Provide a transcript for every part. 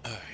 Alright.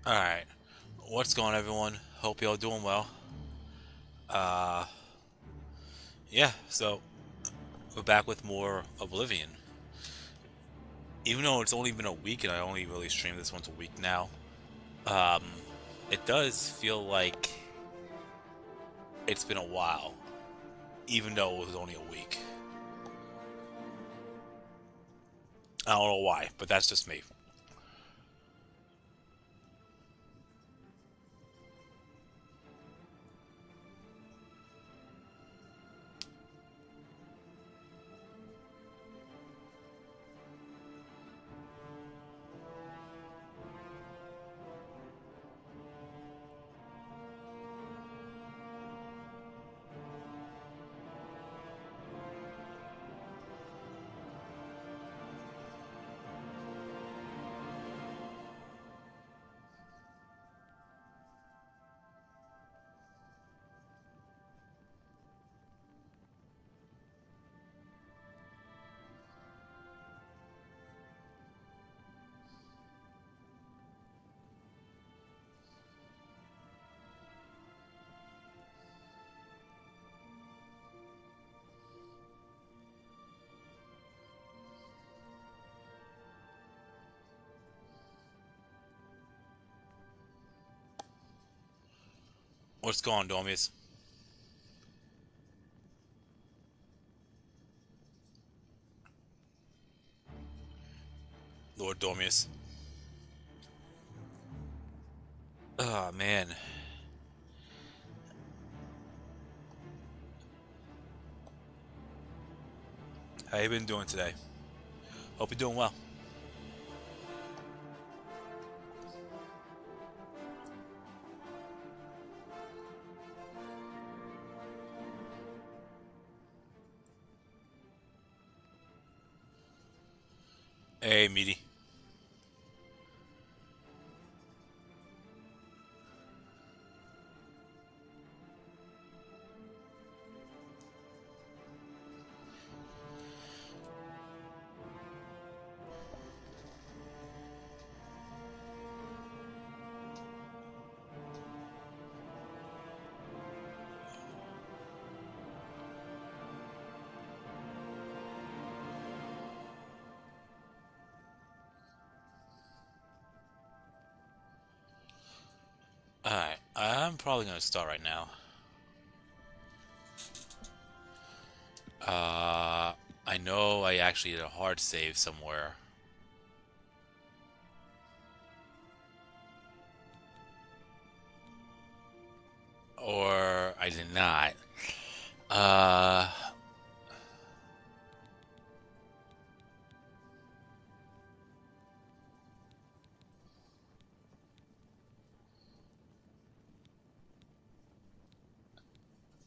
Alright. What's going on, everyone? Hope y'all doing well. Uh, yeah, so we're back with more Oblivion. Even though it's only been a week and I only really stream this once a week now, um, it does feel like it's been a while, even though it was only a week. I don't know why, but that's just me. What's going on, Domies? Lord Domius. Oh, man. How you been doing today? Hope you're doing well. Hey, Meaty. Alright, I'm probably gonna start right now. I know I actually did a hard save somewhere. Or I did not. Uh,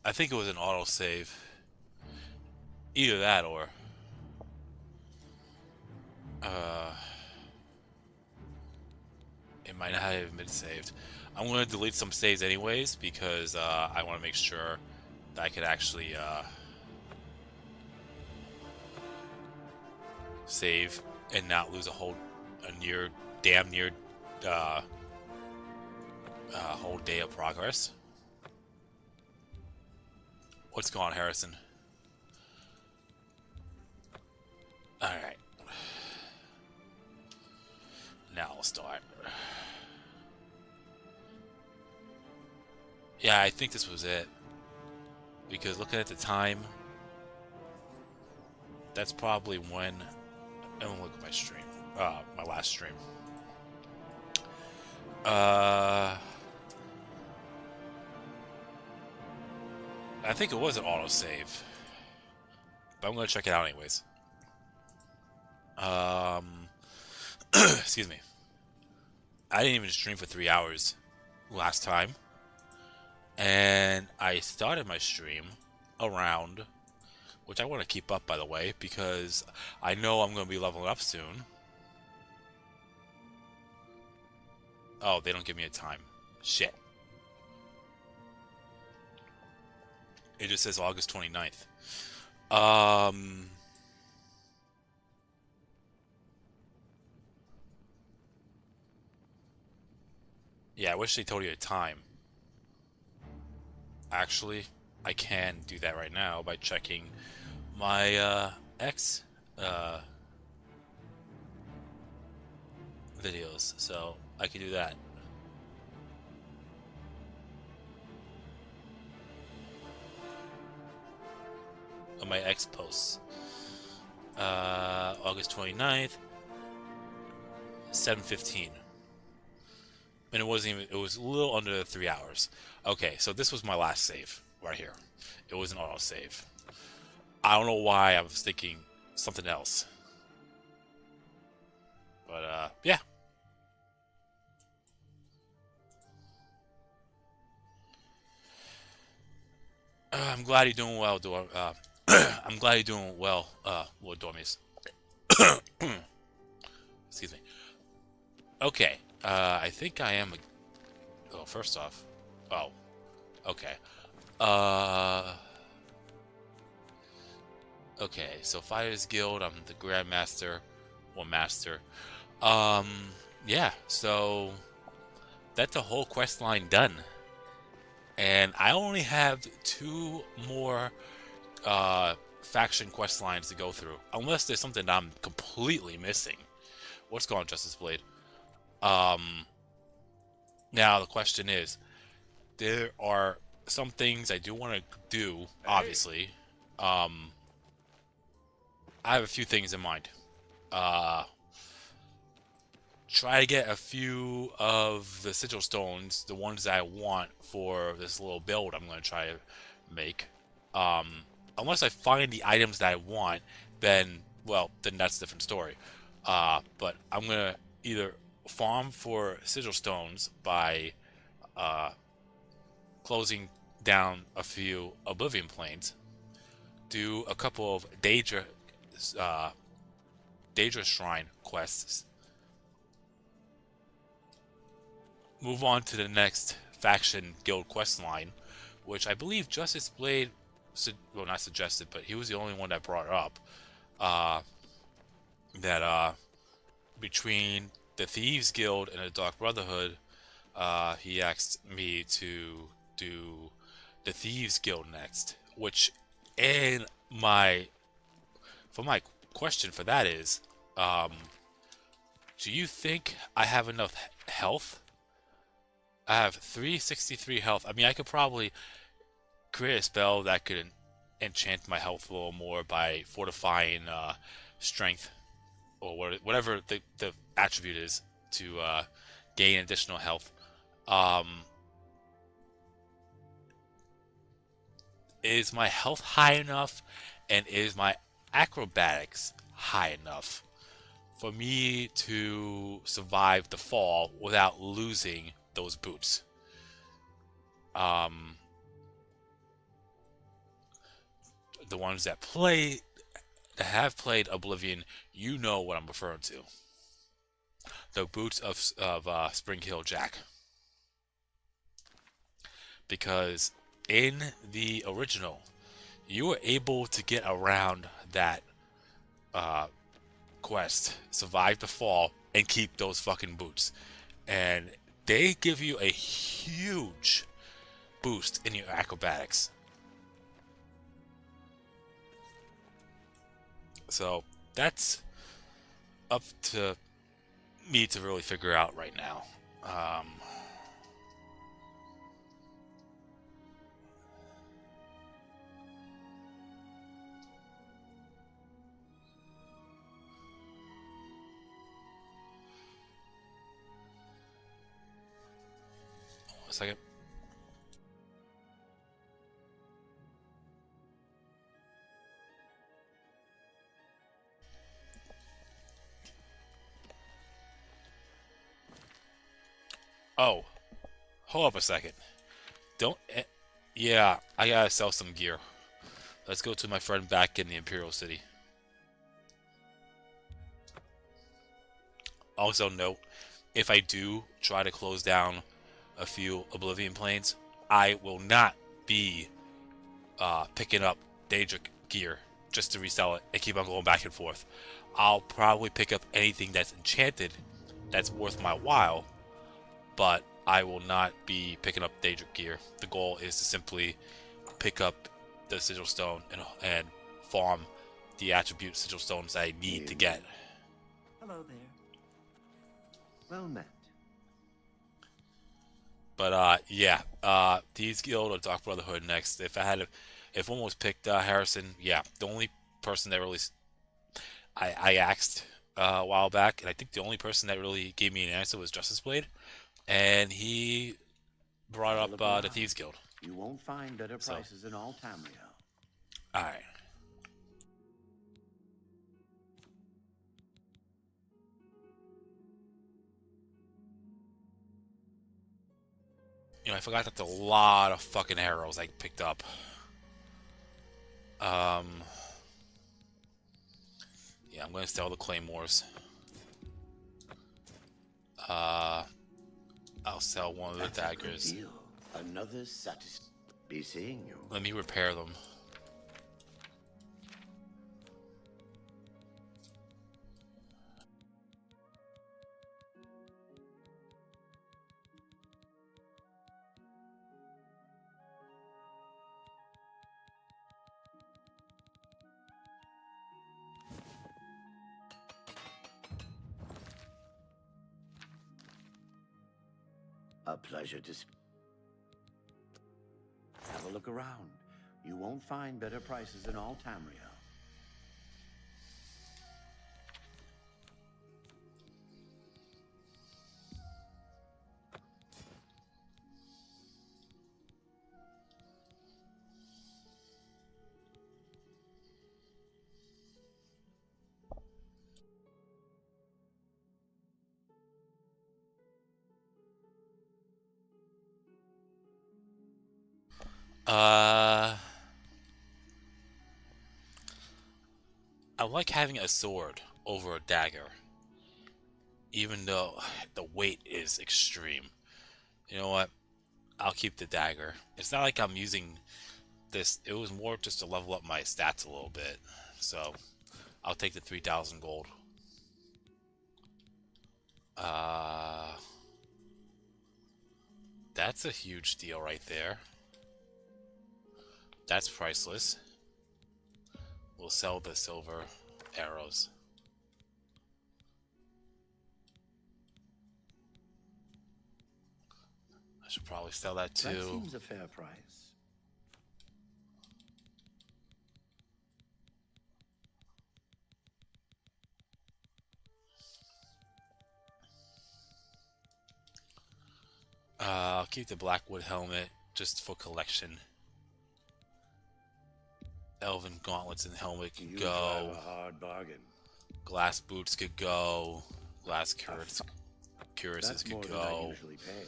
I think it was an autosave. Either that or... Uh, it It might not have even been saved. I'm going to delete some saves anyways because I want to make sure that I could actually save and not lose a damn near uh, whole day of progress. What's going on, Harrison? Alright. Now we'll start. Yeah, I think this was it. Because looking at the time, that's probably when... I'm gonna look at my stream. My last stream. I think it was an autosave. But I'm gonna check it out anyways. Excuse me. I didn't even stream for 3 hours last time. And I started my stream around, which I want to keep up, by the way, because I know I'm going to be leveling up soon. Oh, they don't give me a time. Shit. It just says August 29th. Yeah, I wish they told you a time. Actually, I can do that right now by checking my X videos, so I can do that. On my X posts. August 29th, 7:15. And it wasn't even, it was a little under 3 hours. Okay, so this was my last save right here. It was an auto save. I don't know why I was thinking something else. But yeah. I'm glad you're doing well, I'm glad you're doing well, Lord Dormies. Excuse me. Okay. I think I am. Oh, first off. Oh. Okay. Okay, so Fighters Guild, I'm the Grandmaster or Master. Yeah, so that's a whole quest line done. And I only have 2 more faction quest lines to go through. Unless there's something I'm completely missing. What's going on, Justice Blade? Now the question is, there are some things I do want to do, obviously. I have a few things in mind. Try to get a few of the sigil stones, the ones that I want for this little build I'm going to try to make. Unless I find the items that I want, then, well, then that's a different story. But I'm going to either farm for sigil stones by closing down a few Oblivion planes, do a couple of Daedra Shrine quests, move on to the next faction guild quest line, which I believe Justice Blade, well, not suggested, but he was the only one that brought it up, that between the Thieves Guild and the Dark Brotherhood, he asked me to do the Thieves Guild next, which, and my question for that is, do you think I have enough health? I have 363 health. I mean, I could probably create a spell that could enchant my health a little more by fortifying strength, or whatever the attribute is, to gain additional health. Is my health high enough, and is my acrobatics high enough for me to survive the fall without losing those boots? The ones that have played Oblivion, you know what I'm referring to. the boots of Spring Hill Jack, because in the original you were able to get around that uh, quest, survive the fall, and keep those fucking boots, and they give you a huge boost in your acrobatics. So that's up to me to really figure out right now. Um, 1 second. Oh, hold up a second. Don't. Yeah, I gotta sell some gear. Let's go to my friend back in the Imperial City. Also note, if I do try to close down a few Oblivion planes, I will not be picking up Daedric gear just to resell it and keep on going back and forth. I'll probably pick up anything that's enchanted that's worth my while, but I will not be picking up Daedric gear. The goal is to simply pick up the sigil stone and farm the attribute sigil stones I need to get. Hello there. Well met. But yeah, Thieves Guild or Dark Brotherhood next. If one was picked Harrison, yeah, the only person that really I asked a while back, and I think the only person that really gave me an answer was Justice Blade, and he brought up the Thieves Guild. You won't find better prices in all Tamriel. All right. You know, I forgot that's a lot of fucking arrows I picked up. Yeah, I'm gonna sell the claymores. I'll sell one of the daggers. Another be seeing you. Let me repair them. A pleasure to have a look around. You won't find better prices in all Tamriel. I like having a sword over a dagger, even though the weight is extreme. You know what? I'll keep the dagger. It's not like I'm using this. It was more just to level up my stats a little bit. So, I'll take the 3,000 gold. That's a huge deal right there. That's priceless. We'll sell the silver arrows. I should probably sell that too. That seems a fair price. I'll keep the Blackwood helmet just for collection. Elven gauntlets and helmet could go. Drive a hard bargain. Glass boots could go. Glass cuirasses could more go. than I usually pay.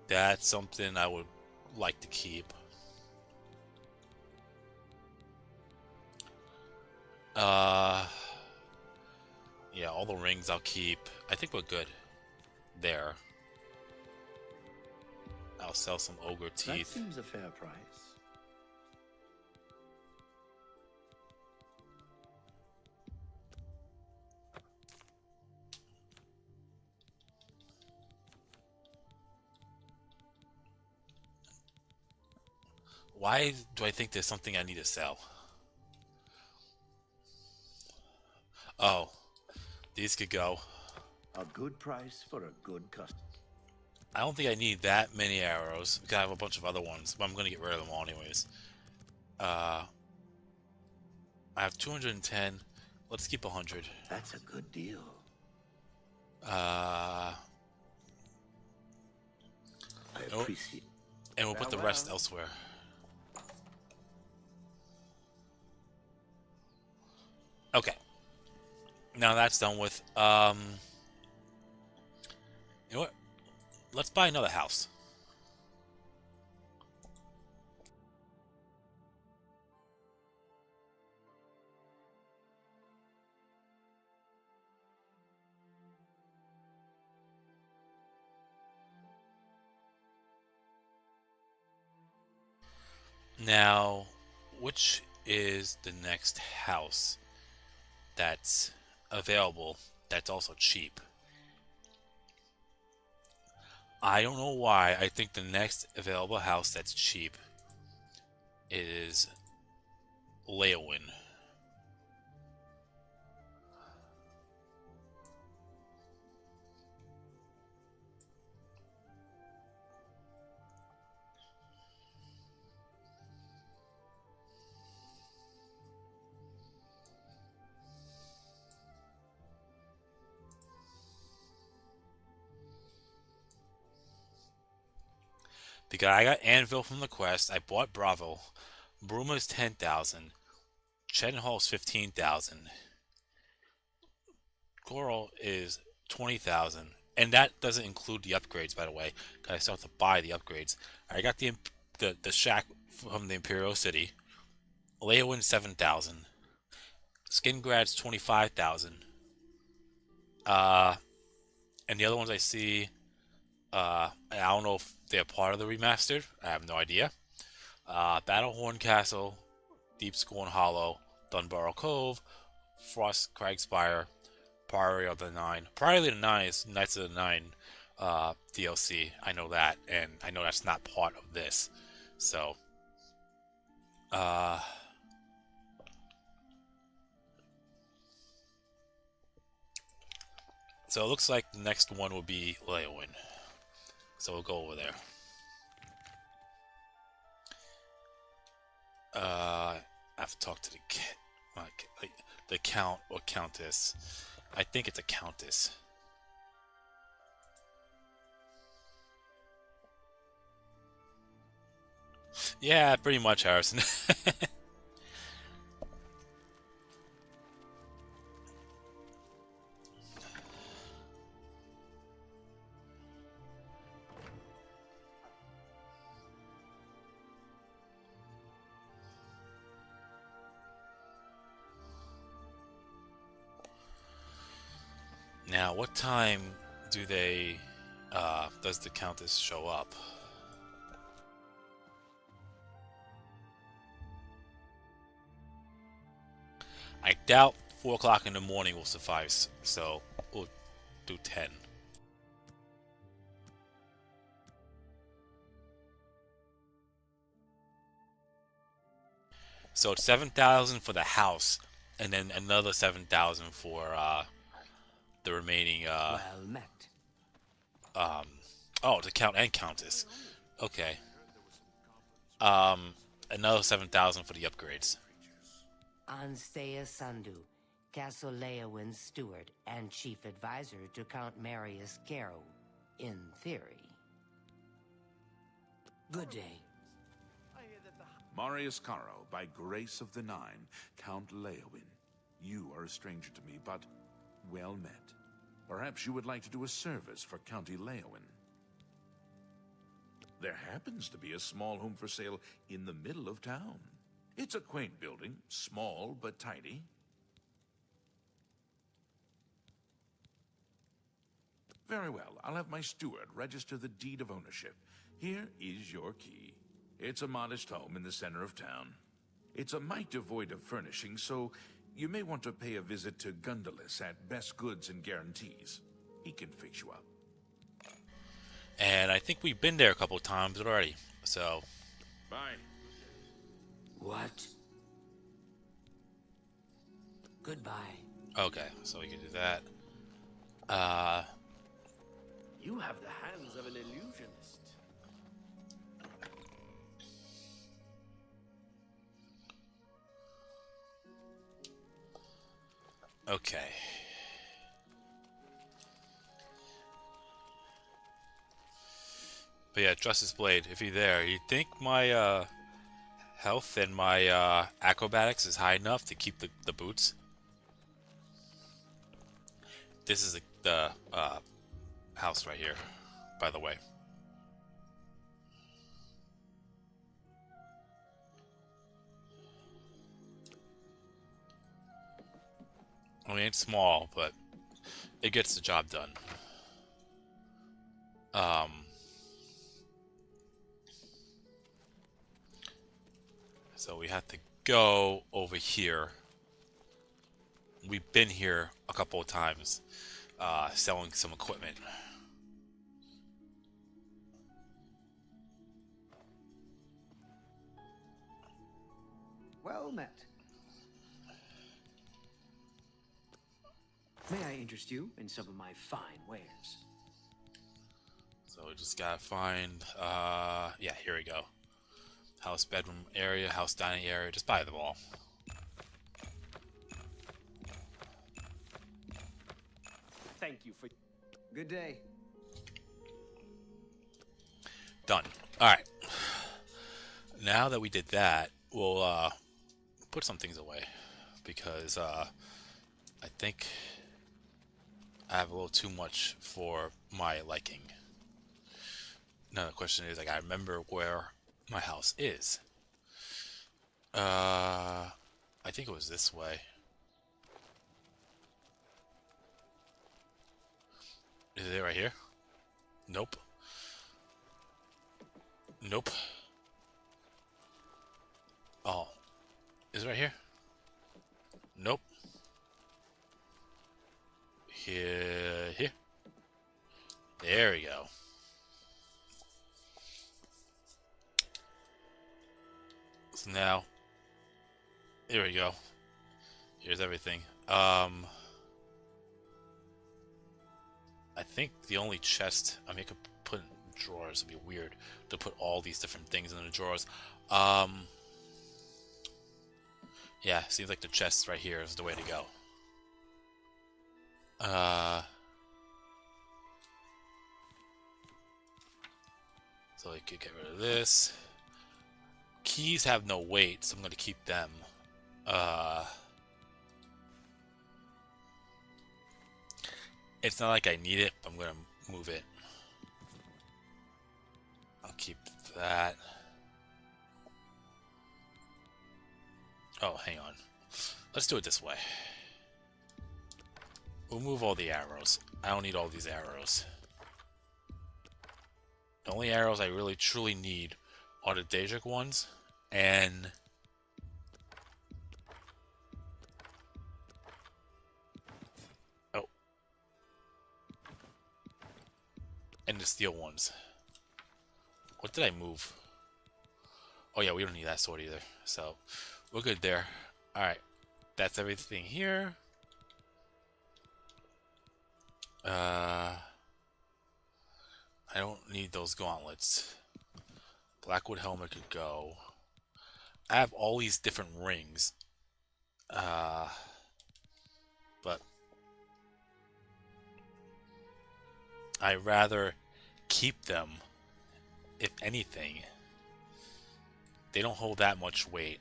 That's something I would like to keep. Uh, yeah, all the rings I'll keep. I think we're good there. I'll sell some ogre That teeth. seems a fair price. Why do I think there's something I need to sell? Oh, these could go. A good price for a good customer. I don't think I need that many arrows because I have a bunch of other ones, but I'm going to get rid of them all anyways. I have 210. Let's keep 100. That's a good deal. Uh, I and we'll, appreciate. and we'll put the rest elsewhere. Okay. Now that's done with. You know what? Let's buy another house. Now, which is the next house that's available that's also cheap? I don't know why. I think the next available house that's cheap is Leowin. Because I got Anvil from the quest, I bought Bravo. Bruma's 10,000. Chedenhall's 15,000. Coral is 20,000. And that doesn't include the upgrades, by the way. Because I still have to buy the upgrades. I got the shack from the Imperial City. Leowin 7,000. Skingrad's 25,000. Uh, and the other ones I see, I don't know if they're part of the remastered. I have no idea. Battlehorn Castle, Deep Scorn Hollow, Dunbarrow Cove, Frost Cragspire, Priory of the Nine. Priory of the Nine is Knights of the Nine DLC. I know that, and I know that's not part of this. So, uh, so it looks like the next one will be Leowin. So we'll go over there. I have to talk to the count or countess. I think it's a countess. Yeah, pretty much, Harrison. Now, what time do they, does the Countess show up? I doubt 4 o'clock in the morning will suffice, so we'll do 10. So it's 7,000 for the house, and then another 7,000 for the remaining. Well met. Oh, the count and countess. Okay. Another 7,000 for the upgrades. Anstea Sandu, Castle Leowin's steward and chief advisor to Count Marius Caro, in theory. Good day. Marius Caro, by grace of the Nine, Count Leowin. You are a stranger to me, but well met. Perhaps you would like to do a service for County Leowin. There happens to be a small home for sale in the middle of town. It's a quaint building, small but tidy. Very well. I'll have my steward register the deed of ownership. Here is your key. It's a modest home in the center of town. It's a mite devoid of furnishings, so you may want to pay a visit to Gundalis at Best Goods and Guarantees. He can fix you up. And I think we've been there a couple of times already, so... Bye. What? Goodbye. Okay, so we can do that. You have the hands of an illusionist. Okay. But yeah, Justice Blade, if you're there, you think my health and my acrobatics is high enough to keep the boots? This is the house right here, by the way. I mean, it's small, but it gets the job done. So we have to go over here. We've been here a couple of times, selling some equipment. Well met. May I interest you in some of my fine wares? So we just gotta find, yeah, here we go. House bedroom area, house dining area, just buy them all. Thank you for... Good day. Done. Alright. Now that we did that, we'll put some things away. Because I think I have a little too much for my liking. Now the question is, like, I remember where my house is. I think it was this way. Is it right here? Nope. Nope. Oh. Is it right here? Nope. Here. There we go. So now, here we go. Here's everything. I think the only chest, I mean, I could put in drawers. It'd be weird to put all these different things in the drawers. Yeah, seems like the chest right here is the way to go. So I could get rid of this. Keys have no weight, so I'm gonna keep them. It's not like I need it, but I'm gonna move it. I'll keep that. Oh, hang on. Let's do it this way. We'll move all the arrows. I don't need all these arrows. The only arrows I really truly need are the Daedric ones and and the steel ones. What did I move? Oh yeah, we don't need that sword either. So we're good there. Alright. That's everything here. I don't need those gauntlets. Blackwood helmet could go. I have all these different rings. But I'd rather keep them, if anything. They don't hold that much weight.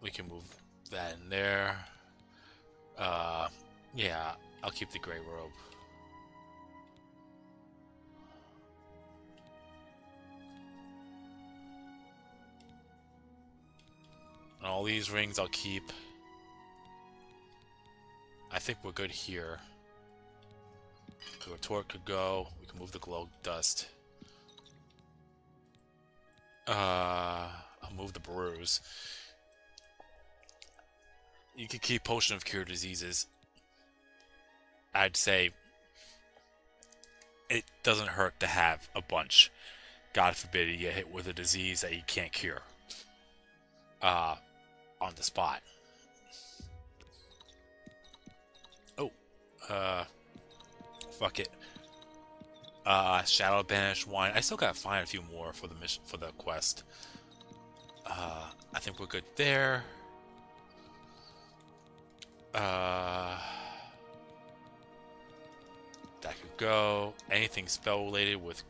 We can move that in there. Yeah, I'll keep the gray robe. And all these rings I'll keep. I think we're good here. The retort could go. We can move the glow dust. I'll move the bruise. You can keep Potion of Cure Diseases. I'd say it doesn't hurt to have a bunch. God forbid you get hit with a disease that you can't cure. On the spot. Oh. Fuck it. Shadow Banish Wine. I still gotta find a few more for the mission, for the quest. I think we're good there. That could go. Anything spell related with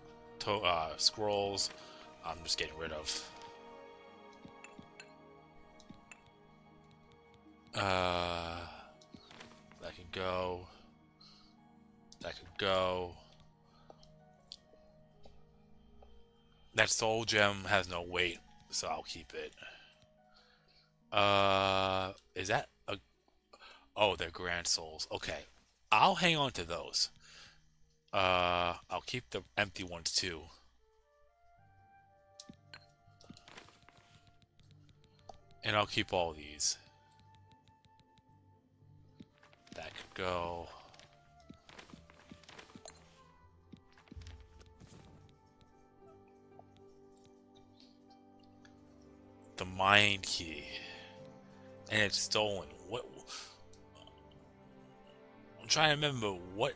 scrolls, I'm just getting rid of. That could go. That could go. That soul gem has no weight, so I'll keep it. Is that a... Oh, they're grand souls. Okay. I'll hang on to those. I'll keep the empty ones too. And I'll keep all these. That could go. The mind key. And it's stolen. What? I'm trying to remember what.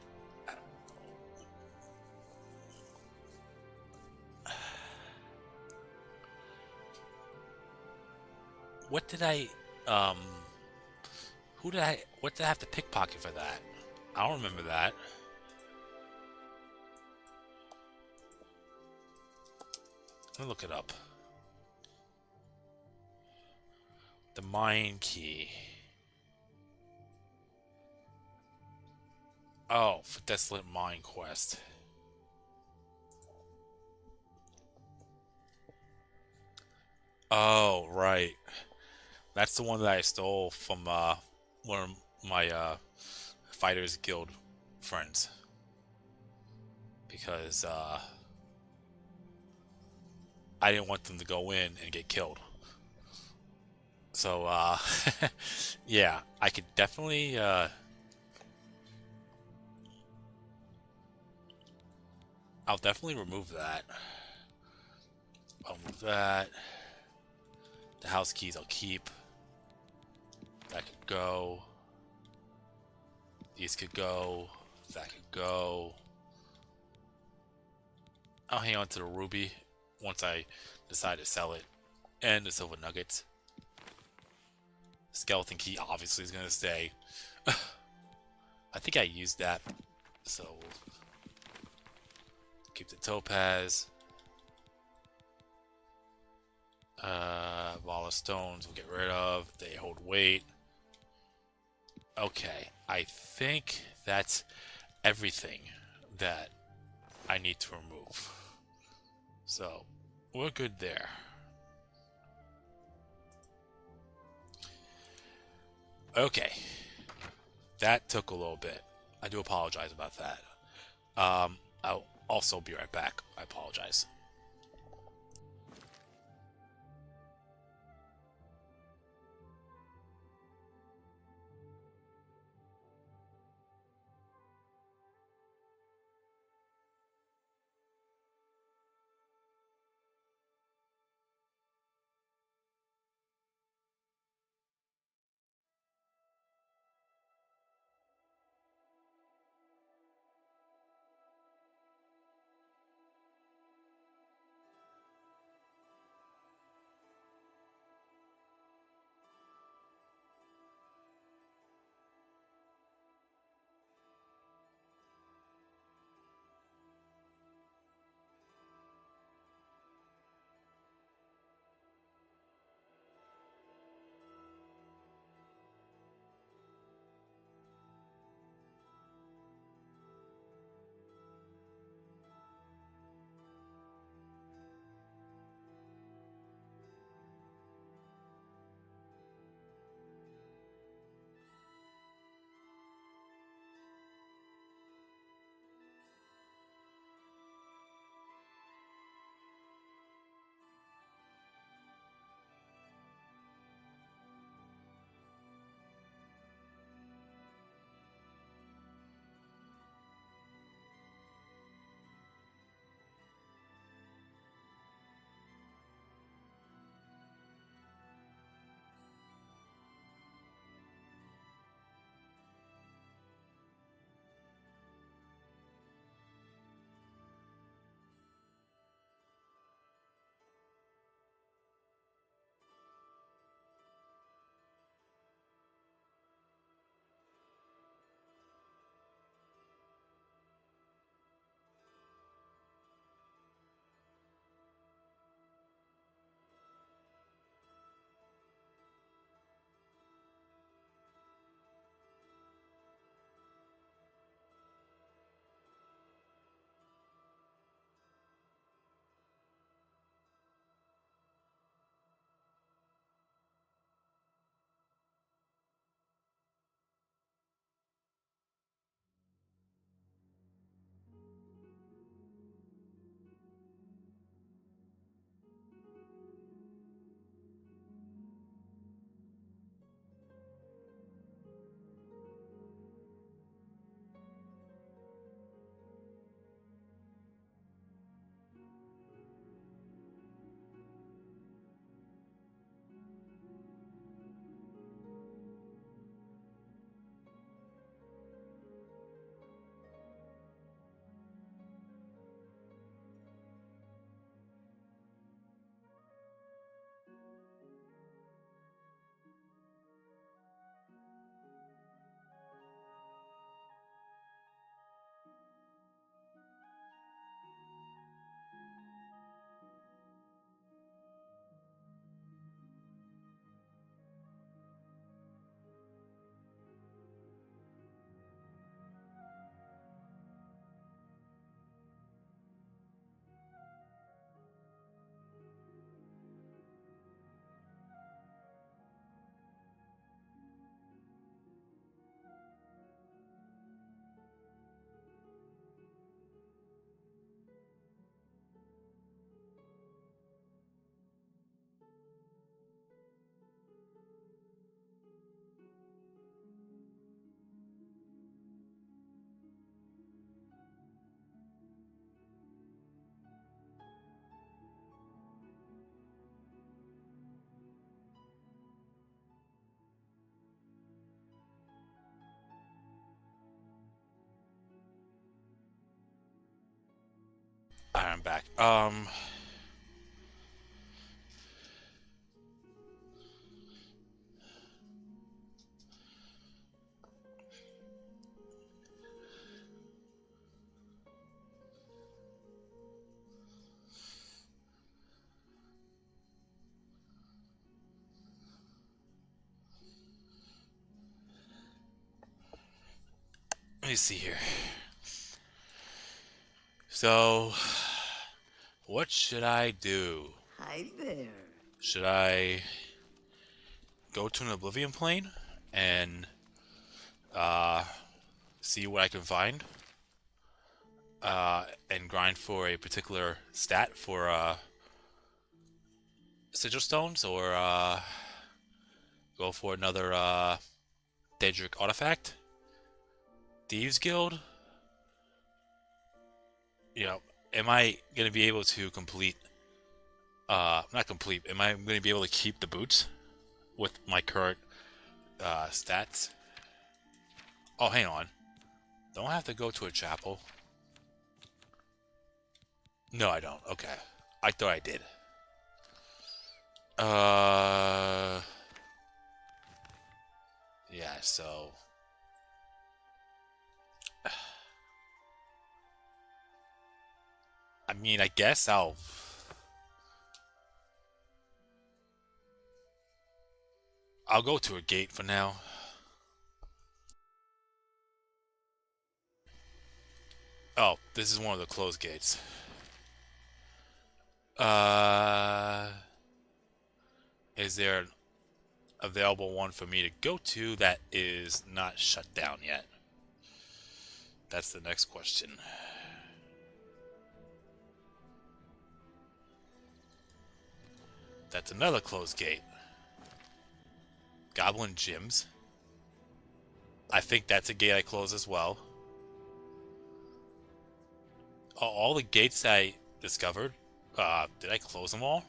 What did I, what did I have to pickpocket for that? I don't remember that. Let me look it up. The mind key. Oh, for Desolate Mine quest. Oh, right. That's the one that I stole from one of my Fighters Guild friends. Because I didn't want them to go in and get killed. So, yeah, I could definitely I'll definitely remove that. I'll move that. The house keys I'll keep. That could go. These could go. That could go. I'll hang on to the ruby once I decide to sell it. And the silver nuggets. Skeleton key obviously is going to stay. I think I used that. So, keep the topaz. Ball of stones we'll get rid of. They hold weight. Okay, I think that's everything that I need to remove. So, we're good there. Okay. That took a little bit. I do apologize about that. I'll also be right back. I apologize. I'm back. Let me see here. So, what should I do? Hi there. Should I go to an Oblivion plane and see what I can find? And grind for a particular stat for sigil stones, or go for another Daedric artifact? Thieves Guild? You know, am I going to be able to complete, not complete, am I going to be able to keep the boots with my current stats? Oh, hang on. Don't I have to go to a chapel? No, I don't. Okay. I thought I did. Yeah, so... I mean, I guess I'll go to a gate for now. Oh, this is one of the closed gates. Is there an available one for me to go to that is not shut down yet? That's the next question. That's another closed gate. Goblin Gyms. I think that's a gate I close as well. All the gates I discovered, did I close them all?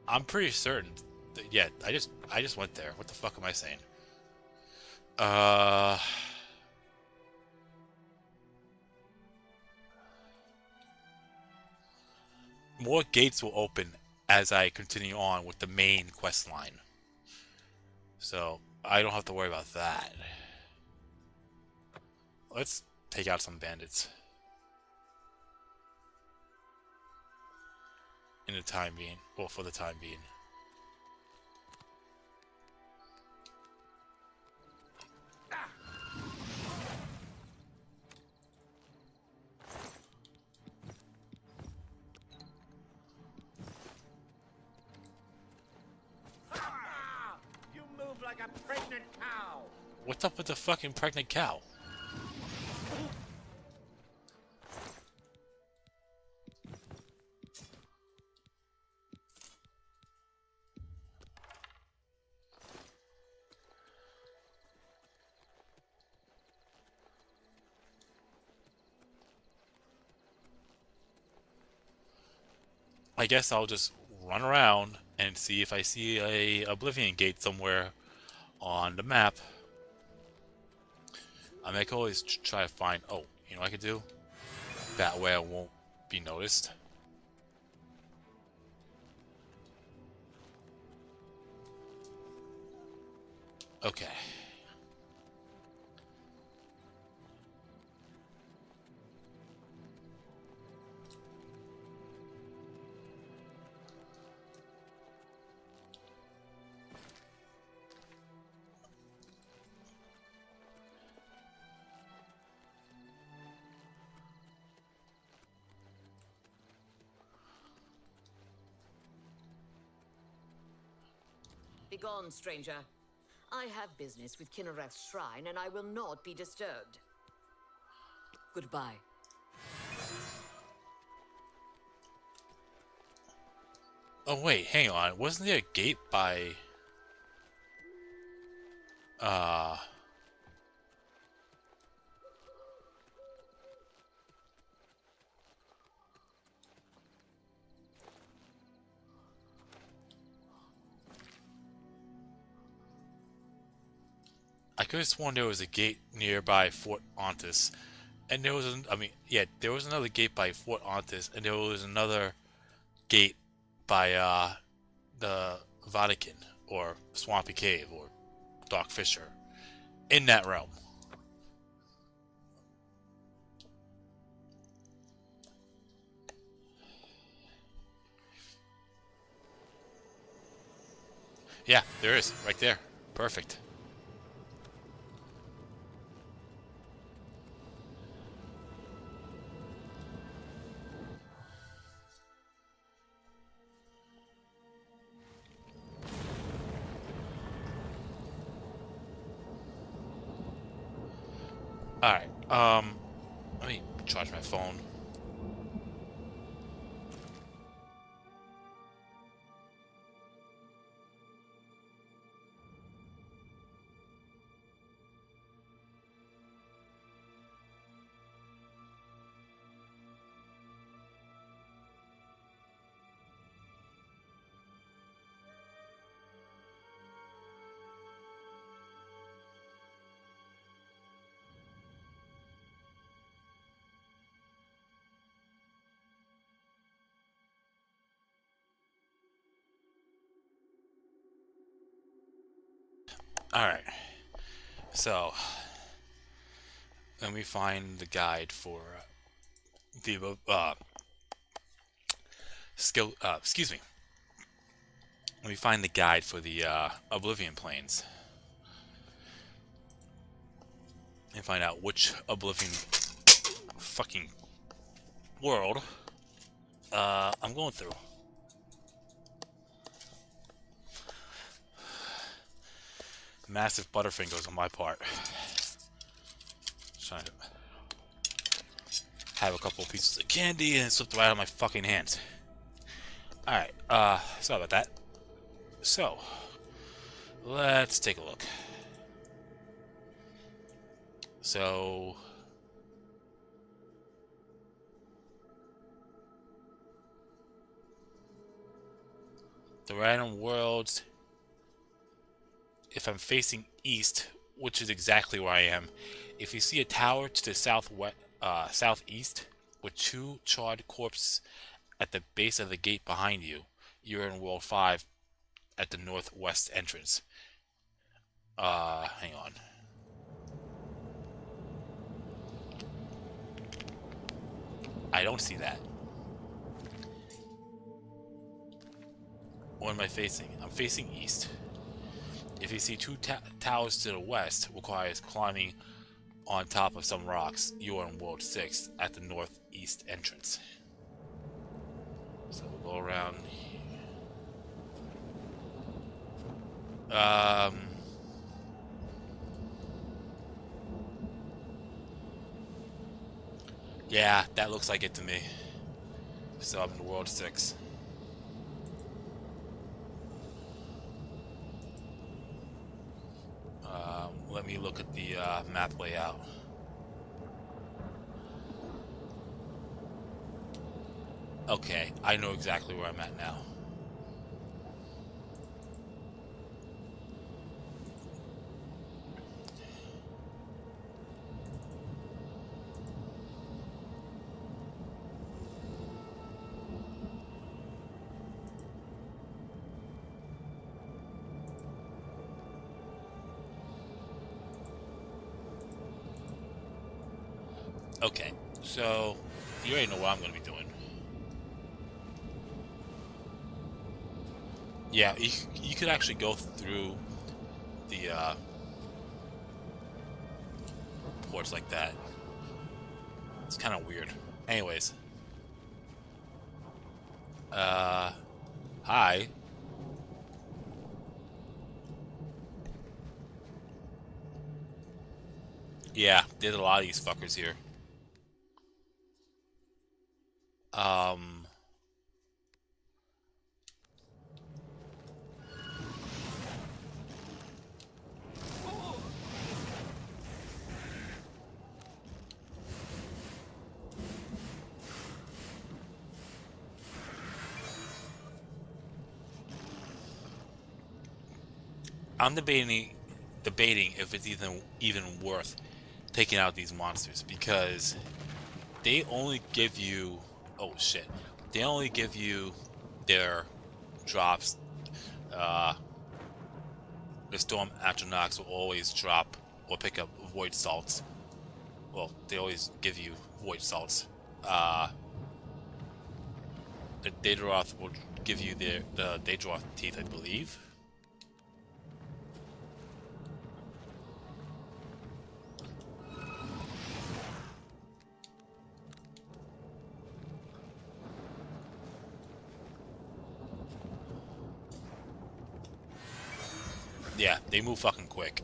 I'm pretty certain that, yeah, I just went there. What the fuck am I saying? More gates will open as I continue on with the main quest line. So, I don't have to worry about that. Let's take out some bandits. In the time being. Well, for the time being. You move like a pregnant cow. What's up with the fucking pregnant cow? I guess I'll just run around and see if I see a Oblivion gate somewhere on the map. I mean, I can always try to find... Oh, you know what I could do? That way I won't be noticed. Okay. Begone, stranger. I have business with Kinnereth's shrine, and I will not be disturbed. Goodbye. Oh wait, hang on. Wasn't there a gate by... I could have sworn there was a gate nearby Fort Ontis And there was, I mean, yeah, there was another gate by Fort Antis, and there was another gate by the Vatican, or Swampy Cave, or Dark Fisher, in that realm. Yeah, there is, right there. Perfect. Alright, let me charge my phone. Alright, so let me find the guide for the skill. Excuse me. Let me find the guide for the Oblivion planes and find out which Oblivion fucking world I'm going through. Massive butterfingers on my part. Just trying to have a couple of pieces of candy and it slipped right out of my fucking hands. Alright, sorry about that. So, let's take a look. So, the random worlds, if I'm facing east, which is exactly where I am, if you see a tower to the southeast with 2 charred corpses at the base of the gate behind you, you're in World 5 at the northwest entrance. Hang on. I don't see that. What am I facing? I'm facing east. If you see 2 towers to the west, requires climbing on top of some rocks, you are in World 6 at the northeast entrance. So we'll go around here. Yeah, that looks like it to me. So I'm in World 6. Let me look at the map layout. Okay, I know exactly where I'm at now. Okay, so you already know what I'm going to be doing. Yeah, you could actually go through the ports like that. It's kind of weird. Anyways. Hi. Yeah, there's a lot of these fuckers here. I'm debating if it's even worth taking out these monsters, because they only give you, oh shit, they only give you their drops. The Storm Atronachs will always drop or pick up Void Salts. Well, they always give you Void Salts. The Daedroth will give you the Daedroth teeth, I believe. Yeah, they move fucking quick.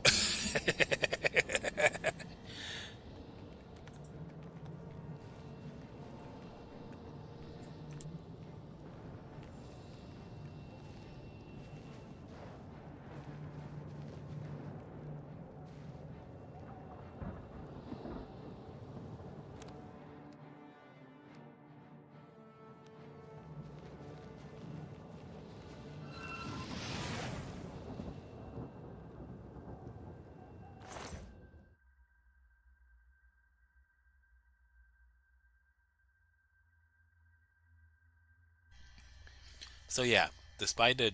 So yeah, the spider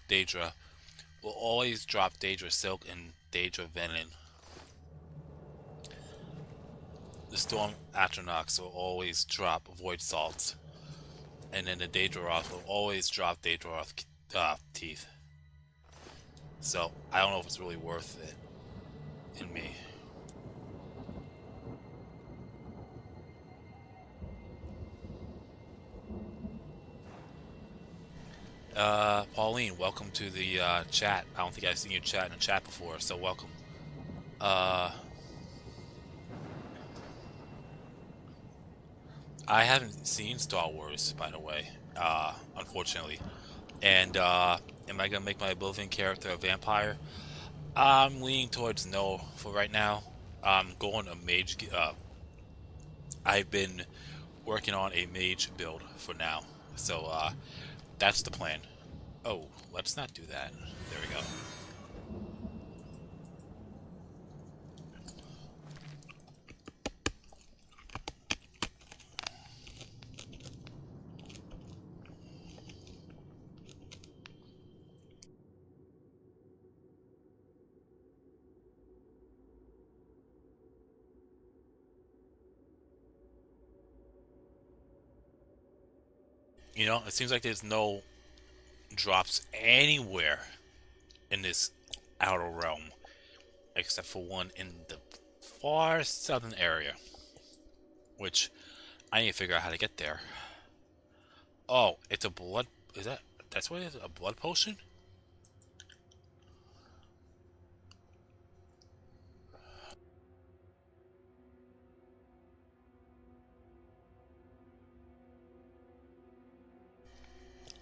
Daedra will always drop Daedra Silk and Daedra Venom. The Storm Atronachs will always drop Void Salts, and then the Daedroth will always drop Daedroth teeth. So I don't know if it's really worth it in me. Pauline, welcome to the chat. I don't think I've seen you chat in the chat before, so welcome. I haven't seen Star Wars, by the way, unfortunately. And am I gonna make my Oblivion character a vampire? I'm leaning towards no for right now. I'm going a mage. I've been working on a mage build for now, so that's the plan. Oh, let's not do that. There we go. You know, it seems like there's no drops anywhere in this outer realm, except for one in the far southern area, which I need to figure out how to get there. Oh, it's a blood. Is that? That's what it is? A blood potion?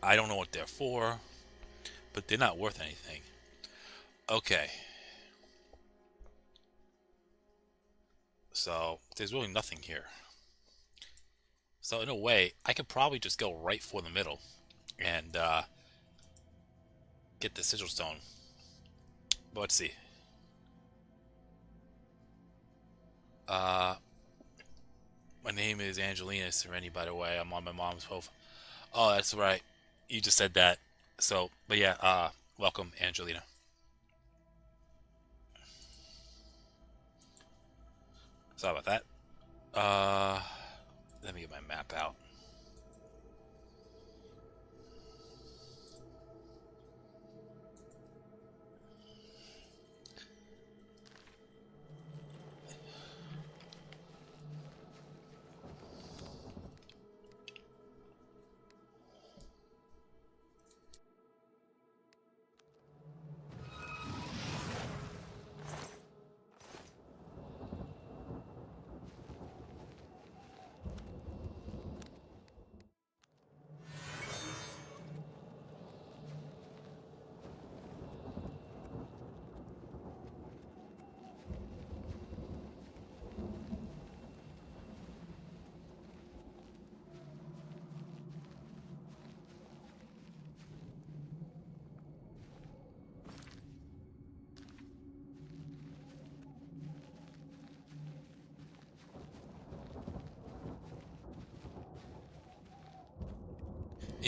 I don't know what they're for, but they're not worth anything. Okay. So, there's really nothing here. So, in a way, I could probably just go right for the middle and get the sigil stone. But let's see. My name is Angelina Sereni, by the way. I'm on my mom's profile. Oh, that's right. You just said that. So, but yeah, welcome, Angelina. Sorry about that. Let me get my map out.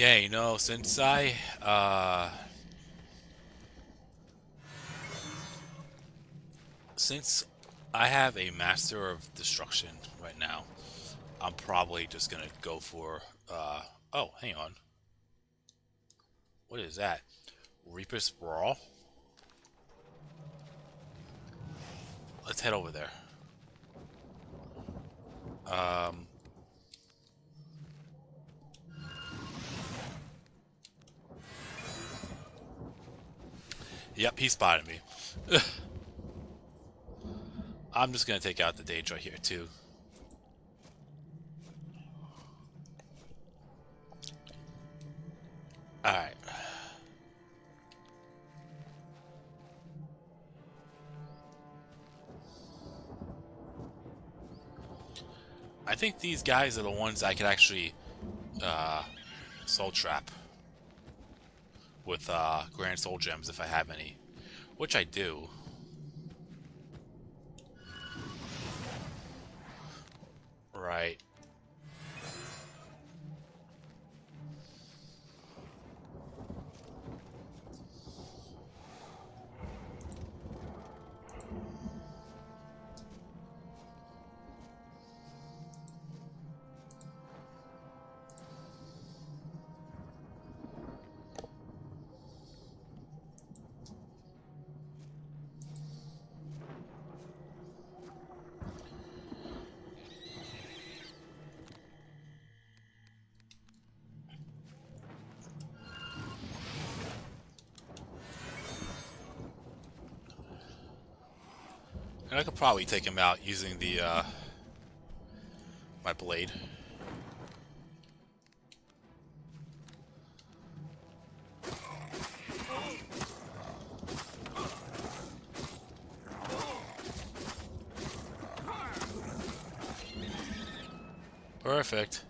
Yeah, you know, since I have a Master of Destruction right now, I'm probably just gonna go for oh, hang on. What is that? Reaper's Brawl? Let's head over there. Um Yep, he spotted me. I'm just gonna take out the Daedra here too. Alright. I think these guys are the ones I could actually soul trap with Grand Soul Gems if I have any. Which I do. Right. And I could probably take him out using the my blade. Perfect.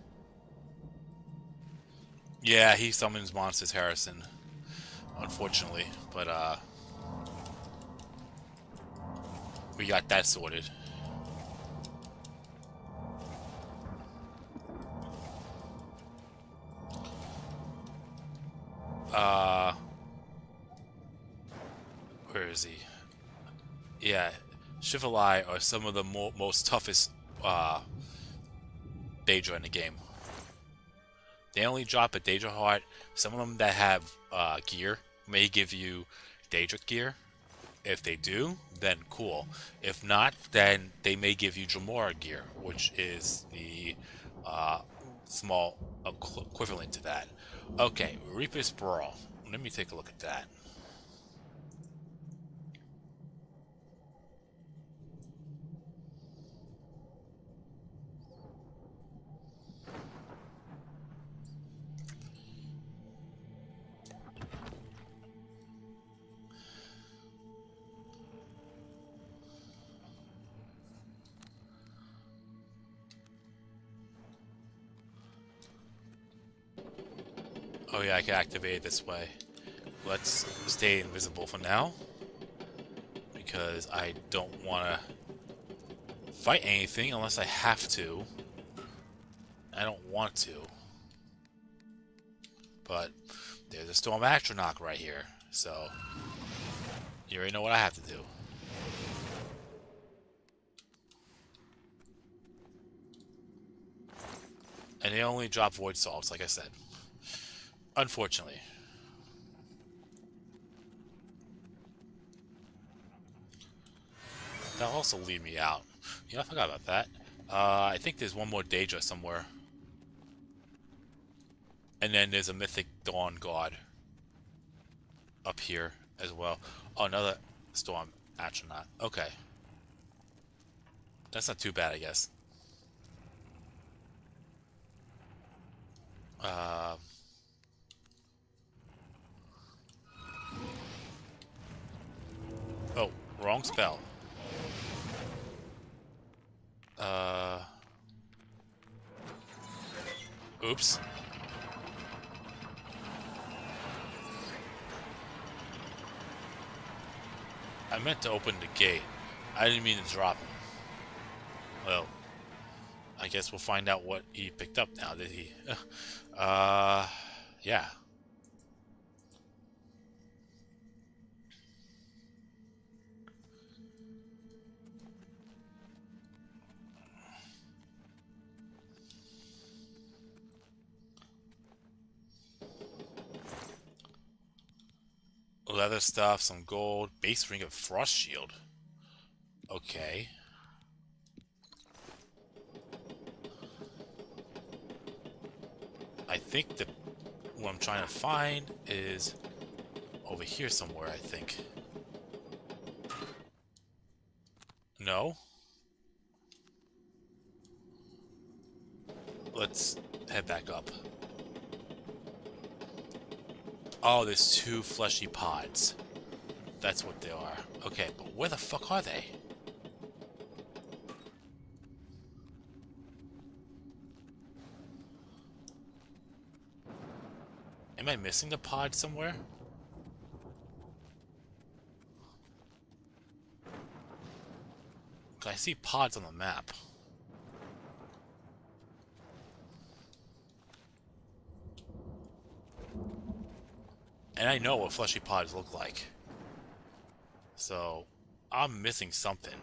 Yeah, he summons monsters, Harrison. Unfortunately, but we got that sorted. Uh, where is he? Yeah, Chivalry are some of the most toughest Daedra in the game. They only drop a Daedra heart. Some of them that have gear may give you Daedra gear. If they do, then cool. If not, then they may give you Jamora gear, which is the small equivalent to that. Okay, Reaper's Brawl. Let me take a look at that. Oh yeah, I can activate it this way. Let's stay invisible for now, because I don't want to fight anything unless I have to. I don't want to. But there's a Storm Atronach right here, so you already know what I have to do. And they only drop Void Salts, like I said. Unfortunately. That'll also lead me out. Yeah, I forgot about that. I think there's one more Daedra somewhere. And then there's a Mythic Dawn God up here as well. Oh, another Storm Atronach. Okay. That's not too bad, I guess. Oh, wrong spell. Oops. I meant to open the gate. I didn't mean to drop him. Well, I guess we'll find out what he picked up now, did he? Yeah. Leather stuff, some gold, base ring of frost shield. Okay. I think that what I'm trying to find is over here somewhere, I think. No? Let's head back up. Oh, there's two fleshy pods. That's what they are. Okay, but where the fuck are they? Am I missing the pod somewhere? I see pods on the map. And I know what fleshy pods look like. So, I'm missing something.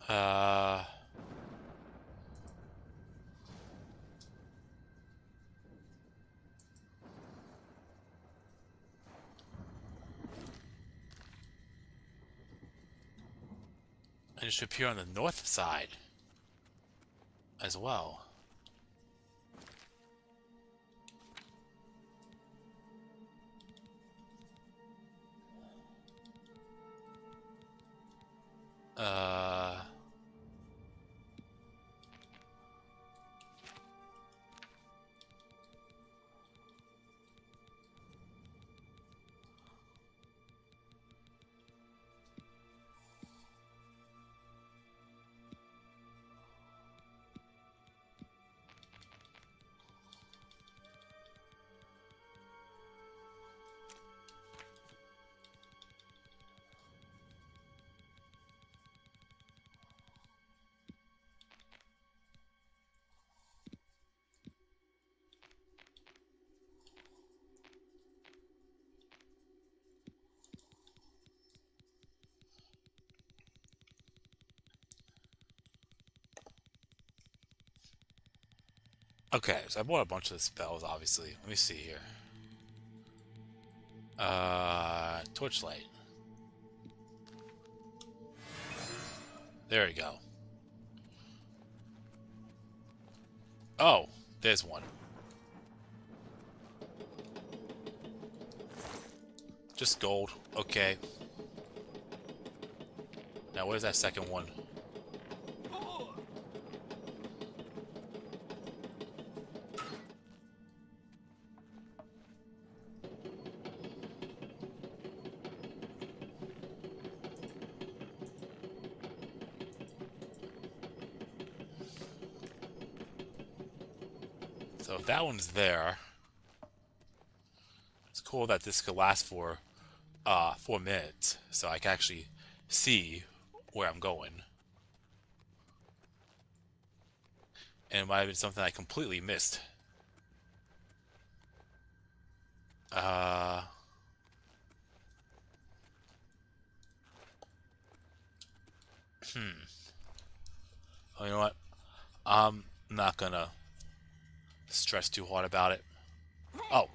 Uh... And it should appear on the north side as well. Uh... Okay, so I bought a bunch of spells, obviously. Let me see here. Torchlight. There we go. Oh, there's one. Just gold. Okay. Now, where's that second one? So if that one's there, it's cool that this could last for 4 minutes, so I can actually see where I'm going. And it might have been something I completely missed. Oh, you know what? I'm not gonna stress too hard about it. Oh,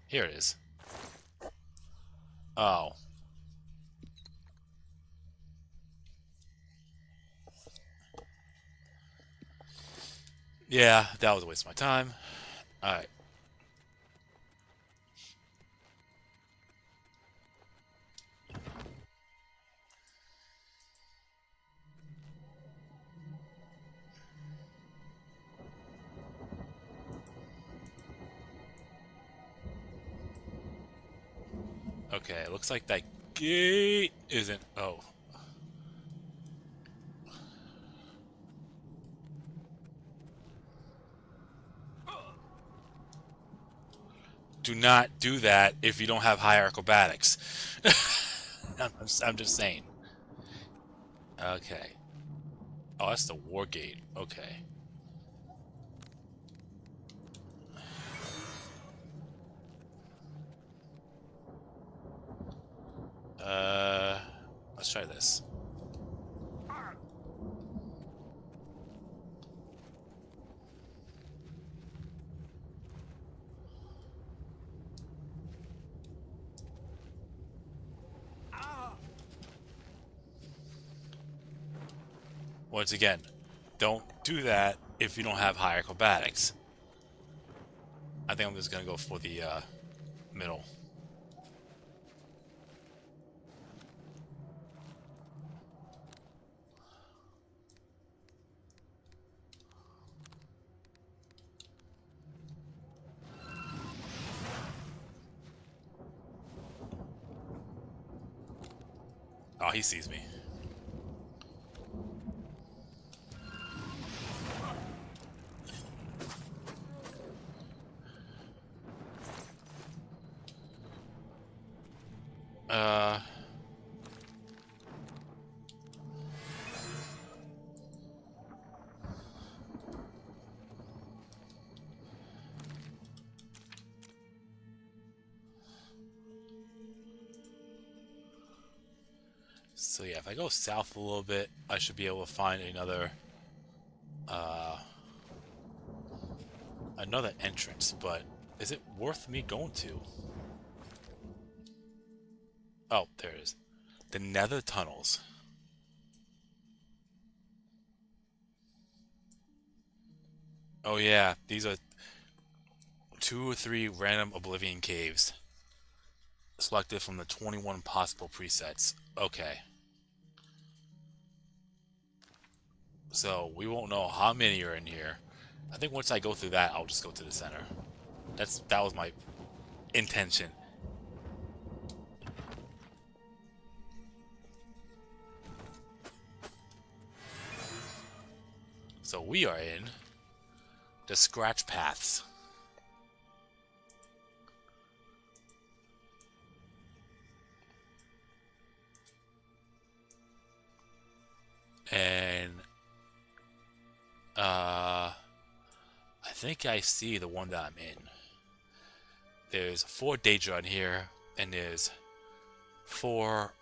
here it is. Oh. Yeah, that was a waste of my time. Alright. Okay, it looks like that gate isn't... Oh. Do not do that if you don't have high acrobatics. I'm just saying. Okay. Oh, that's the war gate. Okay. Let's try this. Once again, don't do that if you don't have high acrobatics. I think I'm just gonna go for the middle. Oh, he sees me. Uh... So yeah, if I go south a little bit, I should be able to find another entrance, but is it worth me going to? Oh, there it is. The Nether Tunnels. Oh yeah, these are 2 or 3 random Oblivion caves. Selected from the 21 possible presets. Okay. So, we won't know how many are in here. I think once I go through that, I'll just go to the center. That was my intention. So we are in the Scratch Paths. And I think I see the one that I'm in. There's 4 Daedra in here, and there's 4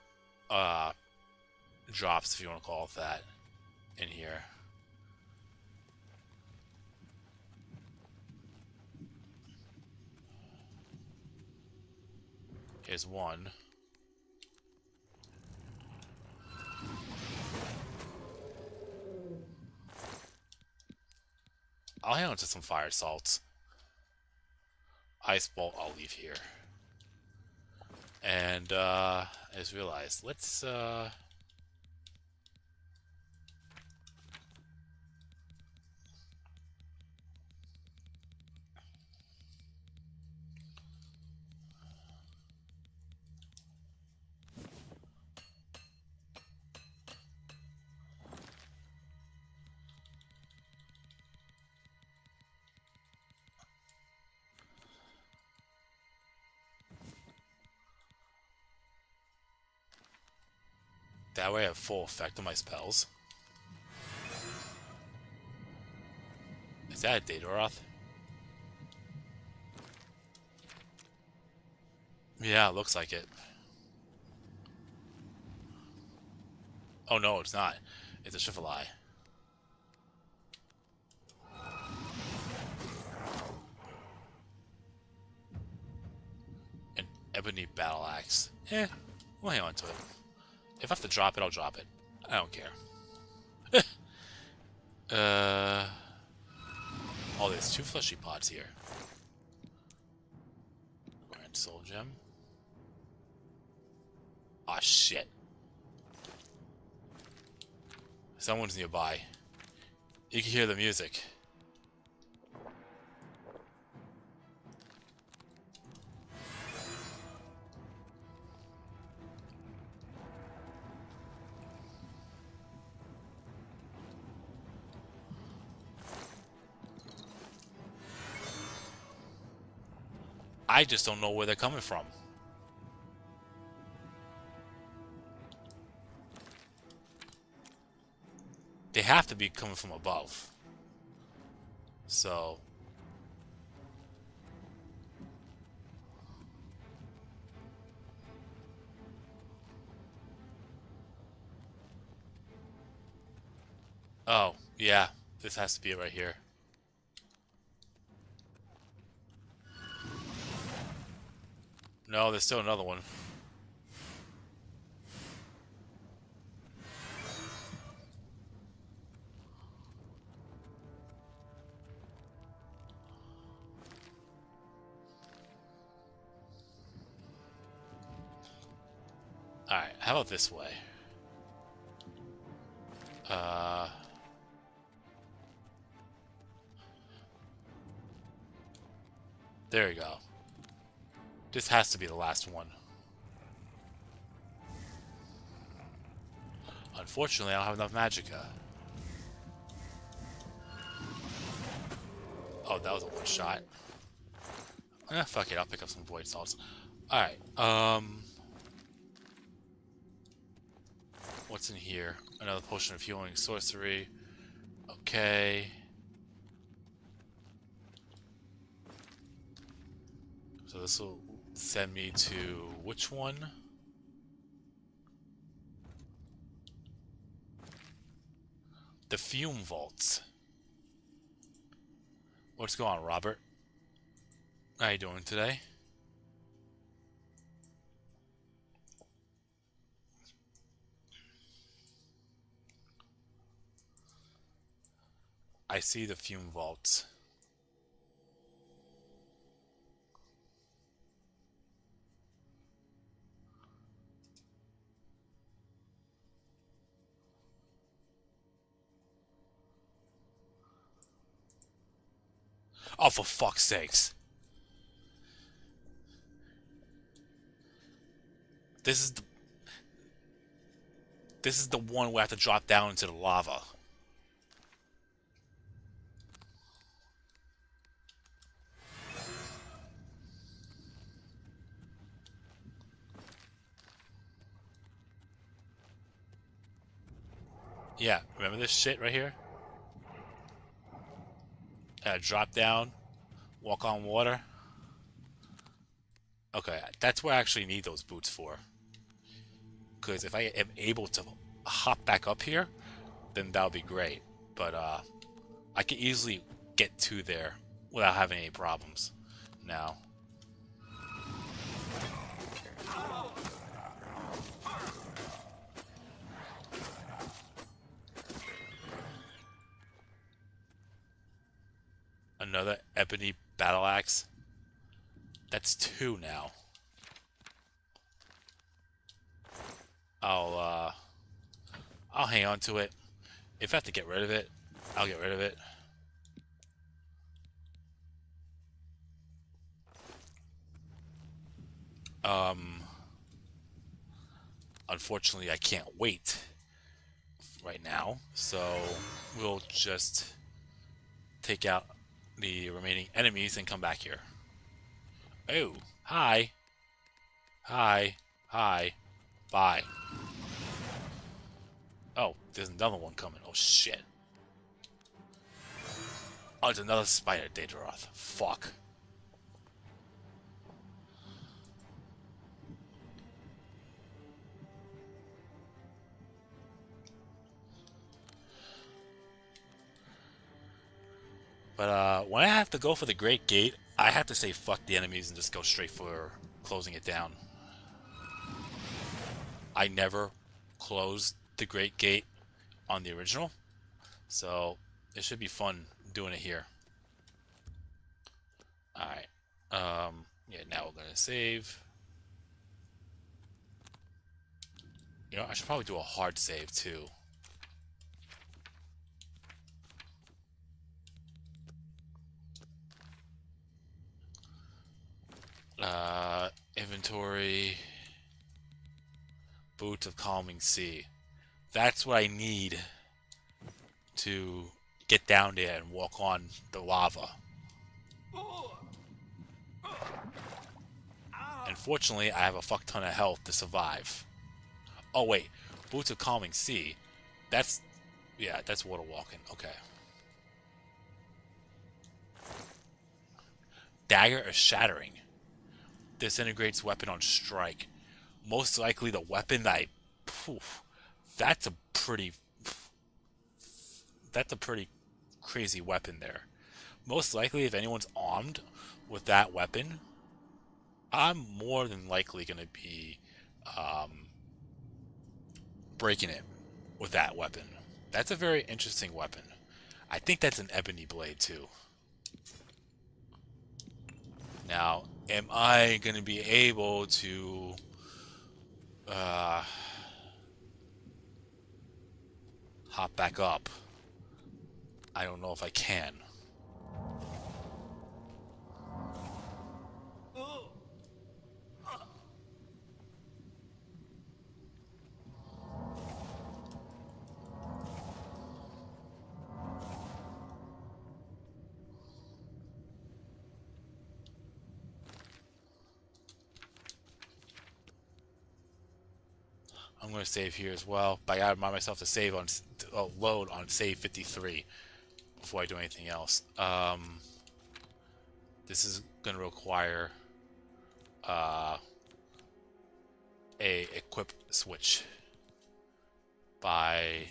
drops, if you want to call it that, in here. Here's one. I'll hang on to some fire salts. Ice bolt I'll leave here. And I just realized, let's that way I have full effect on my spells. Is that a Daedoroth? Yeah, it looks like it. Oh no, it's not. It's a Shifalai. An ebony battle axe. We'll hang on to it. If I have to drop it, I'll drop it. I don't care. Oh, there's 2 fleshy pods here. Grand soul gem. Ah, shit. Someone's nearby. You can hear the music. I just don't know where they're coming from. They have to be coming from above. So... Oh, yeah. This has to be it right here. No, there's still another one. Alright, how about this way? There you go. This has to be the last one. Unfortunately, I don't have enough magicka. Oh, that was a one shot. Fuck it, I'll pick up some void salts. Alright, what's in here? Another potion of healing sorcery. Okay. So this will send me to which one? The fume vaults. What's going on, Robert? How you doing today? I see the fume vaults. Oh, for fuck's sakes. This is the one where I have to drop down into the lava. Yeah, remember this shit right here? Drop down, walk on water. Okay, that's what I actually need those boots for. Because if I am able to hop back up here, then that'll be great. But I can easily get to there without having any problems now. Another ebony battle axe. That's 2 now. I'll hang on to it. If I have to get rid of it, I'll get rid of it. Unfortunately, I can't wait right now, so we'll just take out the remaining enemies and come back here. Oh, hi. Hi. Hi. Bye. Oh, there's another one coming. Oh, shit. Oh, it's another spider, Daedroth. Fuck. But when I have to go for the Great Gate, I have to say fuck the enemies and just go straight for closing it down. I never closed the Great Gate on the original, so it should be fun doing it here. Alright. Yeah, now we're gonna save. You know, I should probably do a hard save too. Inventory. Boots of Calming Sea. That's what I need to get down there and walk on the lava. Unfortunately, I have a fuck ton of health to survive. Oh wait, Boots of Calming Sea. That's, yeah, that's water walking. Okay. Dagger of Shattering. Disintegrates weapon on strike. Most likely the weapon that I... Poof, that's a pretty... That's a pretty crazy weapon there. Most likely, if anyone's armed with that weapon, I'm more than likely going to be breaking it with that weapon. That's a very interesting weapon. I think that's an ebony blade too. Now, am I going to be able to hop back up? I don't know if I can. I'm going to save here as well, but I got to remind myself to save on load on save 53 before I do anything else. This is going to require a equip switch by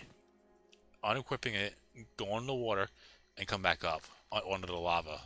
unequipping it, go in the water, and come back up onto the lava.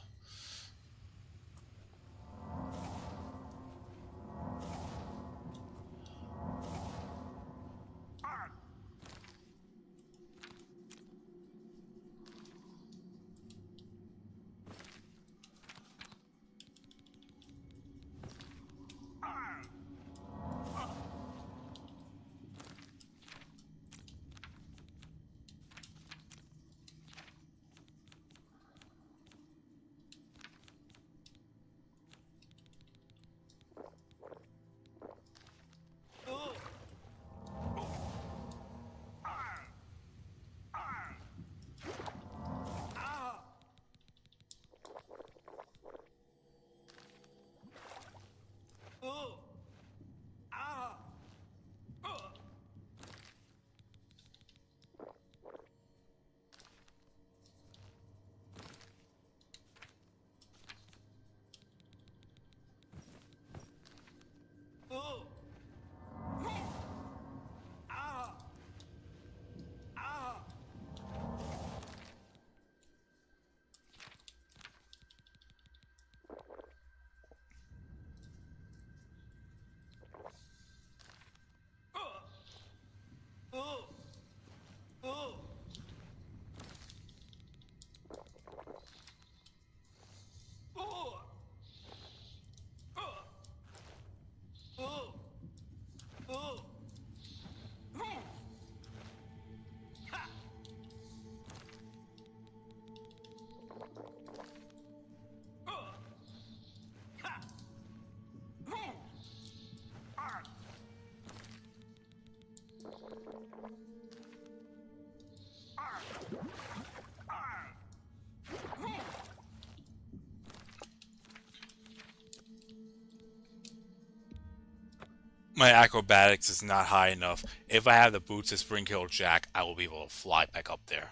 My acrobatics is not high enough. If I have the boots of Spring-Killed Jack, I will be able to fly back up there.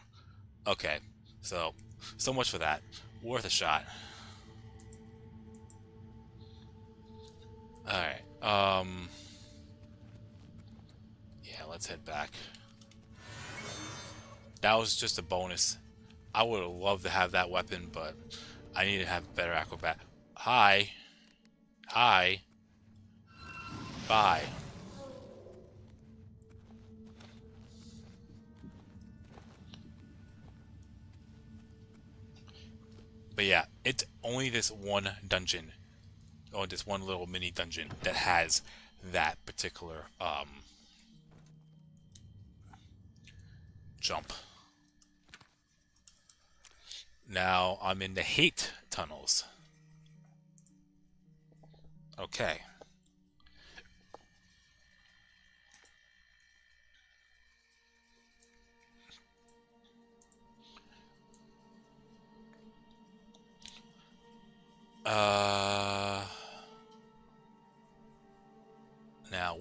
Okay, so much for that. Worth a shot. Alright, yeah, let's head back. That was just a bonus. I would have loved to have that weapon, but I need to have better acrobat. Hi. Hi. Bye. But yeah, it's only this one dungeon, or this one little mini dungeon that has that particular jump. Now I'm in the hate tunnels. Okay.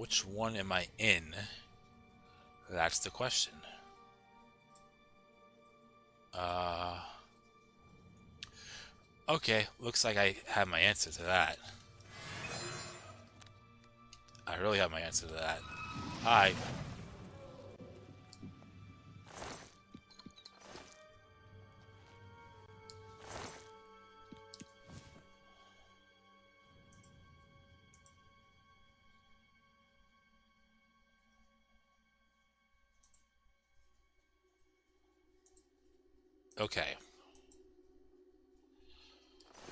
which one am I in? That's the question. Okay, looks like I have my answer to that. I really have my answer to that. Hi. Okay.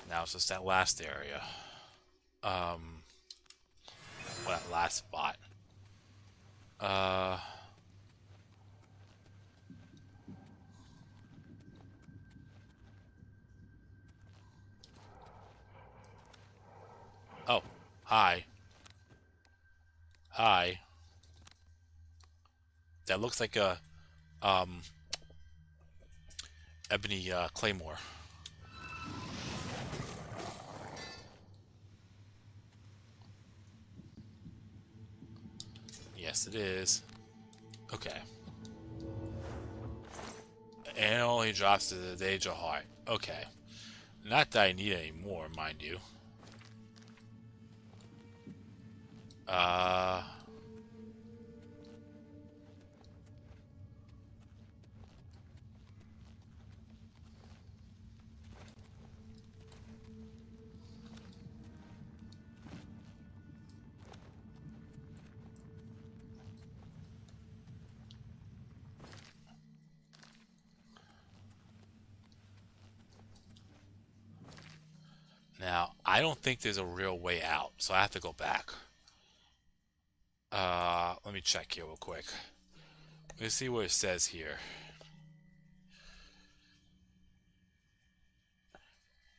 Now it's just that last area. Well, that last spot. Oh, hi. Hi. That looks like a, ebony, claymore. Yes, it is. Okay. And it only drops to the Danger Heart. Okay. Not that I need any more, mind you. Now, I don't think there's a real way out, so I have to go back. Let me check here real quick. Let's see what it says here.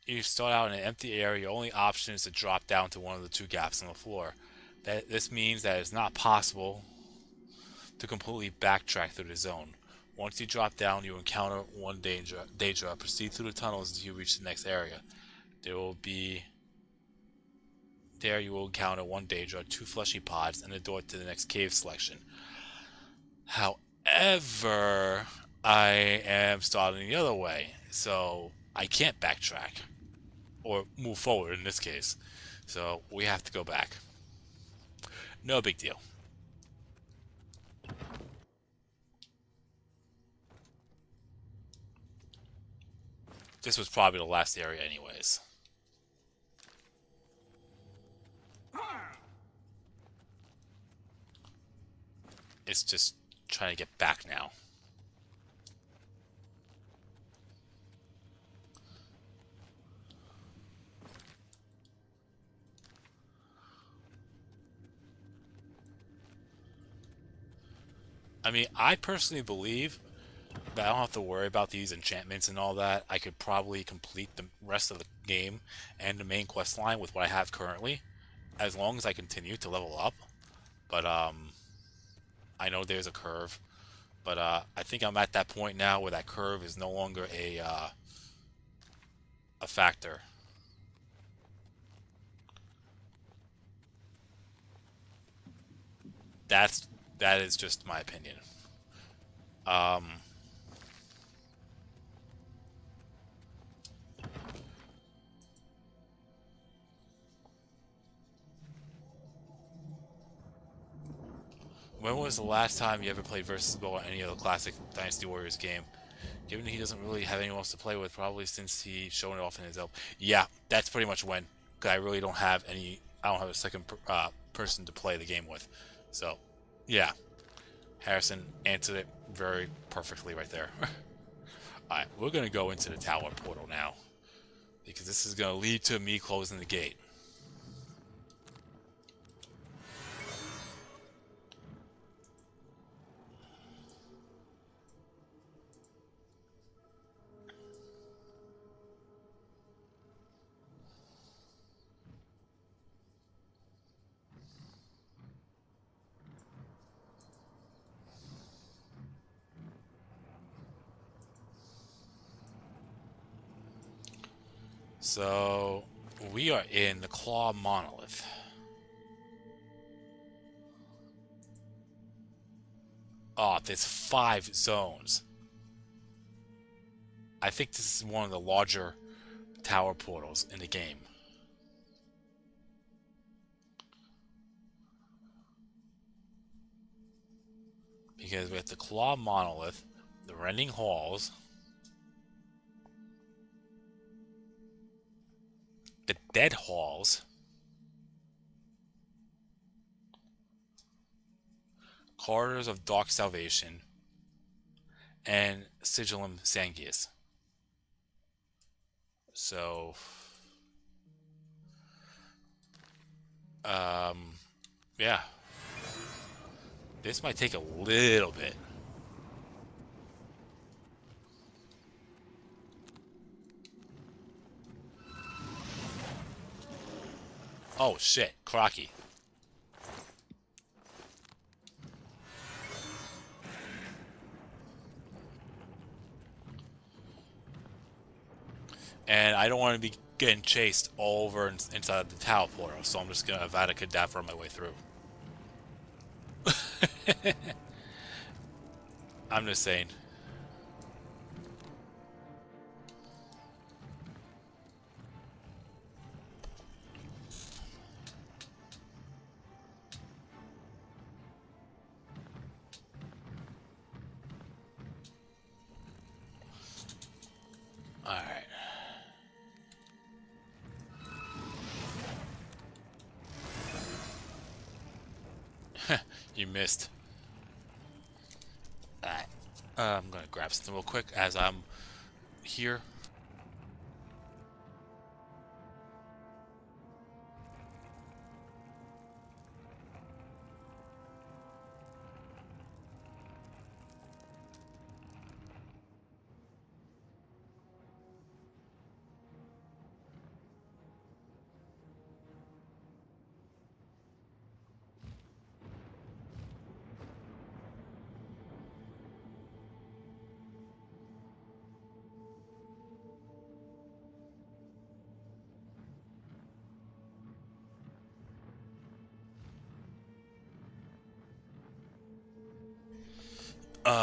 You start out in an empty area. Your only option is to drop down to one of the two gaps on the floor. This means that it's not possible to completely backtrack through the zone. Once you drop down, you encounter one danger. Proceed through the tunnels until you reach the next area. There you will encounter one danger, two fleshy pods, and a door to the next cave selection. However, I am starting the other way, so I can't backtrack. Or move forward in this case. So we have to go back. No big deal. This was probably the last area anyways. It's just trying to get back now. I mean, I personally believe that I don't have to worry about these enchantments and all that. I could probably complete the rest of the game and the main quest line with what I have currently, as long as I continue to level up. But I know there's a curve, but I think I'm at that point now where that curve is no longer a factor. That is just my opinion. When was the last time you ever played Versus Bow or any other classic Dynasty Warriors game? Given he doesn't really have anyone else to play with, probably since he's showing it off in his help. Yeah, that's pretty much when. Cause I really don't have any. I don't have a second person to play the game with. So, yeah, Harrison answered it very perfectly right there. All right, we're gonna go into the tower portal now because this is gonna lead to me closing the gate. So, we are in the Claw Monolith. Oh, there's 5 zones. I think this is one of the larger tower portals in the game. Because we have the Claw Monolith, the Rending Halls, the Dead Halls, Corridors of Dark Salvation, and Sigillum Sanguis. So, yeah. This might take a little bit. Oh shit, Crocky. And I don't want to be getting chased all over inside the tower portal, so I'm just gonna Avada Kedavra my way through. I'm just saying. Alright. You missed. Alright. I'm gonna grab something real quick as I'm here.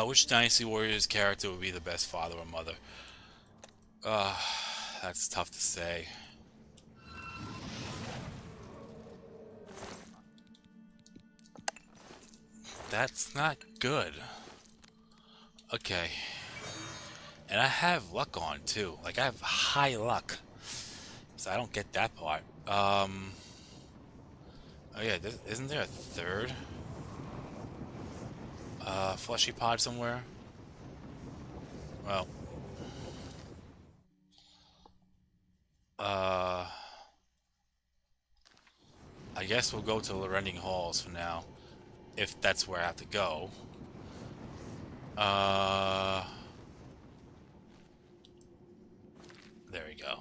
Which Dynasty Warriors character would be the best father or mother? That's tough to say. That's not good. Okay. And I have luck on, too. Like, I have high luck. So I don't get that part. Oh yeah, isn't there a third? Fleshy pod somewhere? Well. I guess we'll go to the Rending Halls for now. If that's where I have to go. There we go.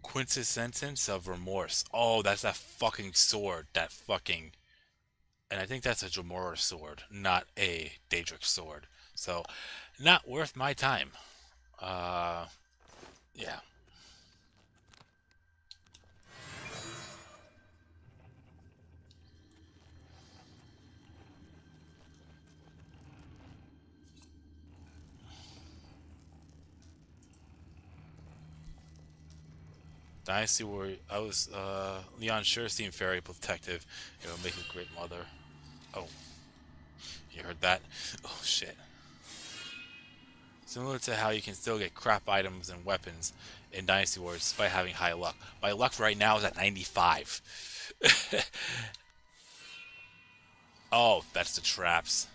Quintessence of Remorse. Oh, that's that fucking sword. That fucking... And I think that's a Jamora sword, not a Daedric sword. So, not worth my time. Yeah. Dynasty Warrior. I was Leon sure seemed very protective. It would make a great mother. Oh, you heard that? Oh shit. Similar to how you can still get crap items and weapons in Dynasty Warriors despite having high luck. My luck right now is at 95. Oh, that's the traps.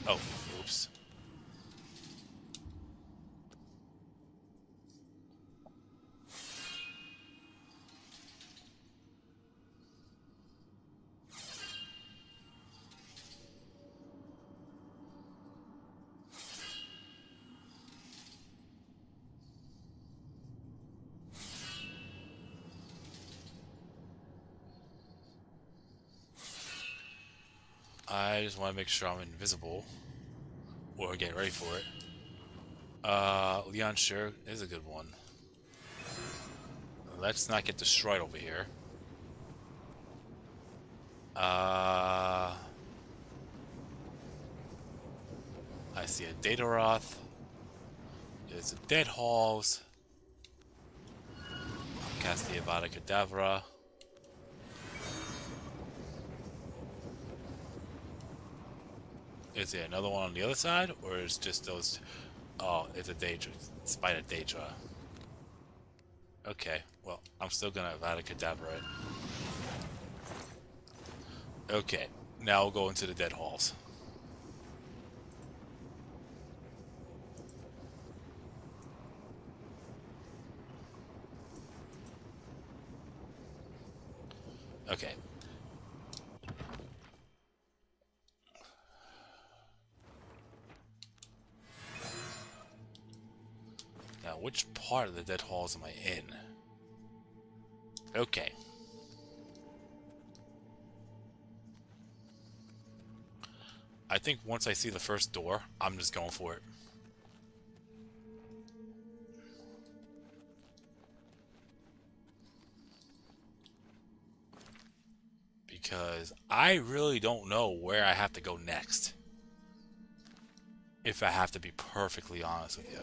Oh, oops. I just want to make sure I'm invisible. Or get ready for it. Leon sure is a good one. Let's not get destroyed over here. I see a Data Roth. There's a Dead Halls. I'll cast the Avada Kedavra. Is there another one on the other side? Or is just those... Oh, it's a Daedra. Spider Daedra. Okay, well, I'm still gonna Avada Kedavra it. Okay, now we'll go into the Dead Halls. Okay. Now, which part of the Dead Halls am I in? Okay. I think once I see the first door, I'm just going for it. Because I really don't know where I have to go next. If I have to be perfectly honest with you.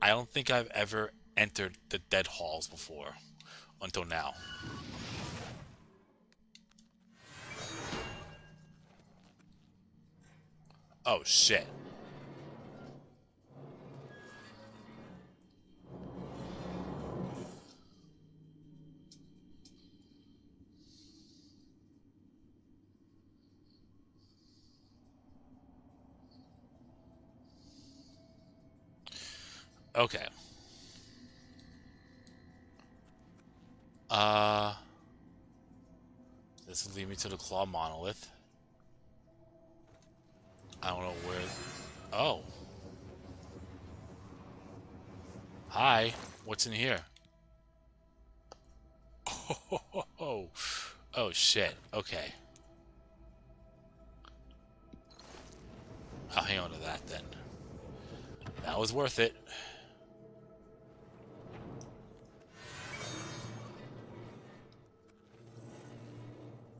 I don't think I've ever entered the Dead Halls before. Until now. Oh, shit. Okay. This will lead me to the Claw Monolith. I don't know where... Oh. Hi. What's in here? Oh, oh shit. Okay. I'll hang on to that then. That was worth it.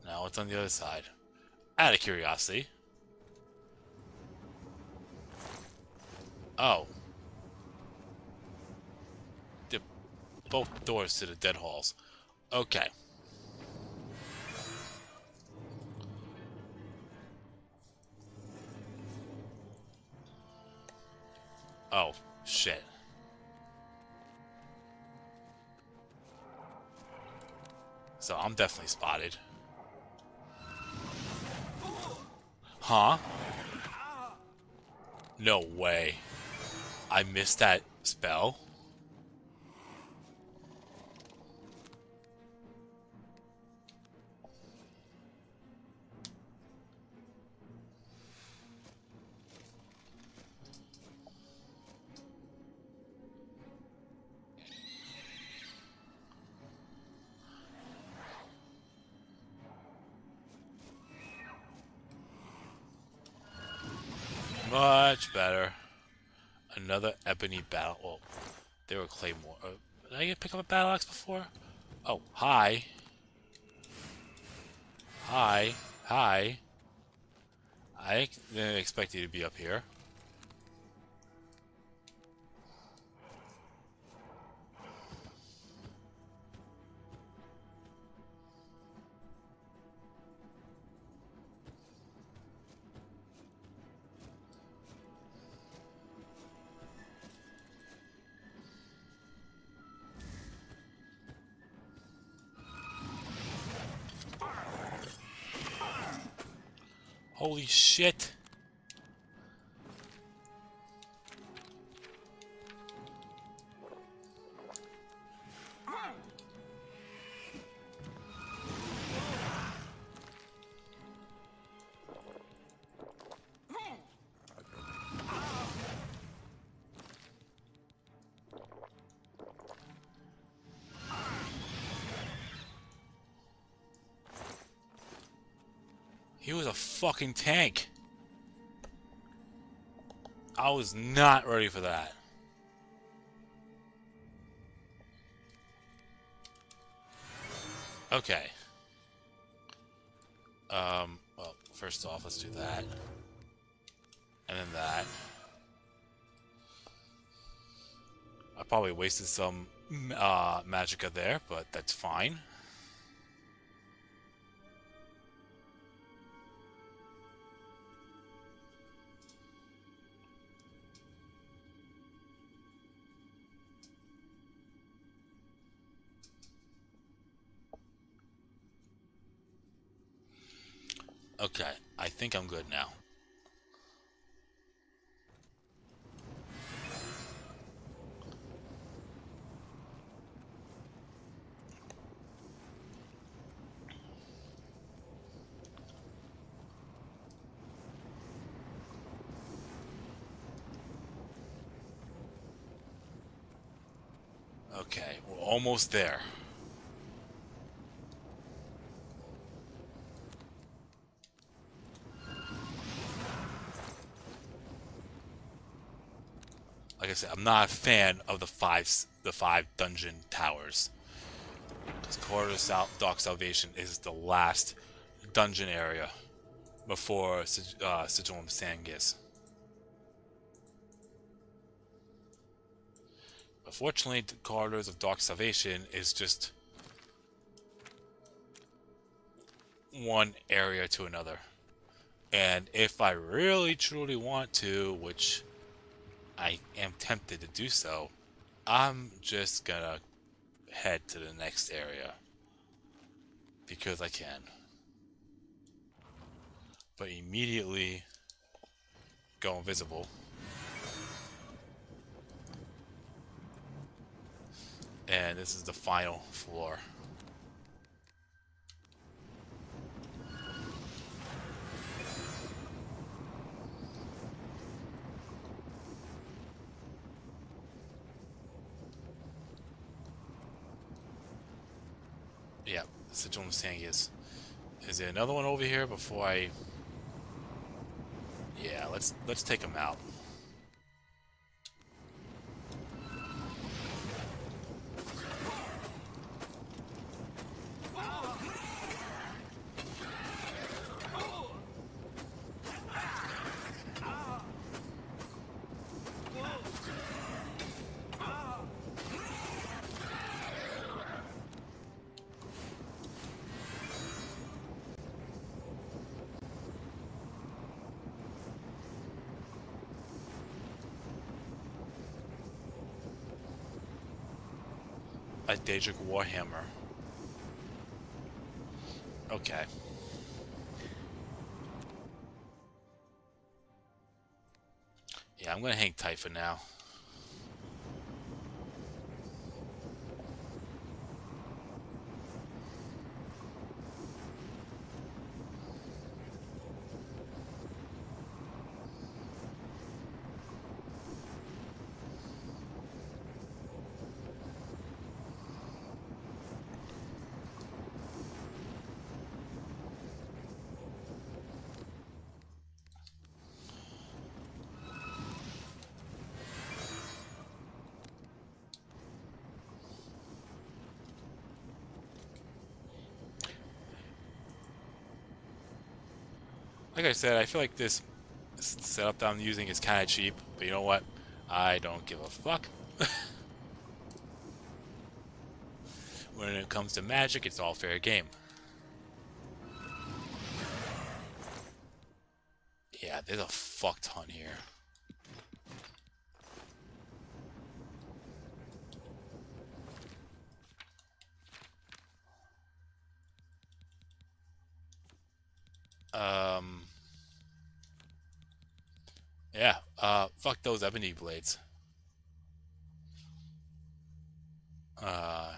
Now what's on the other side? Out of curiosity. Oh. They're both doors to the Dead Halls. Okay. Oh, shit. So I'm definitely spotted. Huh? No way. I missed that spell? Much better. Another ebony battle. Well, they were claymore. Did I get pick up a battle axe before? Oh, hi. Hi. Hi. I didn't expect you to be up here. Holy shit! He was a fucking tank. I was not ready for that. Okay. Well, first off, let's do that. And then that. I probably wasted some magicka there, but that's fine. Okay, I think I'm good now. Okay, we're almost there. Like I said, I'm not a fan of the five dungeon towers. Because Corridor South Dock Salvation is the last dungeon area before Sigilum Sangis. But fortunately, the Corridors of Dock Salvation is just one area to another. And if I really truly want to, which I am tempted to do so, I'm just gonna head to the next area because I can. But immediately go invisible. And this is the final floor. Yeah, that's what I'm saying is there another one over here before I... Yeah, let's take him out. A Daedric Warhammer. Okay. Yeah, I'm gonna hang tight for now. Like I said, I feel like this setup that I'm using is kind of cheap, but you know what? I don't give a fuck. When it comes to magic, it's all fair game. Yeah, there's a fuck ton here. Yeah, fuck those ebony blades. Uh,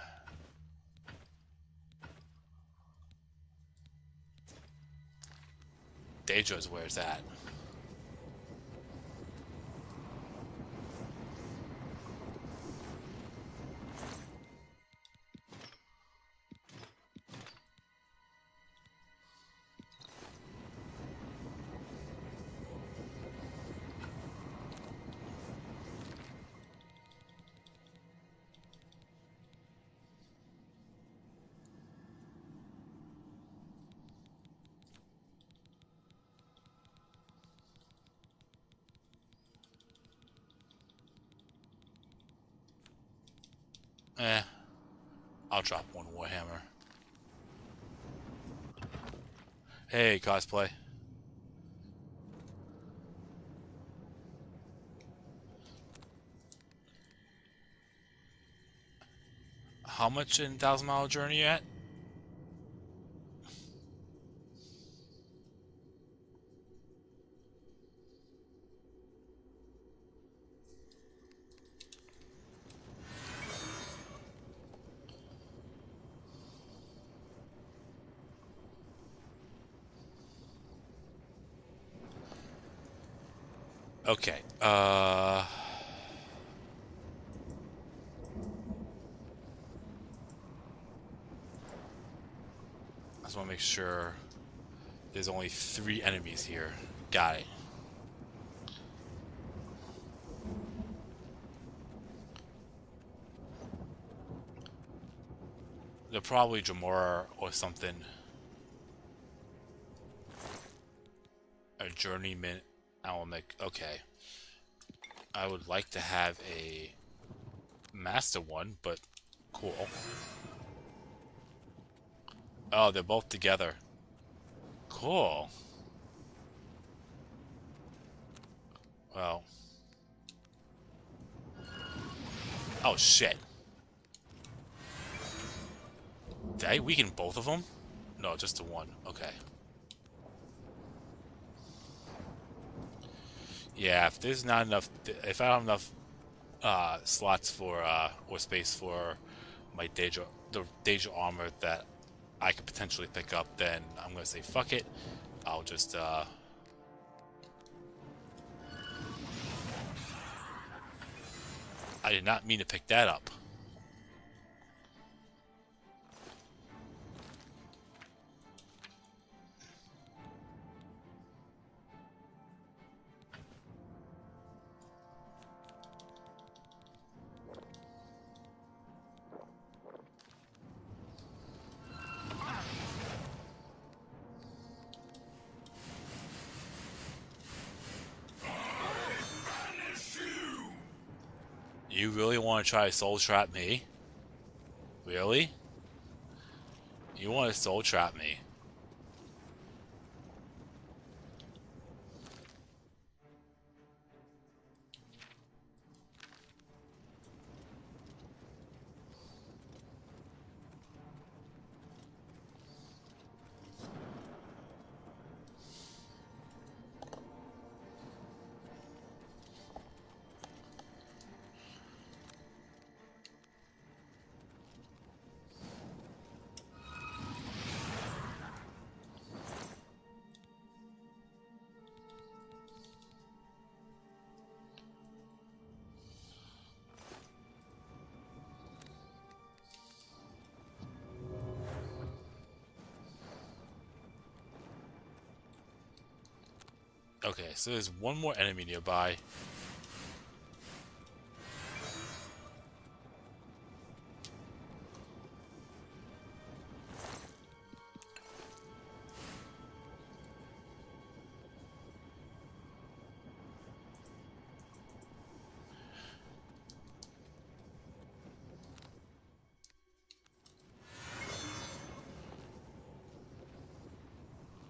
Deja's where's that? Eh, I'll drop one Warhammer. Hey, cosplay. How much in 1,000 Mile Journey you at? Okay, I just want to make sure there's only 3 enemies here. Got it. They're probably Jamora or something. A journeyman Alamic. Okay. I would like to have a master one, but cool. Oh, they're both together. Cool. Well. Oh, shit. Did I weaken both of them? No, just the one. Okay. Yeah, if there's not enough... If I don't have enough slots for, or space for my the Deja armor that I could potentially pick up, then I'm gonna say fuck it. I'll just, I did not mean to pick that up. You really want to try to soul trap me? Really? You want to soul trap me? Okay, so there's one more enemy nearby.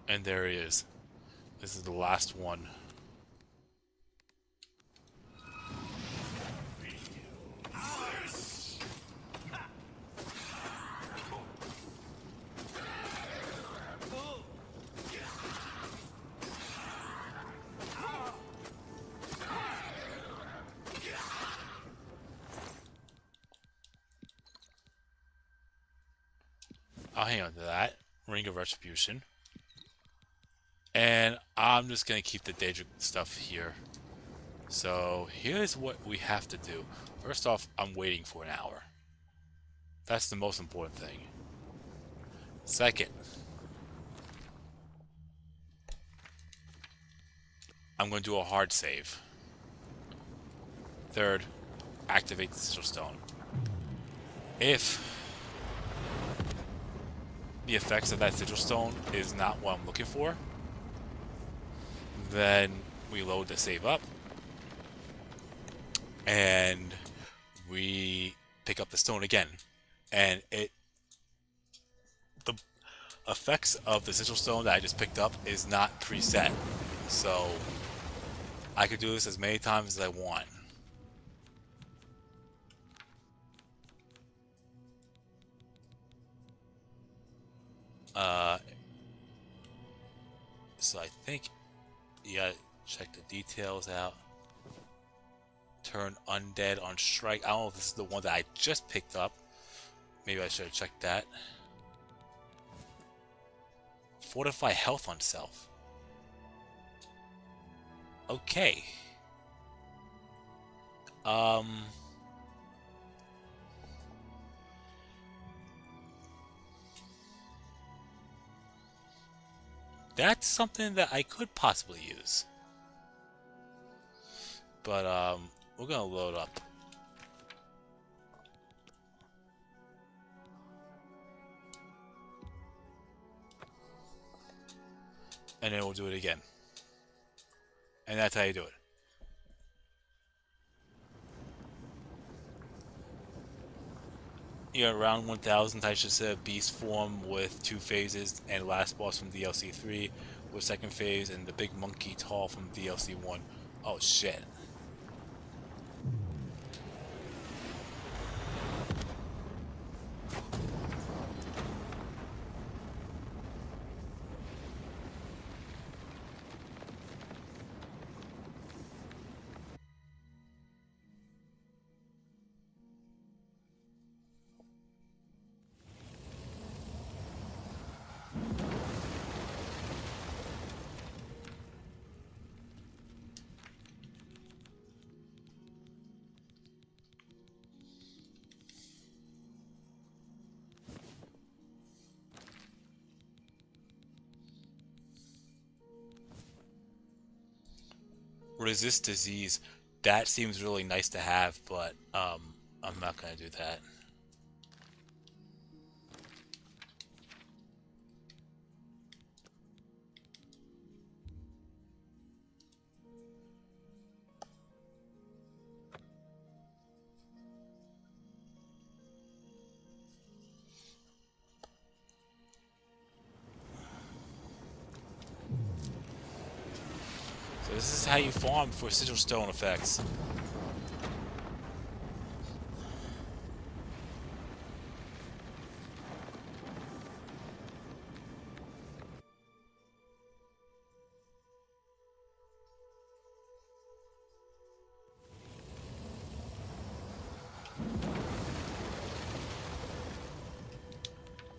And there he is. This is the last one. I'll hang on to that. Ring of Retribution. And I'm just going to keep the Daedric stuff here. So here's what we have to do. First off, I'm waiting for an hour. That's the most important thing. Second, I'm going to do a hard save. Third, activate the Sigil Stone. If the effects of that Sigil Stone is not what I'm looking for, then we load the save up and we pick up the stone again. And the effects of the Sigil Stone that I just picked up is not preset. So I could do this as many times as I want. So I think you gotta check the details out. Turn undead on strike. I don't know if this is the one that I just picked up. Maybe I should have checked that. Fortify health on self. Okay. That's something that I could possibly use. But we're gonna load up. And then we'll do it again. And that's how you do it. Yeah, around 1000 I should say beast form with 2 phases, and last boss from DLC 3 with 2nd phase, and the big monkey tall from DLC 1. Oh shit. Resist disease. That seems really nice to have, but I'm not gonna do that. So this is how you farm for Sigil Stone effects.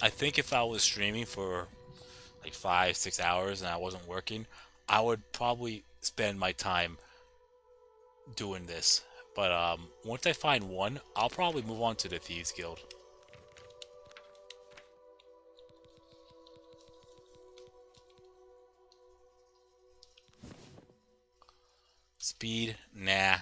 I think if I was streaming for like 5-6 hours and I wasn't working, I would probably spend my time doing this. But once I find one, I'll probably move on to the Thieves Guild. Speed, nah.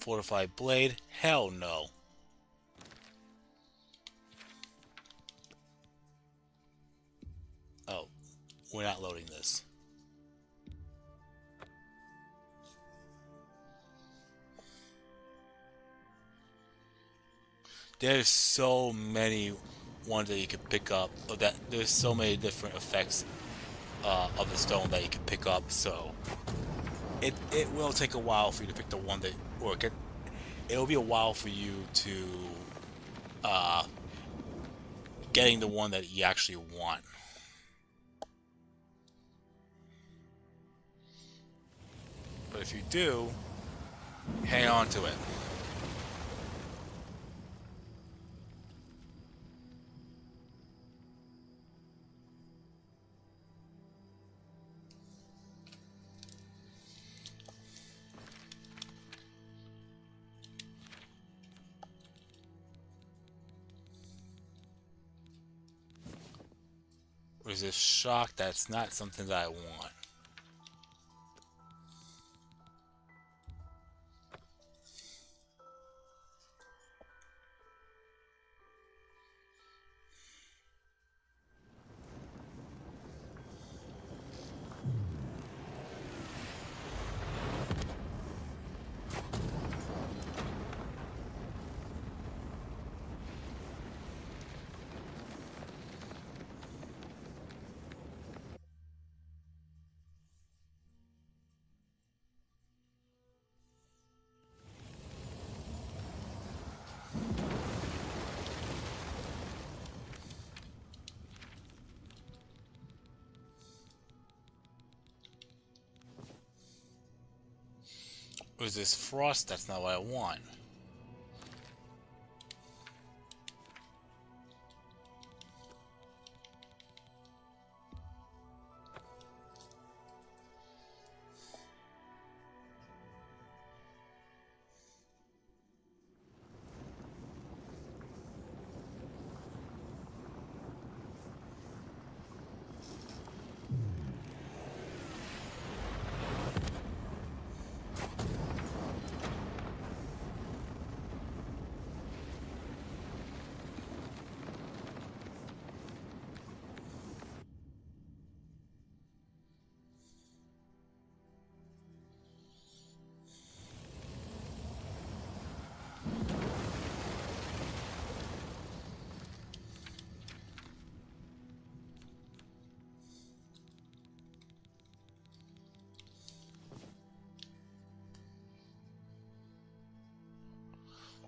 Fortified blade? Hell no. Oh, we're not loading this. There's so many ones that you can pick up. That there's so many different effects of the stone that you can pick up. So it will take a while for you to pick the one that, or get. It'll be a while for you to getting the one that you actually want. But if you do, hang on to it. Resist shock, that's not something that I want. Resist frost, that's not what I want.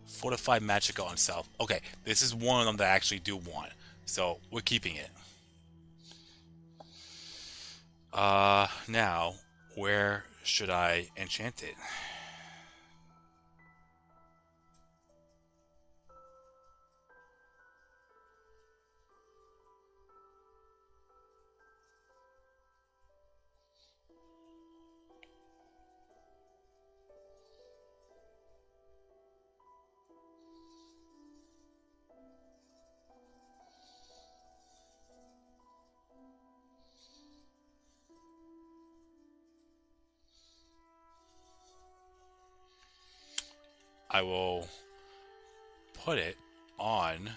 Fortified Magica on South. Okay, this is one of them that I actually do want. So, we're keeping it. Now, where should I enchant it? I will put it on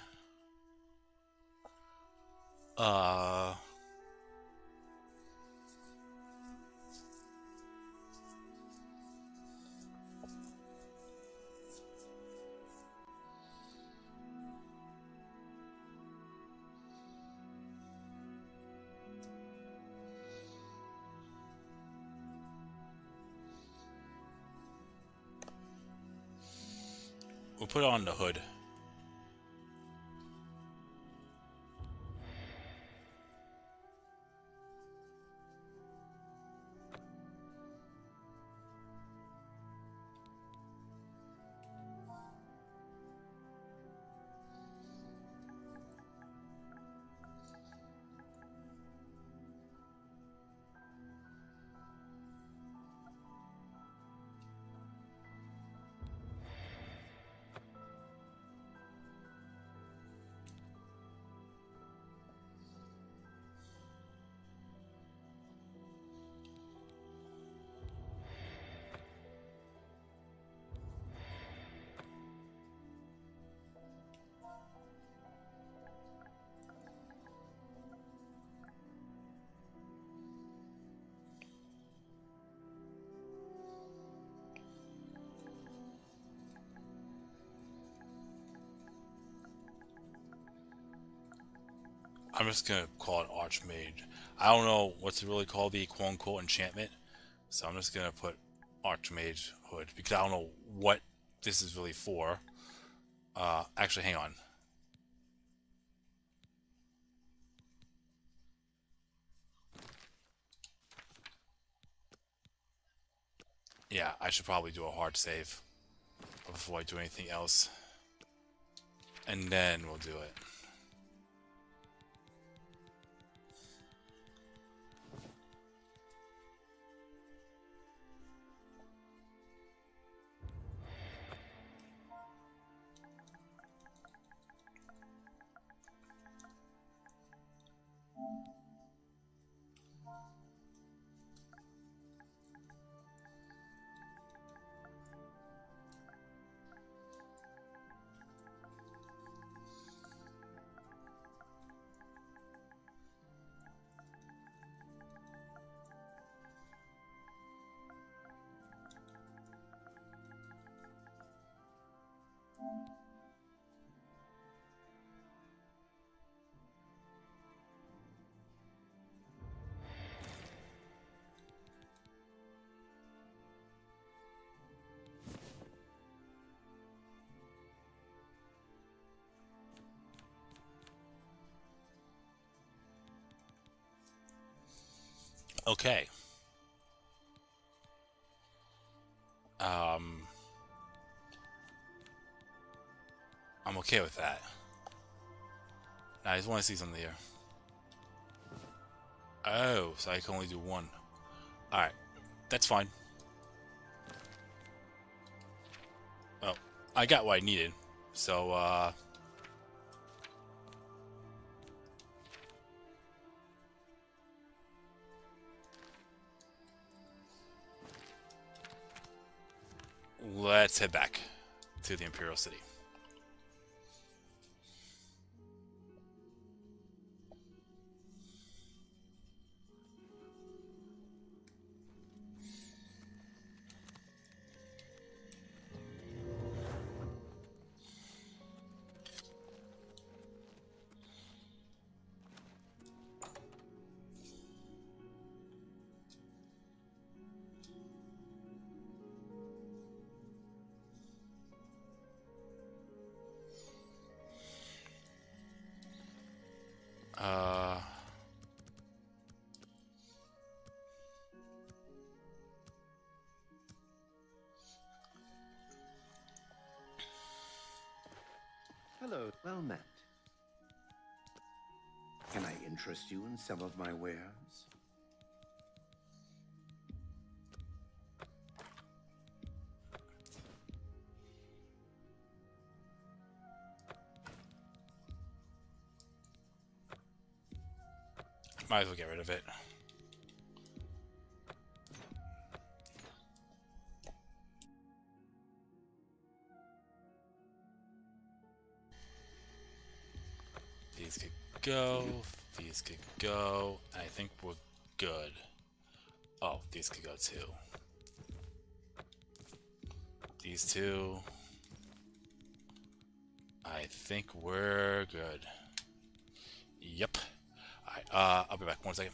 we'll put it on the hood. I'm just gonna call it Archmage. I don't know what's really called the quote-unquote enchantment, so I'm just gonna put Archmage Hood because I don't know what this is really for. Actually, hang on. Yeah, I should probably do a hard save before I do anything else, and then we'll do it. Okay. I'm okay with that. Now, I just want to see something here. Oh, so I can only do one. Alright. That's fine. Oh, I got what I needed. So, let's head back to the Imperial City. Uh... Hello, well met. Can I interest you in some of my wares? Might as well get rid of it. These could go. These could go. And I think we're good. Oh, these could go too. These two. I think we're good. Yep. Alright, I'll be back 1 second.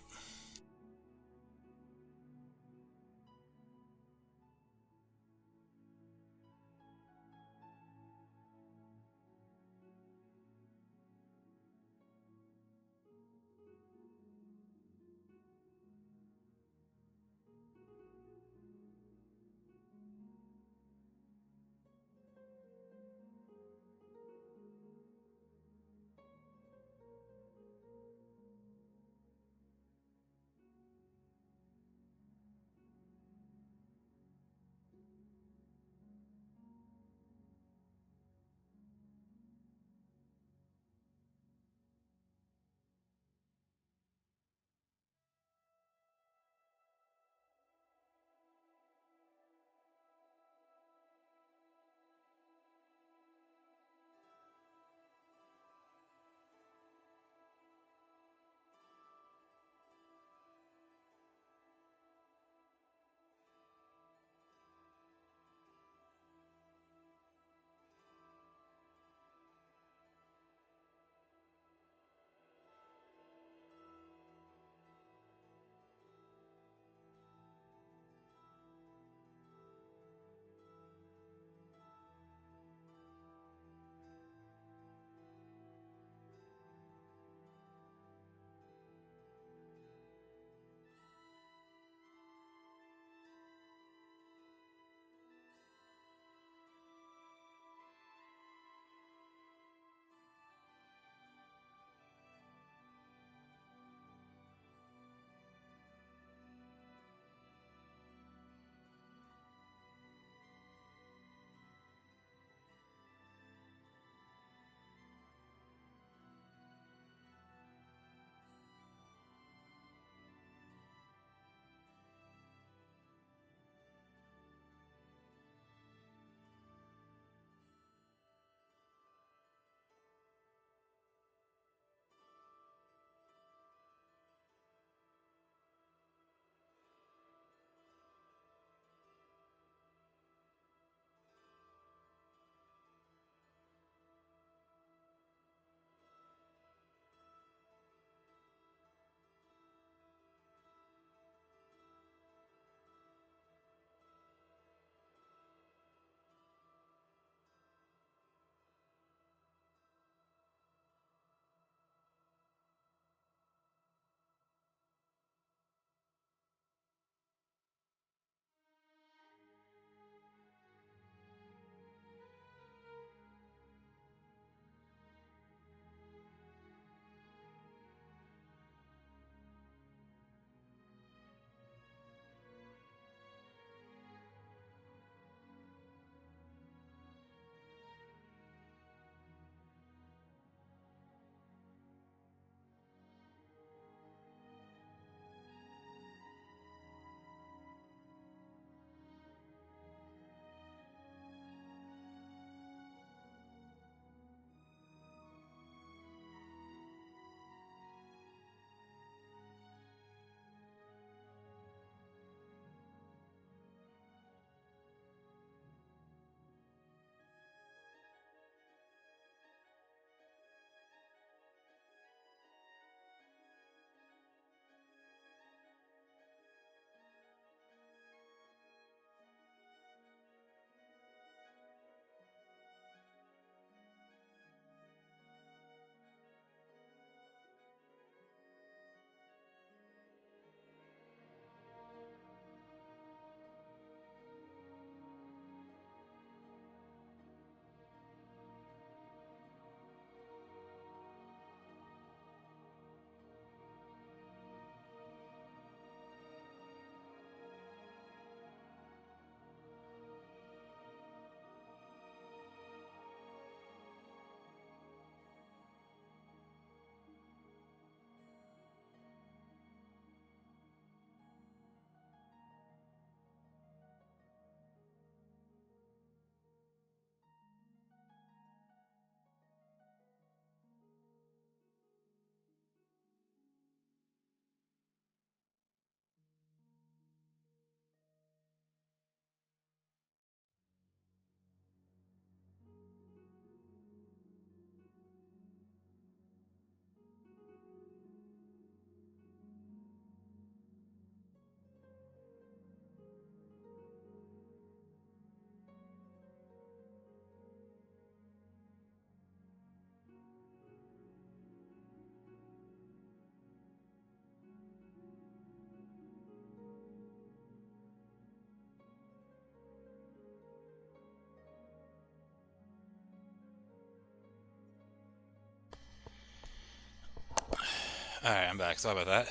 Alright, I'm back. Sorry about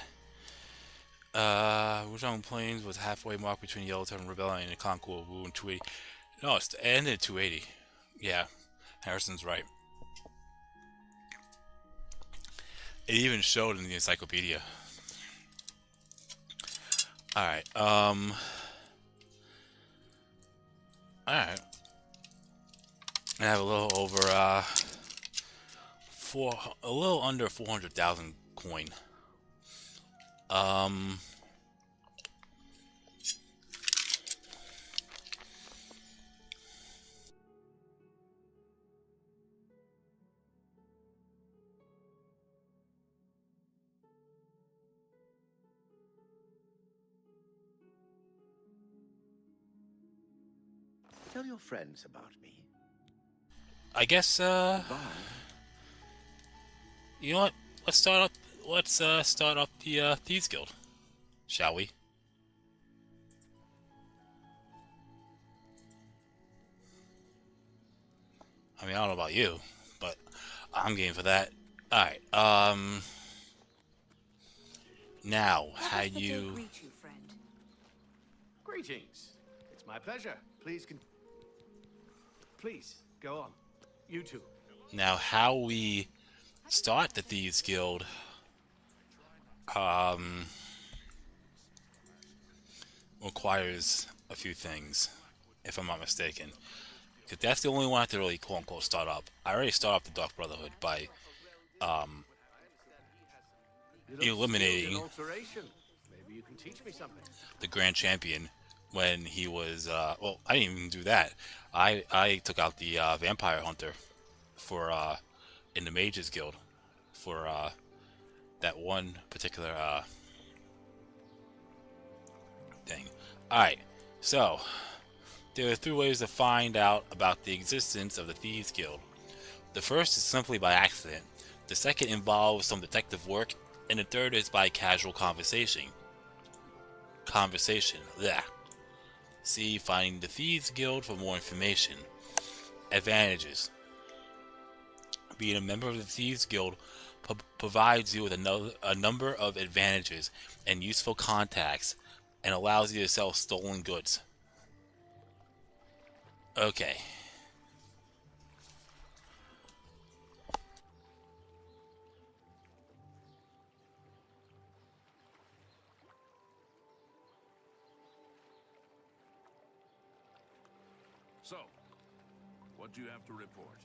that. Wuzhong Plains was halfway mark between Yellowtown Rebellion and Conquer of Wu in 280. No, it's ended at 280. Yeah, Harrison's right. It even showed in the encyclopedia. Alright, alright. I have a little over, a little under 400,000 coin. Tell your friends about me. I guess, Bye. you know what? Let's start up. Let's start up the Thieves Guild, shall we? I mean, I don't know about you, but I'm game for that. All right. Now, how you? Greet you, friend. Greetings. It's my pleasure. Please, go on. You too. Now, how we start the Thieves Guild? Requires a few things, if I'm not mistaken. Because that's the only one I have to really quote unquote start up. I already started up the Dark Brotherhood by eliminating Maybe you can teach me something. the Grand Champion when he was well, I didn't even do that. I took out the Vampire Hunter for in the Mages Guild for that one particular thing. Alright, so there are three ways to find out about the existence of the Thieves Guild. The first is simply by accident, the second involves some detective work, and the third is by casual conversation. Blech. See Finding the Thieves Guild for more information. Advantages. Being a member of the Thieves Guild provides you with a number of advantages and useful contacts, and allows you to sell stolen goods. Okay. So, what do you have to report?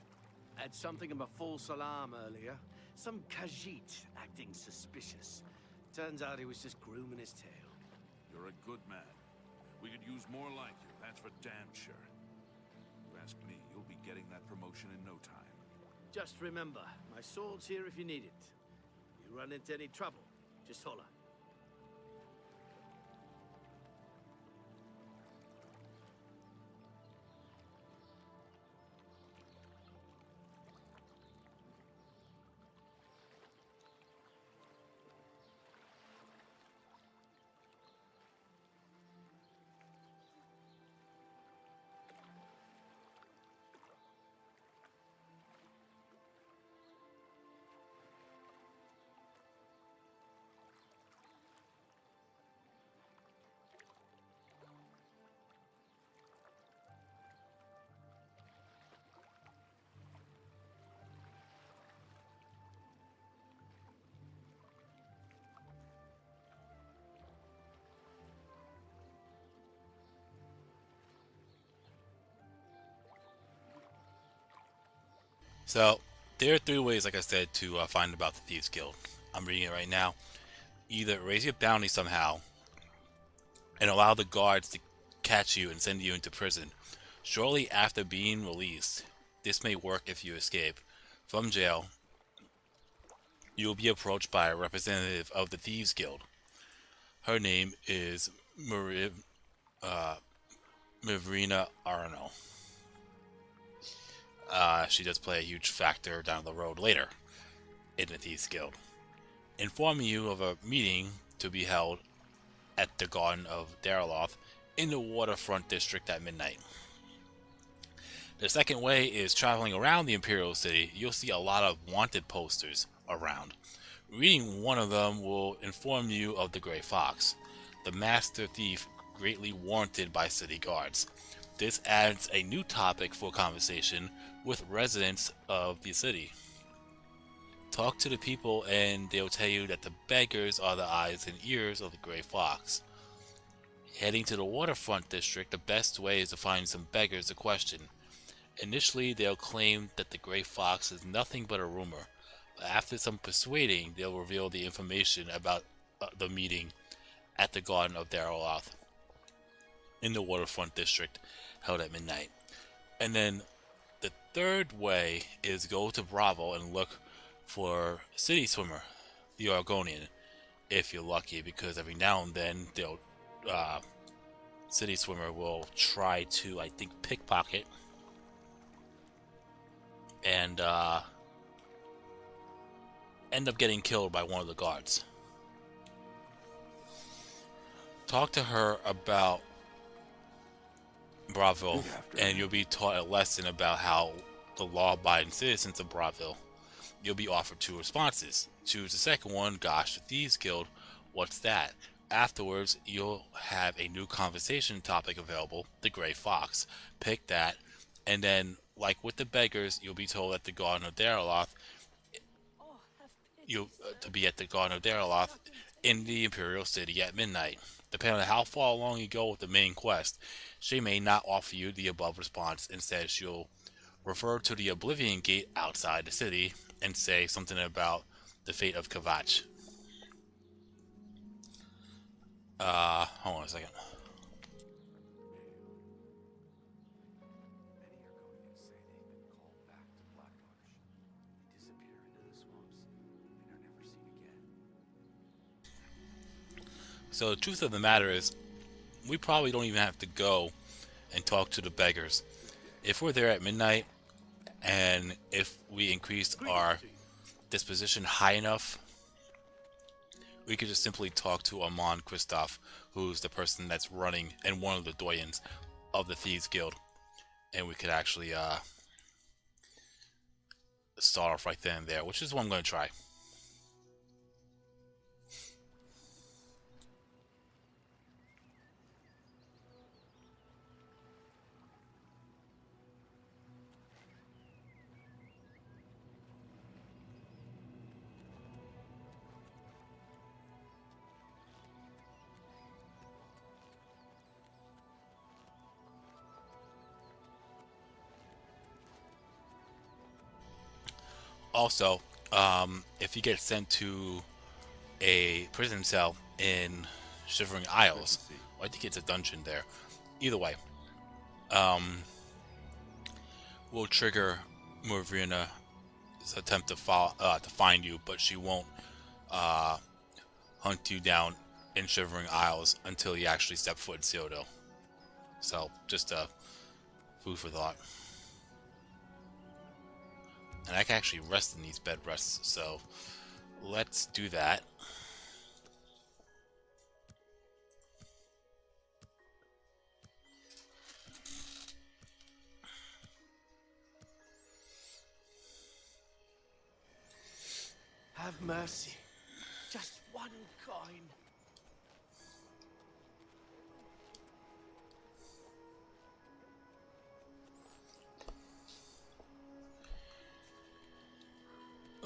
Had something of a false alarm earlier. Some Khajiit acting suspicious. Turns out he was just grooming his tail. You're a good man. We could use more like you, that's for damn sure. You ask me, you'll be getting that promotion in no time. Just remember, my sword's here if you need it. You run into any trouble, just holler. So, there are three ways, like I said, to find about the Thieves Guild. I'm reading it right now. Either raise your bounty somehow, and allow the guards to catch you and send you into prison shortly after being released. This may work if you escape from jail. You will be approached by a representative of the Thieves Guild. Her name is Mavrina Arno. She does play a huge factor down the road later in the Thieves Guild, informing you of a meeting to be held at the Garden of Daraloth in the Waterfront District at midnight. The second way is traveling around the Imperial City. You'll see a lot of wanted posters around. Reading one of them will inform you of the Grey Fox, the master thief greatly warranted by city guards. This adds a new topic for conversation with residents of the city. Talk to the people and they'll tell you that the beggars are the eyes and ears of the Grey Fox. Heading to the waterfront district, the best way is to find some beggars to question. Initially, they'll claim that the Grey Fox is nothing but a rumor. But after some persuading, they'll reveal the information about the meeting at the Garden of Daraloth in the waterfront district held at midnight. And then the third way is go to Bravo and look for City Swimmer, the Argonian, if you're lucky, because every now and then they'll City Swimmer will try to, I think, pickpocket and end up getting killed by one of the guards. Talk to her about Bravo, and you'll be taught a lesson about how the law-abiding citizens of Bravo. You'll be offered two responses. Choose the second one. Gosh, the Thieves Guild. What's that? Afterwards, you'll have a new conversation topic available, the Grey Fox. Pick that, and then, like with the beggars, you'll be told at the Garden of Daraloth, to be at the Garden of Daraloth in the Imperial City at midnight. Depending on how far along you go with the main quest, she may not offer you the above response. Instead, she'll refer to the Oblivion Gate outside the city and say something about the fate of Kavach. Hold on a second. So the truth of the matter is, we probably don't even have to go and talk to the beggars. If we're there at midnight, and if we increase our disposition high enough, we could just simply talk to Amon Kristoff, who's the person that's running and one of the doyens of the Thieves Guild, and we could actually start off right then and there, which is what I'm going to try. Also, if you get sent to a prison cell in Shivering Isles, or I think it's a dungeon there, either way, will trigger Morvina's attempt to find you, but she won't hunt you down in Shivering Isles until you actually step foot in Cyrodiil. So, just food for thought. And I can actually rest in these bed rests, so let's do that. Have mercy. Just one coin.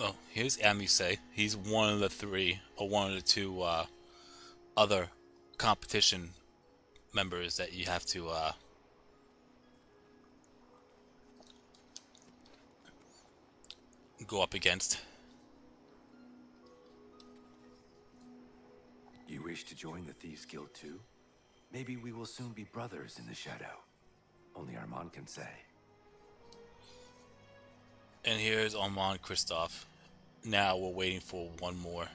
Oh, here's Amise. He's one of the three, or one of the two other competition members that you have to go up against. You wish to join the Thieves Guild too? Maybe we will soon be brothers in the shadow. Only Armand can say. And here's Amon Kristoff. Now we're waiting for one more.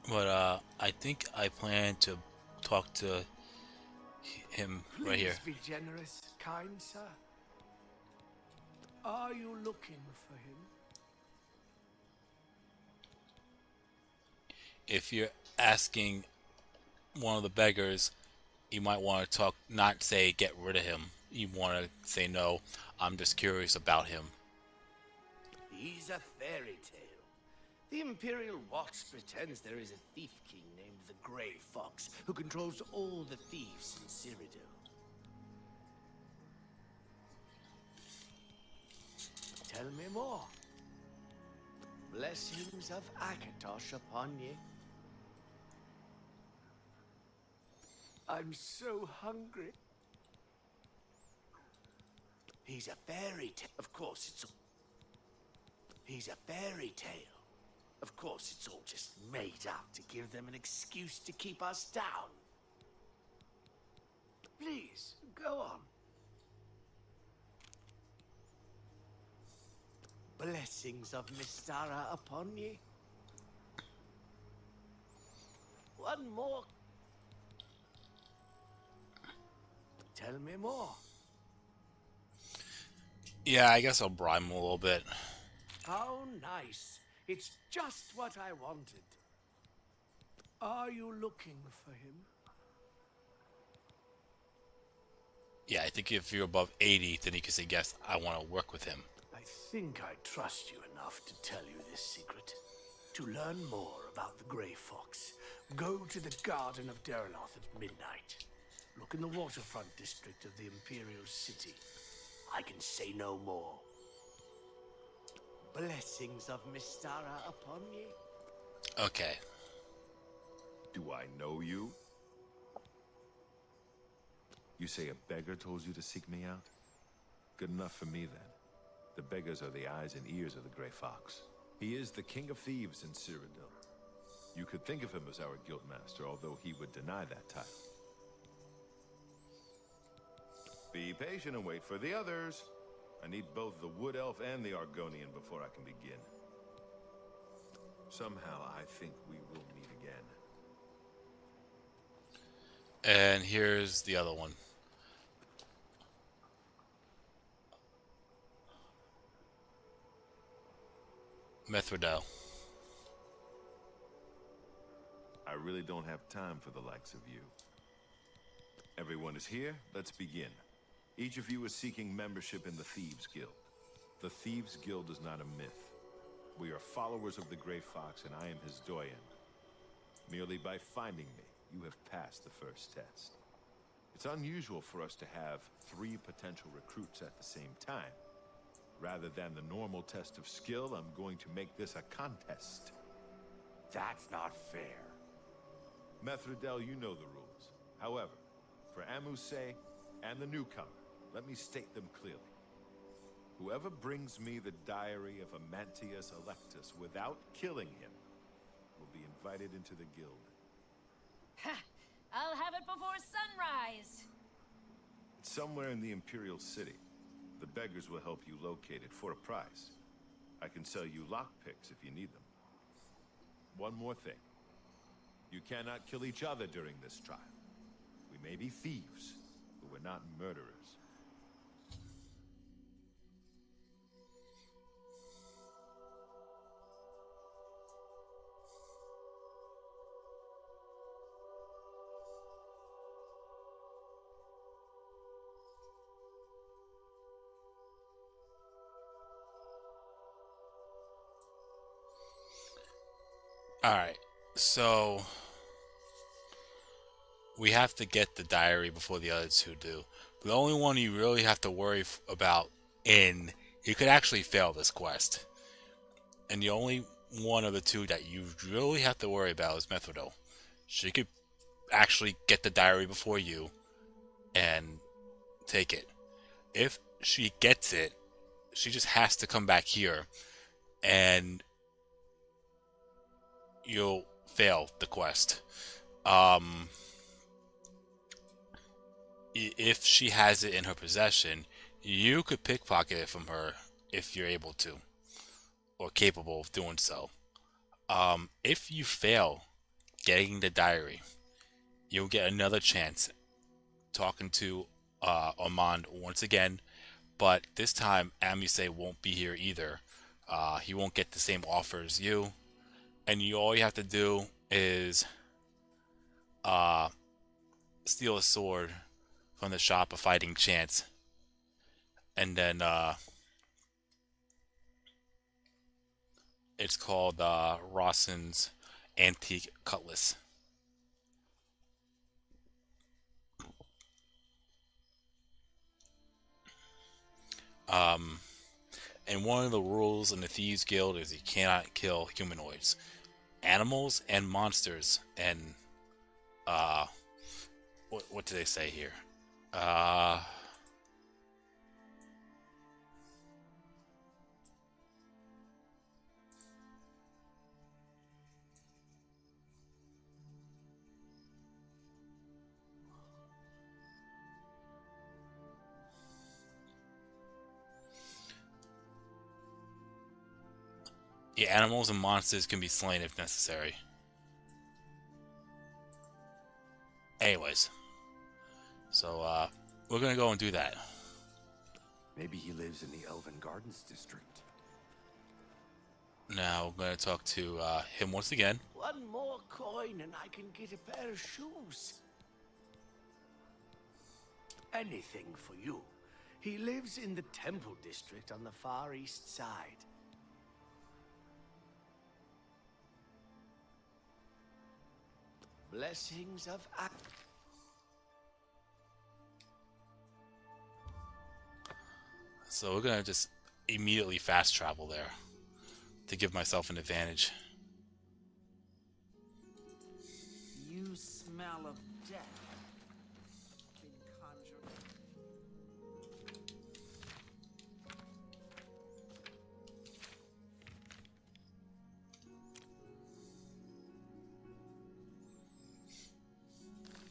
But I think I plan to talk to him right here. Please be generous, kind sir. Are you looking for him? If you're asking one of the beggars, you might want to talk, not say get rid of him. You want to say no, I'm just curious about him. He's a fairy tale. The Imperial Watch pretends there is a thief king named the Grey Fox who controls all the thieves in Cyrodiil. Tell me more. Blessings of Akatosh upon ye. I'm so hungry. He's a fairy tale. Of course, it's... He's a fairy tale. Of course, it's all just made up to give them an excuse to keep us down. Please, go on. Blessings of Mystara upon ye. One more. Tell me more. Yeah, I guess I'll bribe him a little bit. How nice. It's just what I wanted. Are you looking for him? Yeah, I think if you're above 80, then you can say, yes, I want to work with him. I think I trust you enough to tell you this secret. To learn more about the Grey Fox, go to the Garden of Deraloth at midnight. Look in the waterfront district of the Imperial City. I can say no more. Blessings of Mystara upon ye. Okay. Do I know you? You say a beggar told you to seek me out? Good enough for me, then. The beggars are the eyes and ears of the Grey Fox. He is the king of thieves in Cyrodiil. You could think of him as our guildmaster, although he would deny that title. Be patient and wait for the others. I need both the Wood Elf and the Argonian before I can begin. Somehow, I think we will meet again. And here's the other one. Mithridel. I really don't have time for the likes of you. Everyone is here. Let's begin. Each of you is seeking membership in the Thieves Guild. The Thieves Guild is not a myth. We are followers of the Grey Fox, and I am his doyen. Merely by finding me, you have passed the first test. It's unusual for us to have 3 potential recruits at the same time. Rather than the normal test of skill, I'm going to make this a contest. That's not fair. Mithridel, you know the rules. However, for Amuse and the newcomer, let me state them clearly. Whoever brings me the diary of Amantius Electus without killing him will be invited into the guild. Ha! I'll have it before sunrise. It's somewhere in the Imperial City. The beggars will help you locate it for a price. I can sell you lockpicks if you need them. One more thing. You cannot kill each other during this trial. We may be thieves, but we're not murderers. Alright, so we have to get the diary before the other two do. The only one you really have to worry about you could actually fail this quest. And the only one of the two that you really have to worry about is Mithridel. She could actually get the diary before you and take it. If she gets it, she just has to come back here and you'll fail the quest. If she has it in her possession, you could pickpocket it from her if you're able to, or capable of doing so. If you fail getting the diary, you'll get another chance talking to Armand once again, but this time Amise won't be here either. He won't get the same offer as you, and all you have to do is steal a sword from the shop of Fighting Chance, and then it's called Rawson's Antique Cutlass. And one of the rules in the Thieves Guild is you cannot kill humanoids, animals, and monsters. And what do they say here? Yeah, animals and monsters can be slain if necessary. Anyways, so we're gonna go and do that. Maybe he lives in the Elven Gardens district. Now I'm gonna talk to him once again. One more coin and I can get a pair of shoes. Anything for you. He lives in the Temple District on the far east side. Blessings of So we're gonna just immediately fast travel there to give myself an advantage. You smell of death. Been conjured.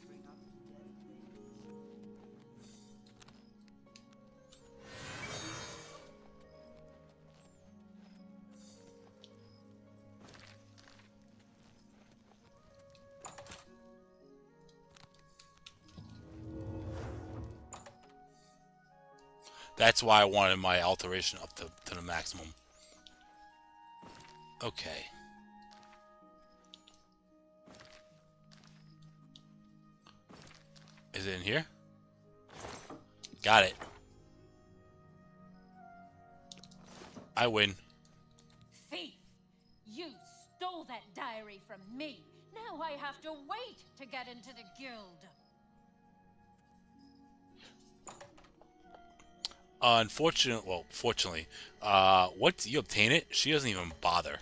Bring up dead things. That's why I wanted my alteration up to the maximum. Okay. Is it in here? Got it. I win. Thief! You stole that diary from me. Now I have to wait to get into the guild. Fortunately, once you obtain it, she doesn't even bother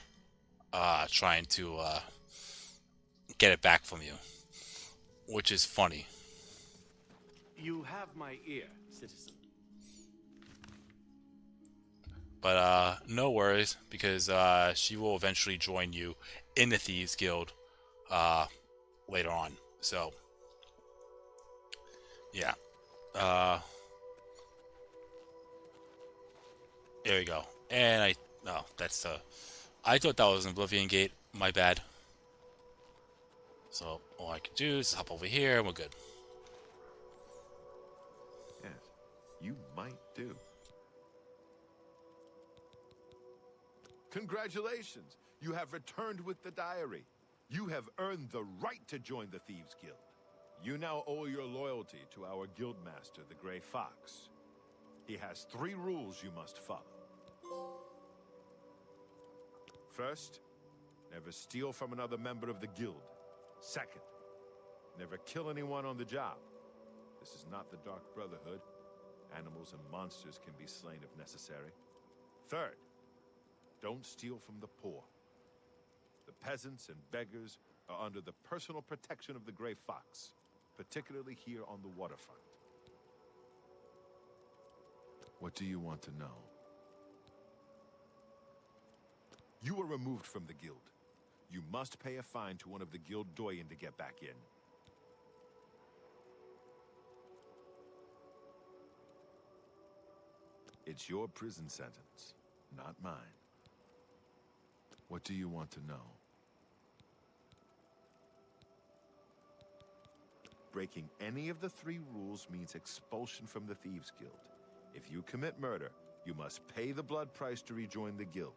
trying to get it back from you, which is funny. You have my ear, citizen. But no worries, because she will eventually join you in the Thieves Guild later on. So, yeah. There we go. And I thought that was an Oblivion Gate. My bad. So all I can do is hop over here and we're good. Yes, you might do. Congratulations! You have returned with the diary. You have earned the right to join the Thieves Guild. You now owe your loyalty to our guildmaster, the Grey Fox. He has 3 rules you must follow. First, never steal from another member of the guild. Second, never kill anyone on the job. This is not the Dark Brotherhood. Animals and monsters can be slain if necessary. Third, don't steal from the poor. The peasants and beggars are under the personal protection of the Grey Fox, particularly here on the waterfront. What do you want to know? You were removed from the guild. You must pay a fine to one of the guild doyen to get back in. It's your prison sentence, not mine. What do you want to know? Breaking any of the 3 rules means expulsion from the Thieves Guild. If you commit murder, you must pay the blood price to rejoin the guild.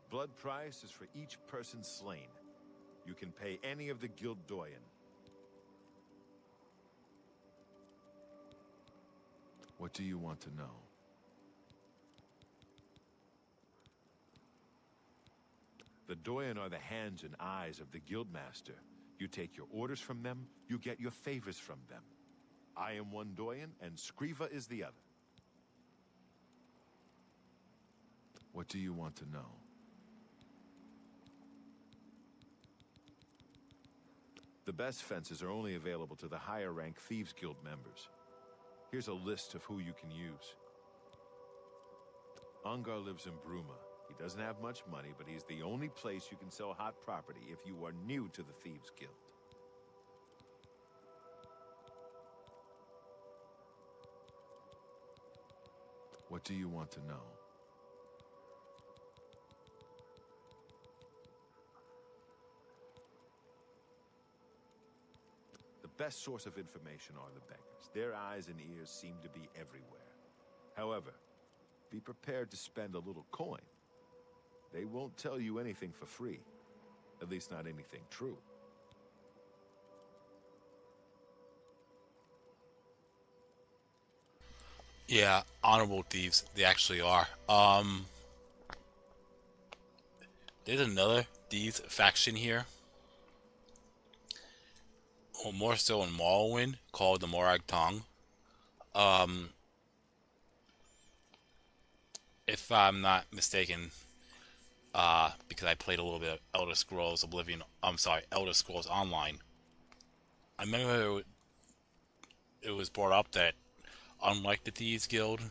Blood price is for each person slain. You can pay any of the guild doyen. What do you want to know? The doyen are the hands and eyes of the guildmaster. You take your orders from them, you get your favors from them. I am one doyen, and Skriva is the other. What do you want to know? The best fences are only available to the higher rank Thieves Guild members. Here's a list of who you can use. Ungar lives in Bruma. He doesn't have much money, but he's the only place you can sell hot property if you are new to the Thieves Guild. What do you want to know? The best source of information are the beggars. Their eyes and ears seem to be everywhere. However, be prepared to spend a little coin. They won't tell you anything for free. At least not anything true. Yeah, honorable thieves. They actually are. There's another thieves faction here. Or more so in Morrowind, called the Morag Tong. If I'm not mistaken, because I played a little bit of Elder Scrolls Oblivion. I'm sorry, Elder Scrolls Online. I remember it was brought up that unlike the Thieves Guild,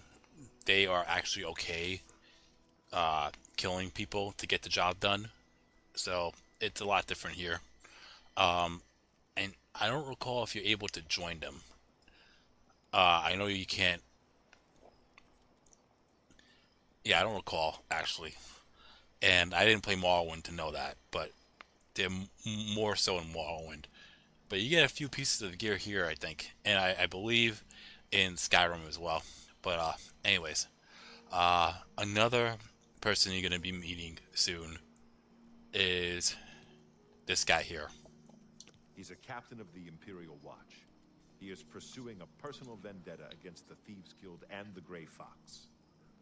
they are actually okay killing people to get the job done. So it's a lot different here. And I don't recall if you're able to join them. I know you can't. Yeah, I don't recall actually. And I didn't play Morrowind to know that, but they're more so in Morrowind. But you get a few pieces of gear here, I think, and I believe in Skyrim as well. But anyways, another person you're gonna be meeting soon is this guy here. He's a captain of the Imperial Watch. He is pursuing a personal vendetta against the Thieves Guild and the Grey Fox.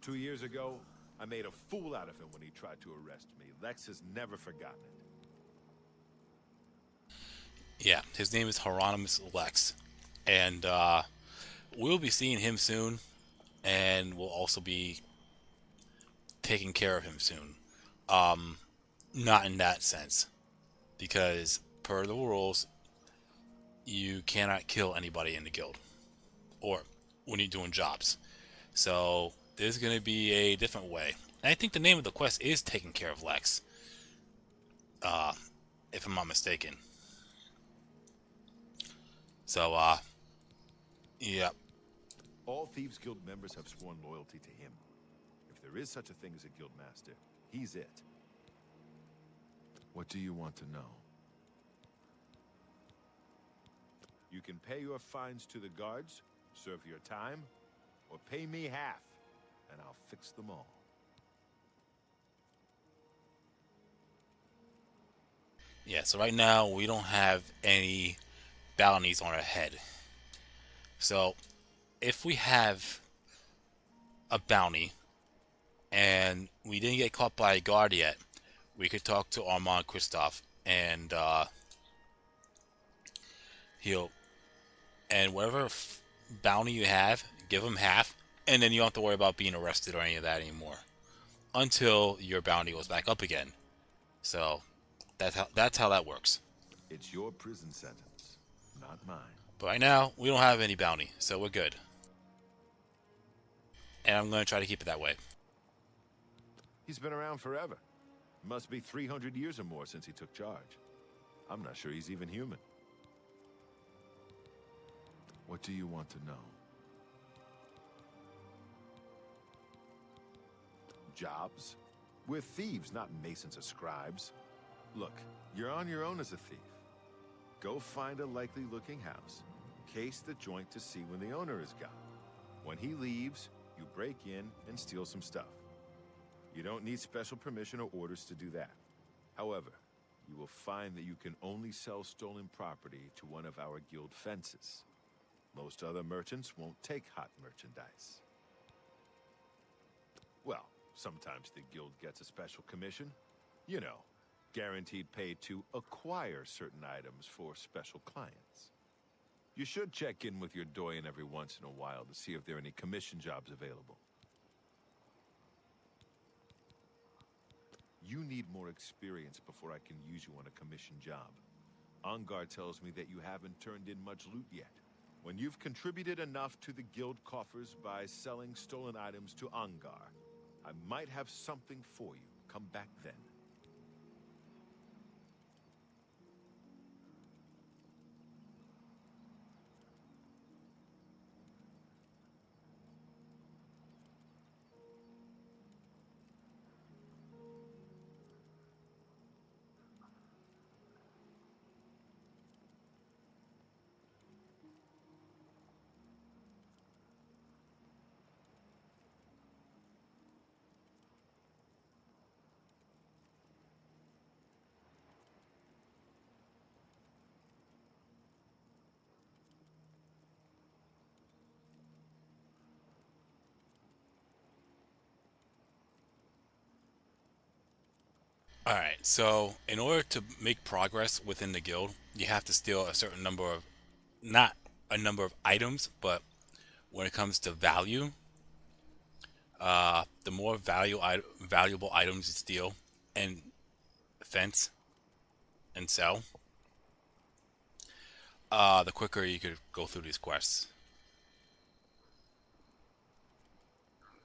2 years ago, I made a fool out of him when he tried to arrest me. Lex has never forgotten it. Yeah, his name is Hieronymus Lex. And we'll be seeing him soon. And we'll also be taking care of him soon. Not in that sense. Because per the rules, you cannot kill anybody in the guild. Or when you're doing jobs. So there's going to be a different way. And I think the name of the quest is taking care of Lex. If I'm not mistaken. So, yeah. All Thieves Guild members have sworn loyalty to him. If there is such a thing as a guild master, he's it. What do you want to know? You can pay your fines to the guards, serve your time, or pay me half, and I'll fix them all. Yeah, so right now we don't have any bounties on our head. So if we have a bounty and we didn't get caught by a guard yet, we could talk to Armand Kristoff and whatever bounty you have, give him half, and then you don't have to worry about being arrested or any of that anymore until your bounty goes back up again. So that's how that works. It's your prison sentence, not mine. But right now, we don't have any bounty, so we're good. And I'm going to try to keep it that way. He's been around forever. Must be 300 years or more since he took charge. I'm not sure he's even human. What do you want to know? Jobs? We're thieves, not masons or scribes. Look, you're on your own as a thief. Go find a likely-looking house. Case the joint to see when the owner is gone. When he leaves, you break in and steal some stuff. You don't need special permission or orders to do that. However, you will find that you can only sell stolen property to one of our guild fences. Most other merchants won't take hot merchandise. Well, sometimes the guild gets a special commission. You know, guaranteed pay to acquire certain items for special clients. You should check in with your doyen every once in a while to see if there are any commission jobs available. You need more experience before I can use you on a commission job. Angar tells me that you haven't turned in much loot yet. When you've contributed enough to the guild coffers by selling stolen items to Angar, I might have something for you. Come back then. Alright, so in order to make progress within the guild, you have to steal a certain number of, not a number of items, but when it comes to value, the more valuable items you steal and fence and sell, the quicker you could go through these quests.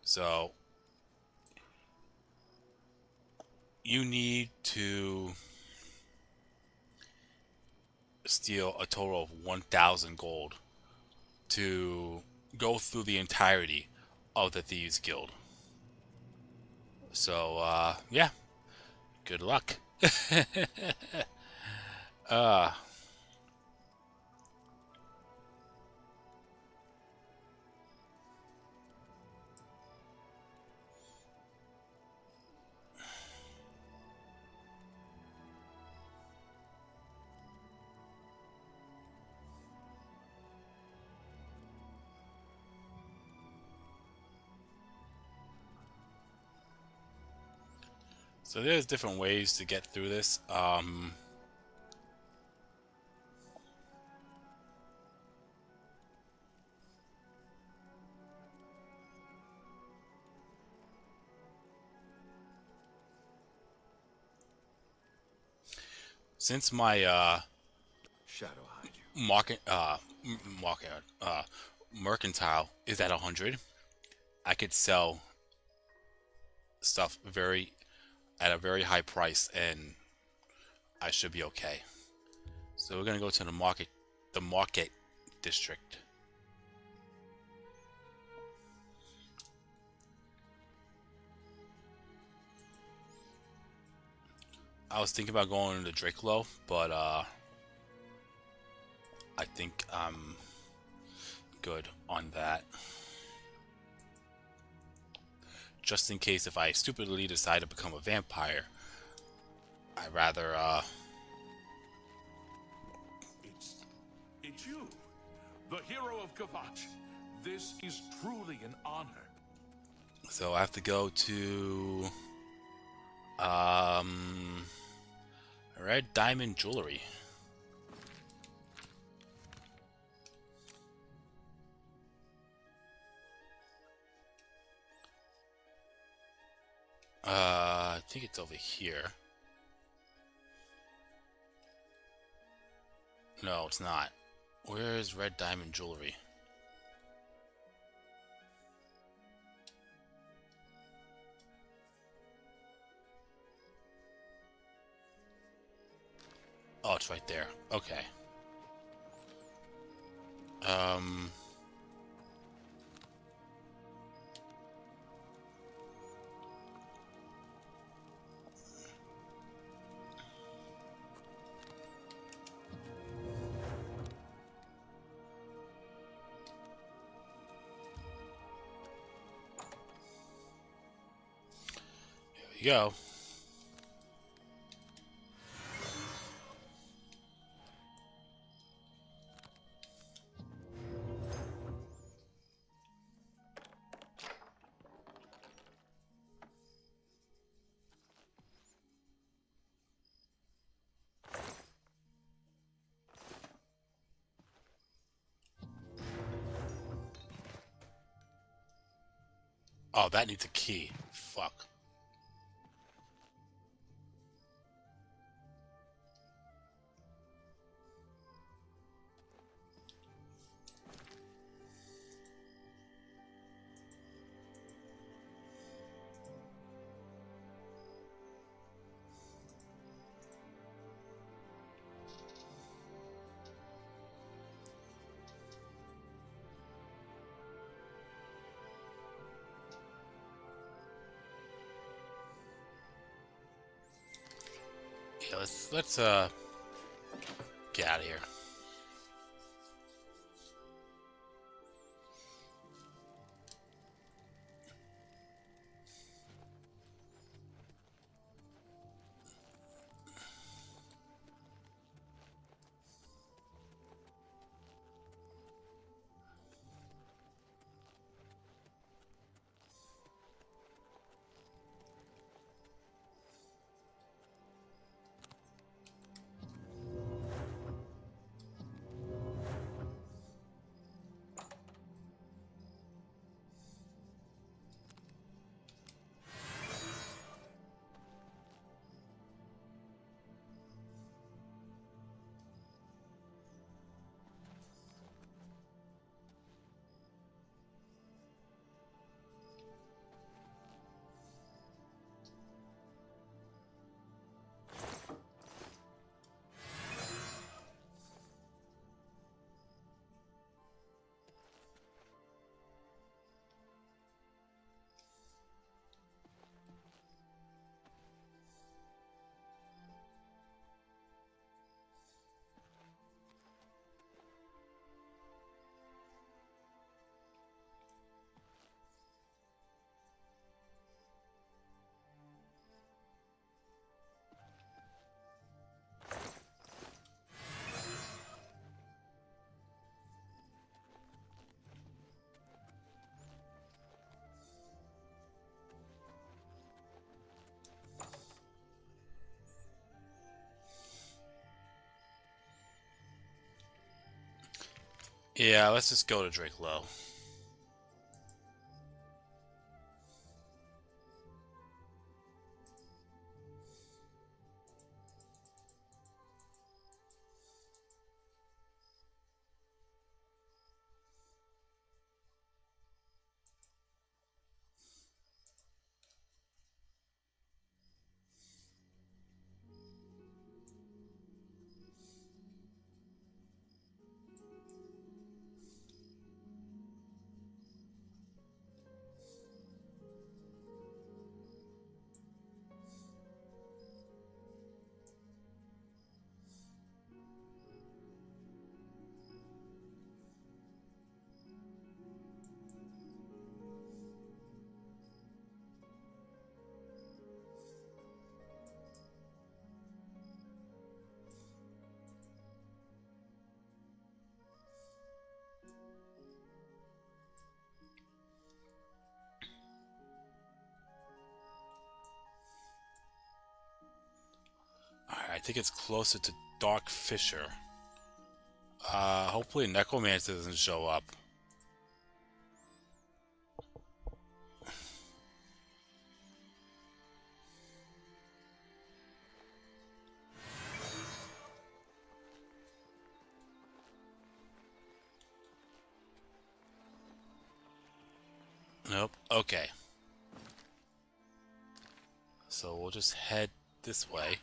So you need to steal a total of 1,000 gold to go through the entirety of the Thieves Guild. So, yeah, good luck. uh, so there's different ways to get through this. Since my Shadow hide you. mercantile is at 100, I could sell stuff at a very high price, and I should be okay. So we're gonna go to the market district. I was thinking about going to Drakelow, but I think I'm good on that. Just in case if I stupidly decide to become a vampire, I'd rather It's you, the hero of Kvatch. This is truly an honor. so I have to go to Red Diamond Jewelry. I think it's over here. No, it's not. Where is Red Diamond Jewelry? Oh, it's right there. Okay. you go. Oh, that needs a key. Fuck. Yeah, let's get out of here. Yeah, let's just go to Drake Low. Alright, I think it's closer to Dark Fisher. Hopefully Necromancer doesn't show up. Nope. Okay. So we'll just head this way.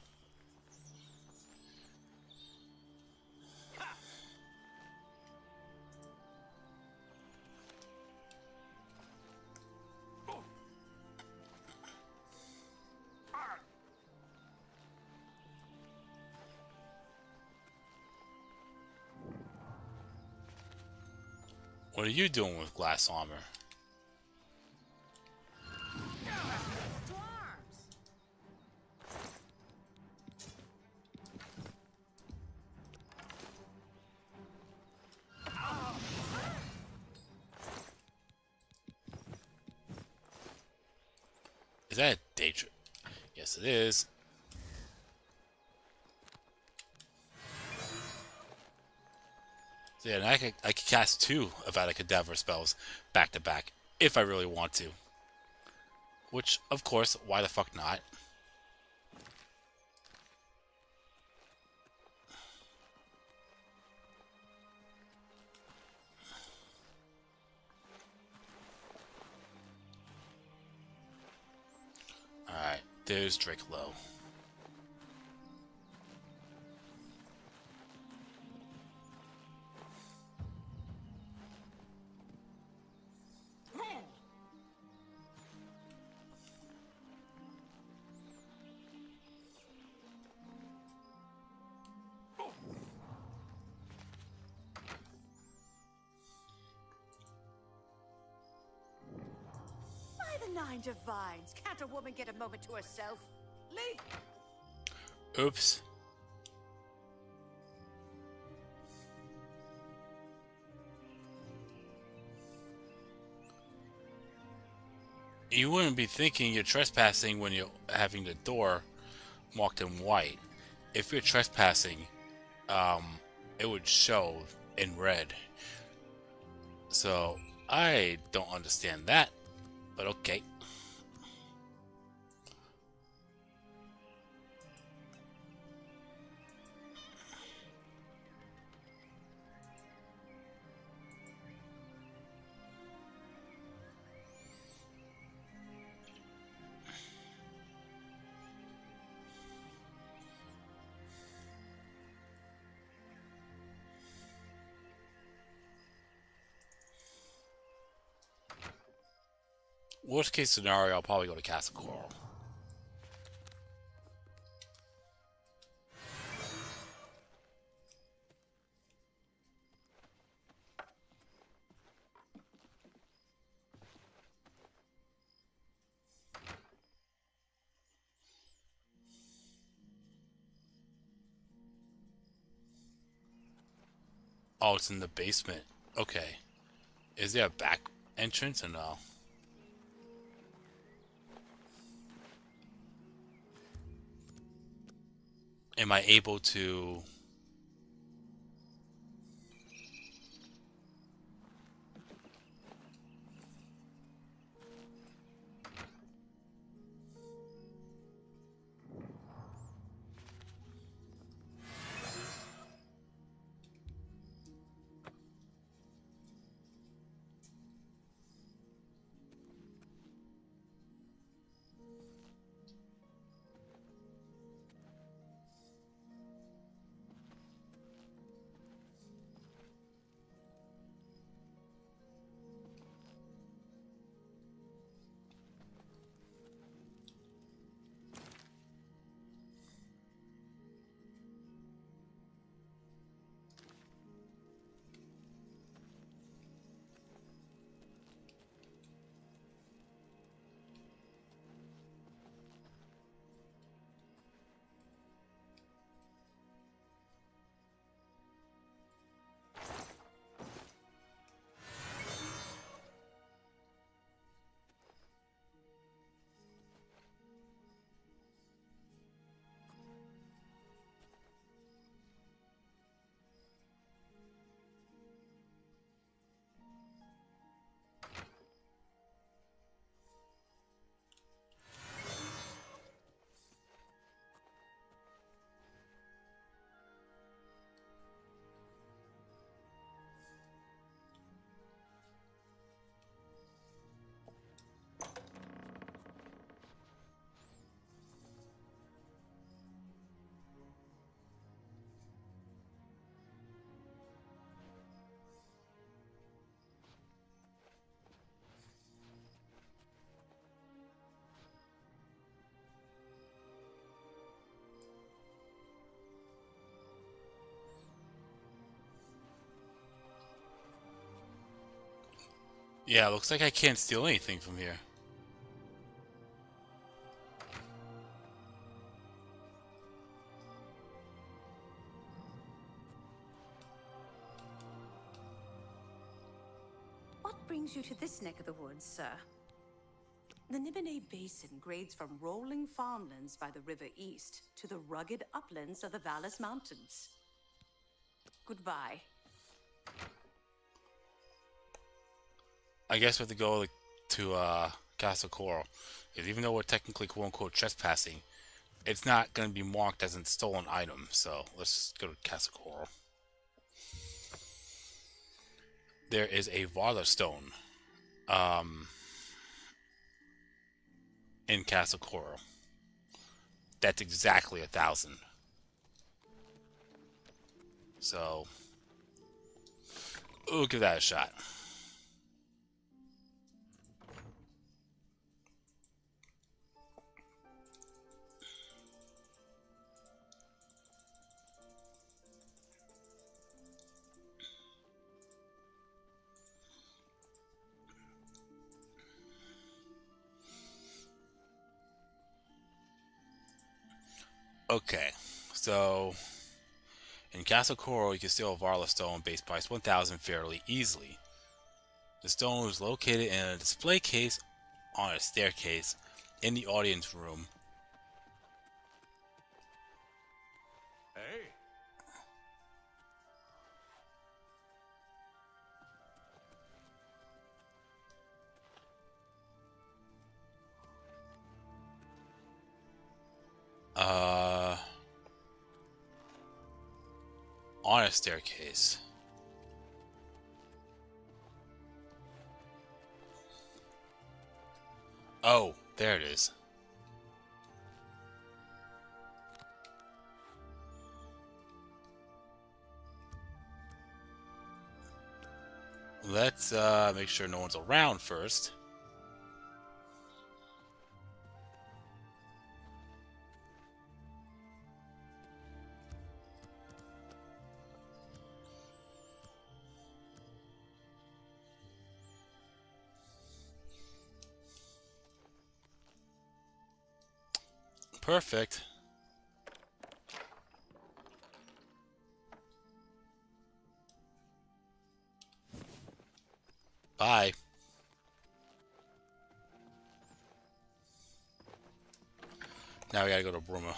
What are you doing with glass armor? To arms! Is that a danger? Yes, it is. So yeah, and I could cast 2 Avada Kedavra spells back to back if I really want to. Which, of course, why the fuck not? Alright, there's Drake Low. By the 9 divines, can't a woman get a moment to herself? Leave. Oops. You wouldn't be thinking you're trespassing when you're having the door marked in white. If you're trespassing, it would show in red. So, I don't understand that, but okay. Worst case scenario, I'll probably go to Castle Coral. Oh, it's in the basement. Okay. Is there a back entrance or no? Am I able to... Yeah, looks like I can't steal anything from here. What brings you to this neck of the woods, sir? The Nibene Basin grades from rolling farmlands by the river east to the rugged uplands of the Vallis Mountains. Goodbye. I guess we have to go to Castle Coral. Because even though we're technically quote-unquote trespassing, it's not going to be marked as a stolen item. So let's just go to Castle Coral. There is a Varla Stone in Castle Coral. That's exactly 1,000. So we'll give that a shot. Okay, so in Castle Coral, you can steal a Varla Stone base price 1,000 fairly easily. The stone was located in a display case on a staircase in the audience room. Hey. On a staircase. Oh, there it is. Let's make sure no one's around first. Perfect. Bye. Now we gotta go to Bruma.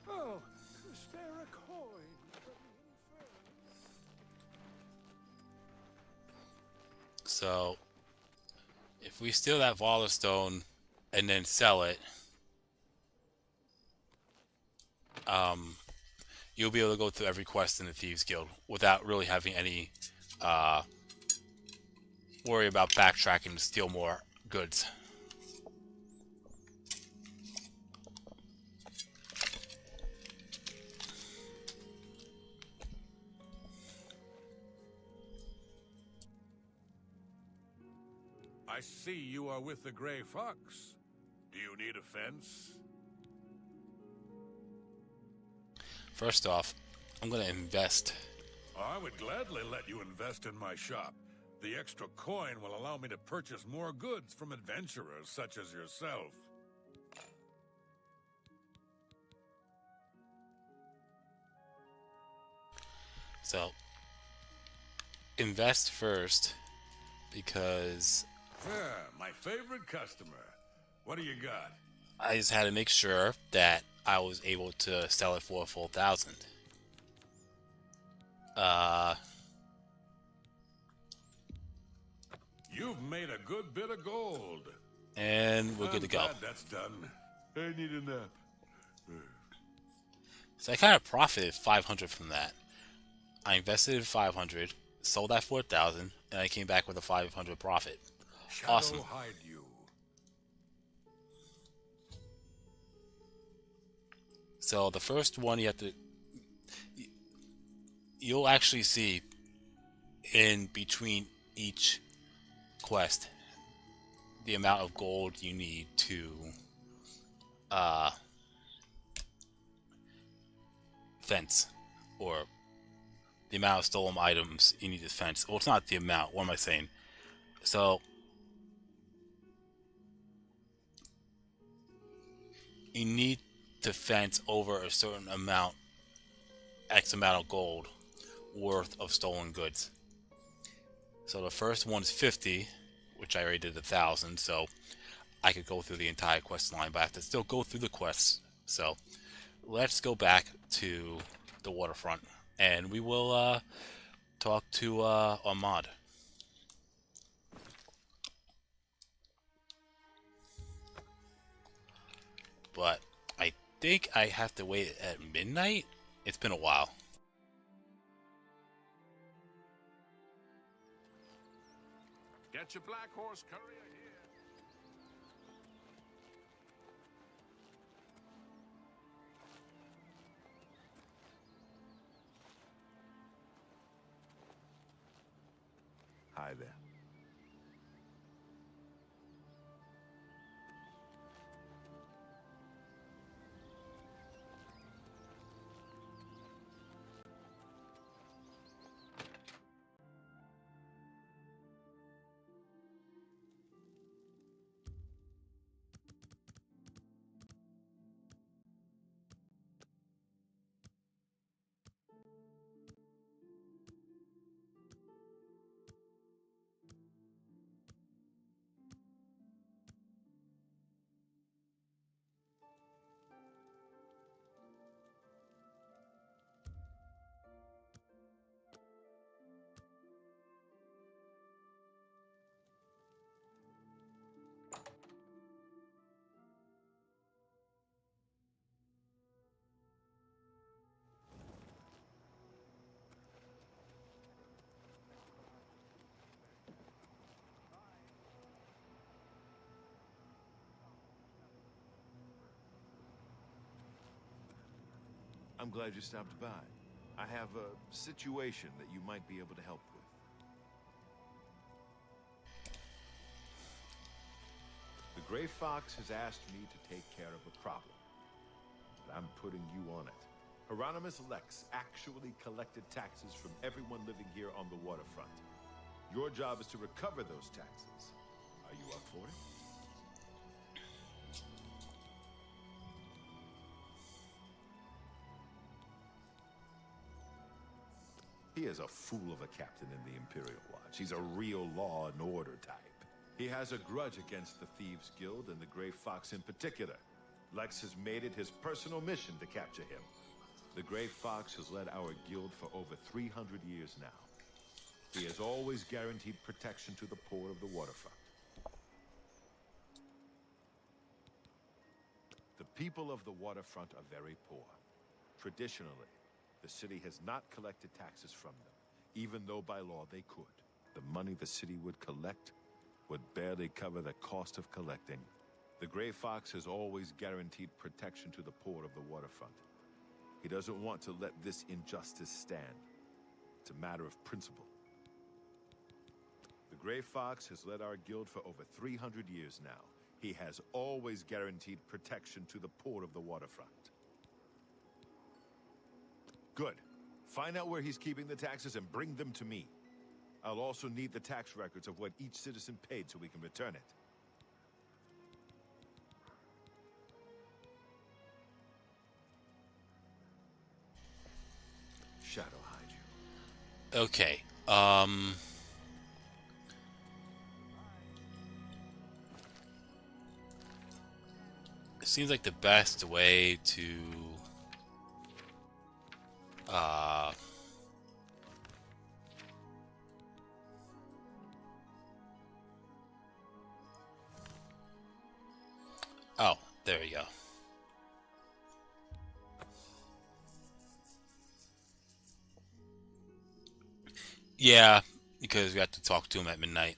Oh, spare a coin from the infernal. So, if we steal that Varla Stone and then sell it, you'll be able to go through every quest in the Thieves Guild without really having any worry about backtracking to steal more goods. I see you are with the Gray Fox. Do you need a fence? First off, I'm going to invest. I would gladly let you invest in my shop. The extra coin will allow me to purchase more goods from adventurers such as yourself. So, invest first because My favorite customer. What do you got? I just had to make sure that I was able to sell it for a full 1,000. You've made a good bit of gold. And we're good to go. Glad that's done. I need a nap. So I kind of profited 500 from that. I invested in 500, sold that for 1,000, and I came back with a 500 profit. Shadow Awesome. hide you. So the first one you have to... You'll actually see in between each quest the amount of gold you need to fence or the amount of stolen items you need to fence. Well, it's not the amount. What am I saying? So you need to fence over a certain amount, X amount of gold worth of stolen goods. So the first one is 50, which I already did 1,000. So I could go through the entire quest line, but I have to still go through the quests. So let's go back to the waterfront, and we will talk to Ahmad. But I think I have to wait at midnight. It's been a while. Get your black horse courier here. Hi there. I'm glad you stopped by. I have a situation that you might be able to help with. The Gray Fox has asked me to take care of a problem, but I'm putting you on it. Hieronymus Lex actually collected taxes from everyone living here on the waterfront. Your job is to recover those taxes. Are you up for it? He is a fool of a captain in the Imperial Watch. He's a real law and order type. He has a grudge against the Thieves Guild and the Gray Fox in particular. Lex has made it his personal mission to capture him. The Gray Fox has led our guild for over 300 years now. He has always guaranteed protection to the poor of the waterfront. The people of the waterfront are very poor. Traditionally, the city has not collected taxes from them, even though by law they could. The money the city would collect would barely cover the cost of collecting. The Gray Fox has always guaranteed protection to the poor of the waterfront. He doesn't want to let this injustice stand. It's a matter of principle. The Gray Fox has led our guild for over 300 years now. He has always guaranteed protection to the poor of the waterfront. Good. Find out where he's keeping the taxes and bring them to me. I'll also need the tax records of what each citizen paid so we can return it. Shadow hide you. Okay. It seems like the best way to oh, there we go. Yeah, because we have to talk to him at midnight.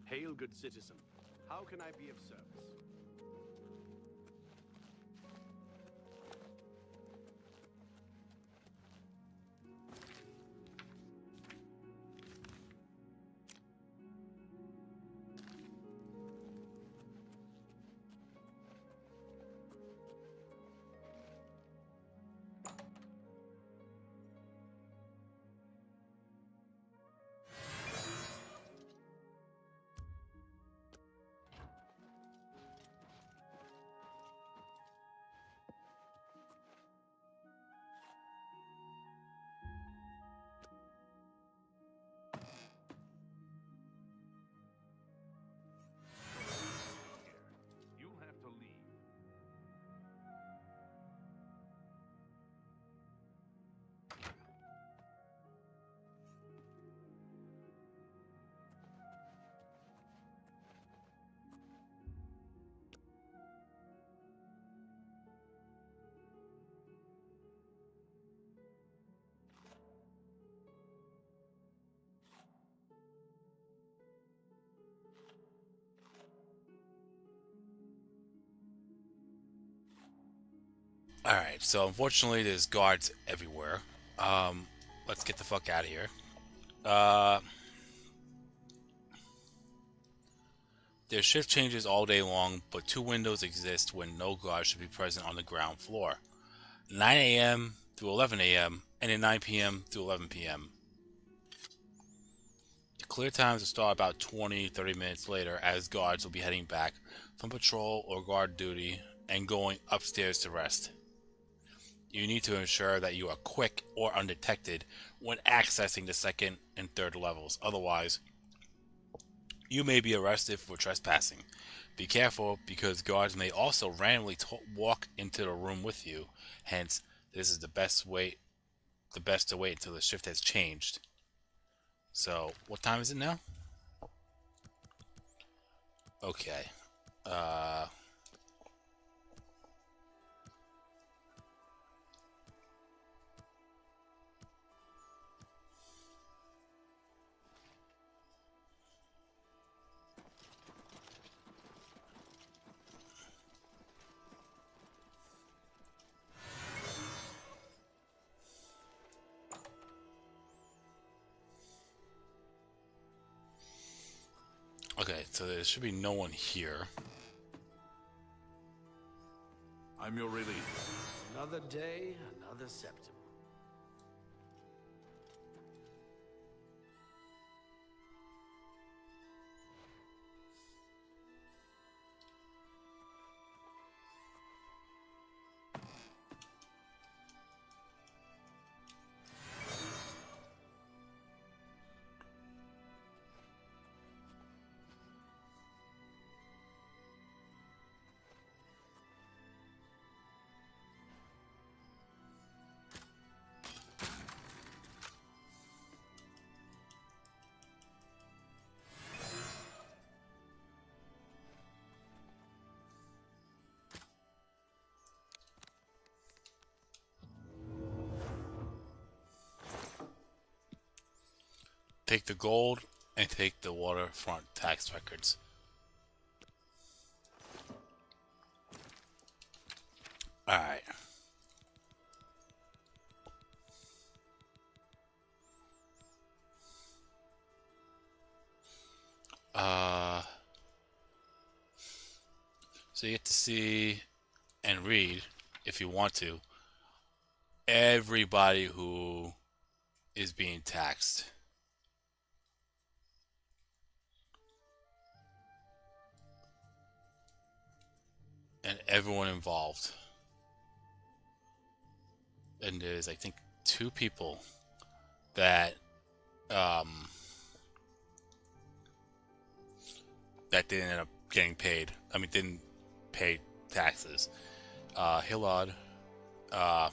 Hail, good citizen. How can I be of service? Alright, so unfortunately there's guards everywhere. Let's get the fuck out of here. Uh, their shift changes all day long, but two windows exist when no guards should be present on the ground floor. 9 a.m. through 11 a.m. and then 9 p.m. through 11 p.m. The clear times will start about 20-30 minutes later, as guards will be heading back from patrol or guard duty and going upstairs to rest. You need to ensure that you are quick or undetected when accessing the second and third levels. Otherwise, you may be arrested for trespassing. Be careful, because guards may also randomly walk into the room with you. Hence, this is the best to wait until the shift has changed. So, what time is it now? Okay. Uh, okay, so there should be no one here. I'm your relief. Another day, another septum. Take the gold and take the waterfront tax records. Alright. So you get to see and read, if you want to, everybody who is being taxed. And everyone involved. And there's, I think, 2 people that that didn't end up getting paid. I mean, didn't pay taxes. Hillard, I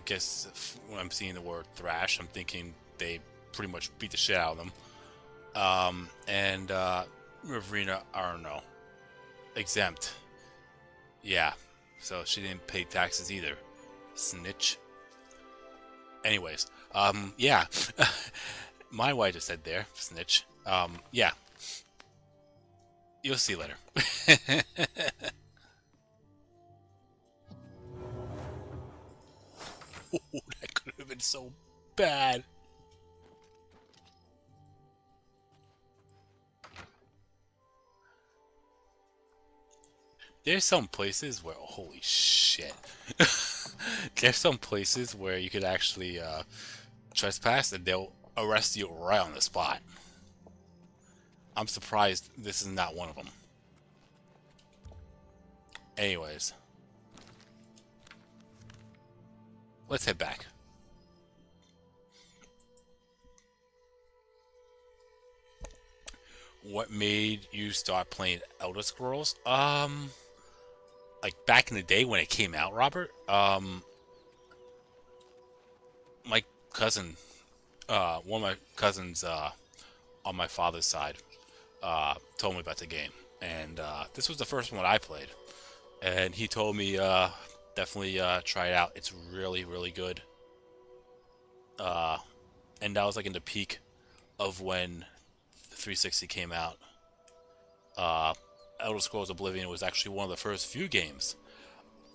guess when I'm seeing the word thrash, I'm thinking they pretty much beat the shit out of them. And Riverina, I don't know, exempt. Yeah, so she didn't pay taxes either. Snitch. Anyways, yeah. My wife just said there, snitch. Yeah. You'll see later. Ooh, that could have been so bad. There's some places where, holy shit. There's some places where you could actually trespass and they'll arrest you right on the spot. I'm surprised this is not one of them. Anyways. Let's head back. What made you start playing Elder Scrolls? Like back in the day when it came out, Robert. My cousin, one of my cousins, on my father's side, told me about the game, and this was the first one I played, and he told me definitely try it out. It's really, really good. And that was like in the peak of when the 360 came out. Elder Scrolls Oblivion was actually one of the first few games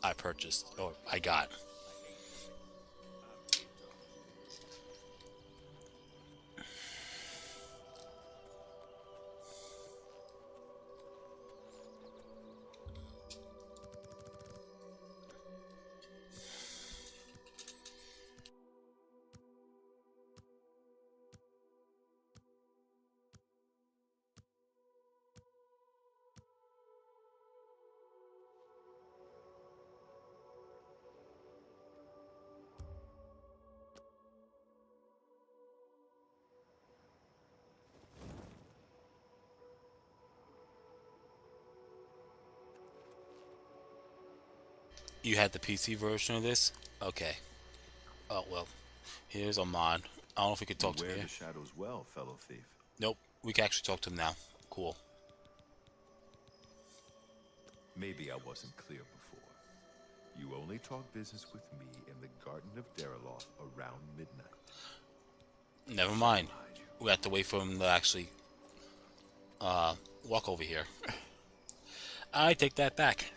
I purchased, or I got. You had the PC version of this? Okay. Oh, well. Here's Amon. I don't know if we could talk to him Beware here. the shadows well, fellow thief. Nope. We can actually talk to him now. Cool. Maybe I wasn't clear before. You only talk business with me in the Garden of Deraloth around midnight. Never mind. We have to wait for him to actually walk over here. I take that back.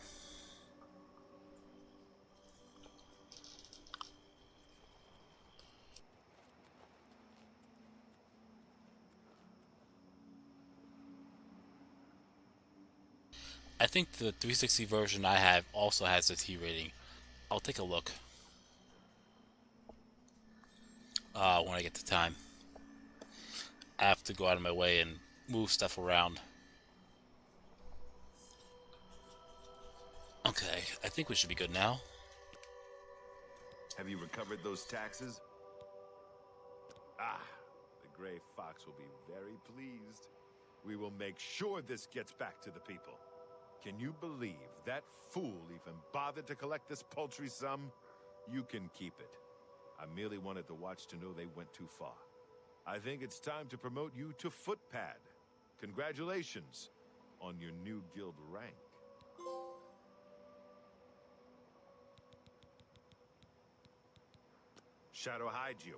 I think the 360 version I have also has a T rating. I'll take a look when I get the time. I have to go out of my way and move stuff around. Okay, I think we should be good now. Have you recovered those taxes? Ah, the Gray Fox will be very pleased. We will make sure this gets back to the people. Can you believe that fool even bothered to collect this paltry sum? You can keep it. I merely wanted the Watch to know they went too far. I think it's time to promote you to Footpad. Congratulations on your new guild rank. Shadow hide you.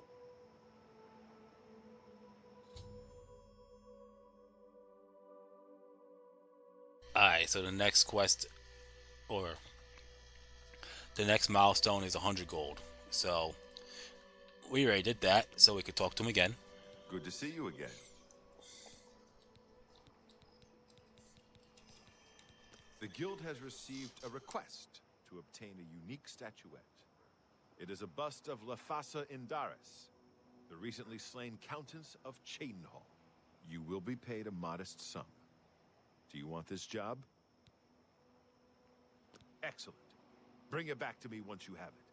Alright, so the next quest, or the next milestone is 100 gold. So, we already did that, so we could talk to him again. Good to see you again. The guild has received a request to obtain a unique statuette. It is a bust of Lafasa Indaris, the recently slain Countess of Cheydinhal. You will be paid a modest sum. Do you want this job? Excellent. Bring it back to me once you have it.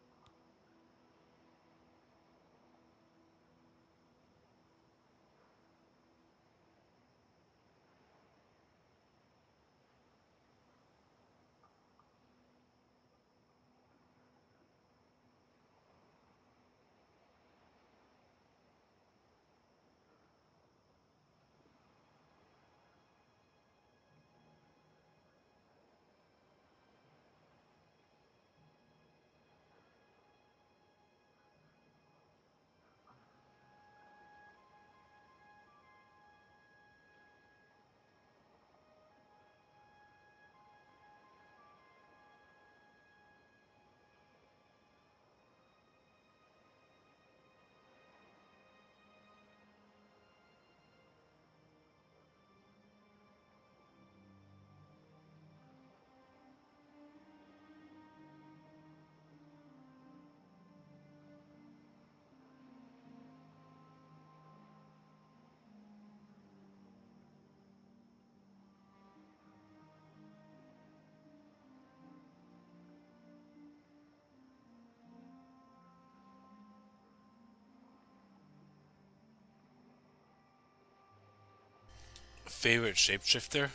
Favorite shapeshifter?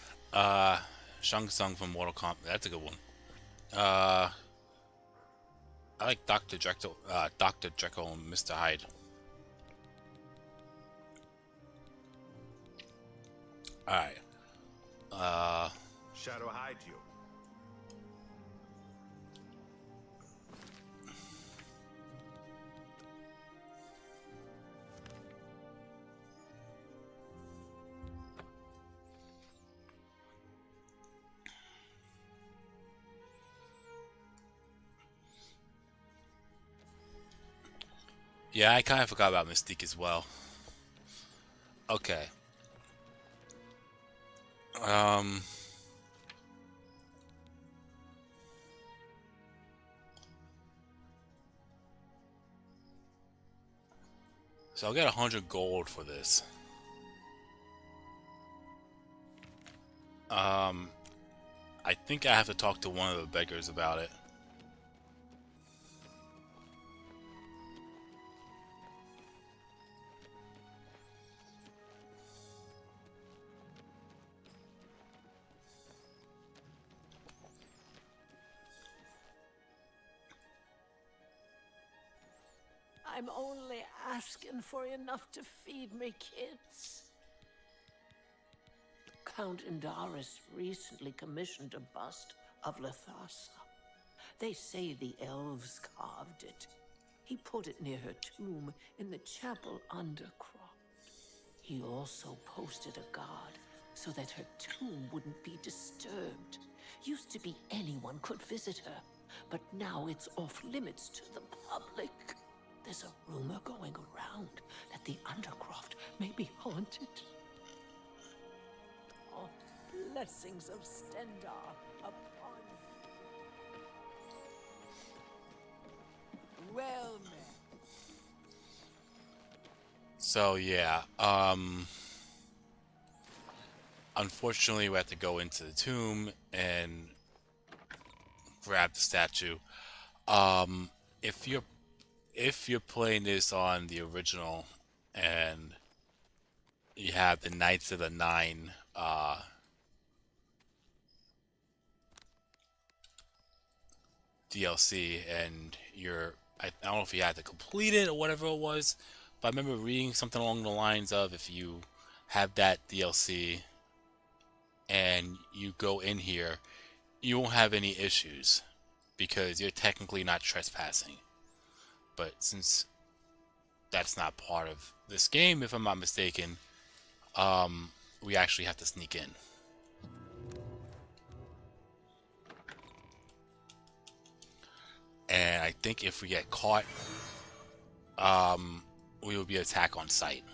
Shang Tsung from Mortal Kombat. That's a good one. I like Dr. Jekyll and Mr. Hyde. Alright. Shadow hide you. Yeah, I kind of forgot about Mystique as well. Okay. Um. So I'll get 100 gold for this. Um. I think I have to talk to one of the beggars about it. I'm only asking for enough to feed me kids. Count Indaris recently commissioned a bust of Lethasa. They say the elves carved it. He put it near her tomb in the chapel undercroft. He also posted a guard so that her tomb wouldn't be disturbed. Used to be anyone could visit her, but now it's off limits to the public. There's a rumor going around that the undercroft may be haunted. Oh, blessings of Stendar upon you. Well met. So yeah, unfortunately we have to go into the tomb and grab the statue. If you're playing this on the original and you have the Knights of the Nine DLC and I don't know if you had to complete it or whatever it was, but I remember reading something along the lines of if you have that DLC and you go in here, you won't have any issues because you're technically not trespassing. But since that's not part of this game, if I'm not mistaken, we actually have to sneak in. And I think if we get caught, we will be attacked on sight.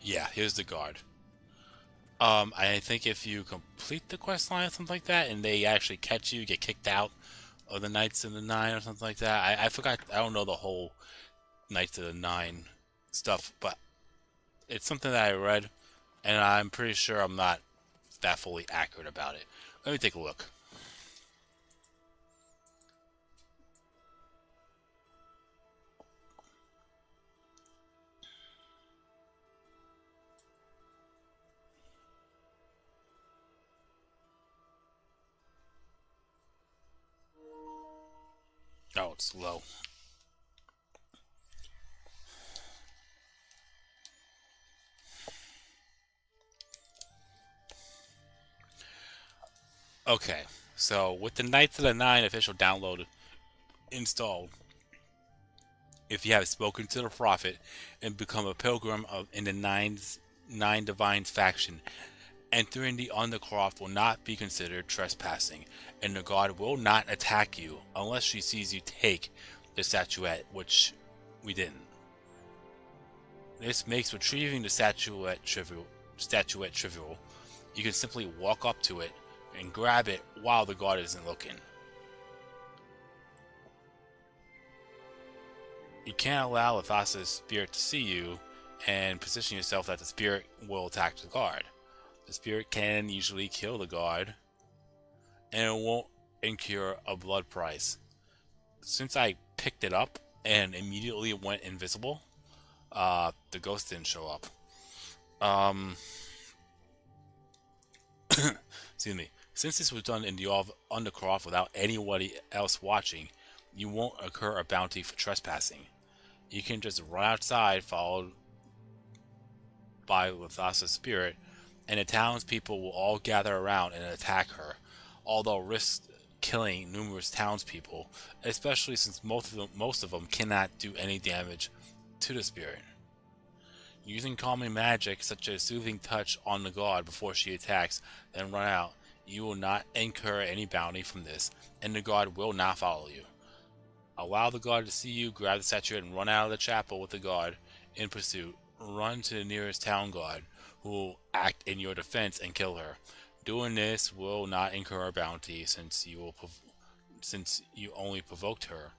Yeah, here's the guard. I think if you complete the quest line or something like that, and they actually catch you, get kicked out of the Knights of the Nine or something like that. I forgot. I don't know the whole Knights of the Nine stuff, but it's something that I read, and I'm pretty sure I'm not that fully accurate about it. Let me take a look. Oh, it's low. Okay, so with the Knights of the Nine official download installed, if you have spoken to the prophet and become a pilgrim in the nine divines faction, entering the Undercroft will not be considered trespassing, and the guard will not attack you unless she sees you take the statuette, which we didn't. This makes retrieving the statuette trivial. You can simply walk up to it and grab it while the guard isn't looking. You can't allow Lathasa's spirit to see you and position yourself that the spirit will attack the guard. The spirit can usually kill the guard, and it won't incur a blood price. Since I picked it up and immediately went invisible, the ghost didn't show up. Excuse me. Since this was done in the Undercroft without anybody else watching, you won't incur a bounty for trespassing. You can just run outside, followed by Lathasa's spirit, and the townspeople will all gather around and attack her, although risk killing numerous townspeople, especially since most of them cannot do any damage to the spirit. Using calming magic such as soothing touch on the god before she attacks, then run out, you will not incur any bounty from this, and the god will not follow you. Allow the god to see you, grab the statuette, and run out of the chapel with the god in pursuit. Run to the nearest town god, who will act in your defense and kill her. Doing this will not incur a bounty since you only provoked her,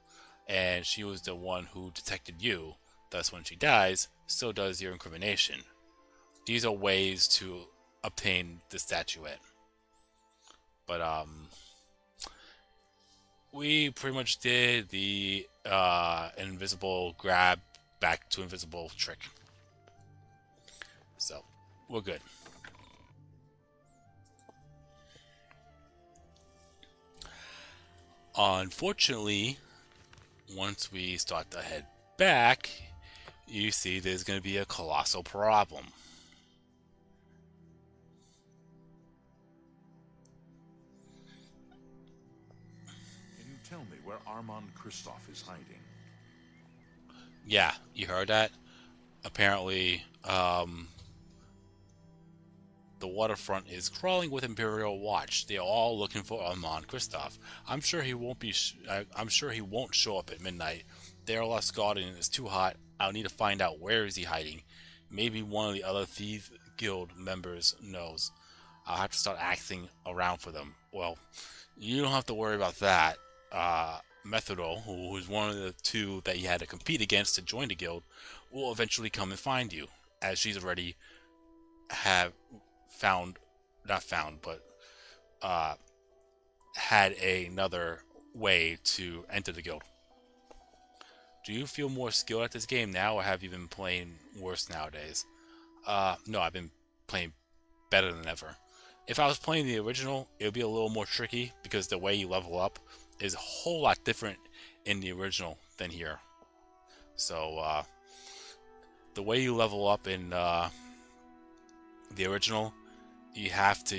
and she was the one who detected you. Thus, when she dies, so does your incrimination. These are ways to obtain the statuette. But we pretty much did the invisible grab back to invisible trick. So, we're good. Unfortunately, once we start to head back, you see there's going to be a colossal problem. Can you tell me where Armand Kristoff is hiding? Yeah, you heard that? Apparently, the waterfront is crawling with Imperial Watch. They're all looking for Armand Kristoff. I'm sure he won't be. I'm sure he won't show up at midnight. They're less guarded and it's too hot. I'll need to find out where is he hiding. Maybe one of the other Thieves Guild members knows. I'll have to start asking around for them. Well, you don't have to worry about that. Methadol, who was one of the two that you had to compete against to join the guild, will eventually come and find you, as she's already had another way to enter the guild. Do you feel more skilled at this game now, or have you been playing worse nowadays? No, I've been playing better than ever. If I was playing the original, it would be a little more tricky, because the way you level up is a whole lot different in the original than here. So, the way you level up in the original, you have to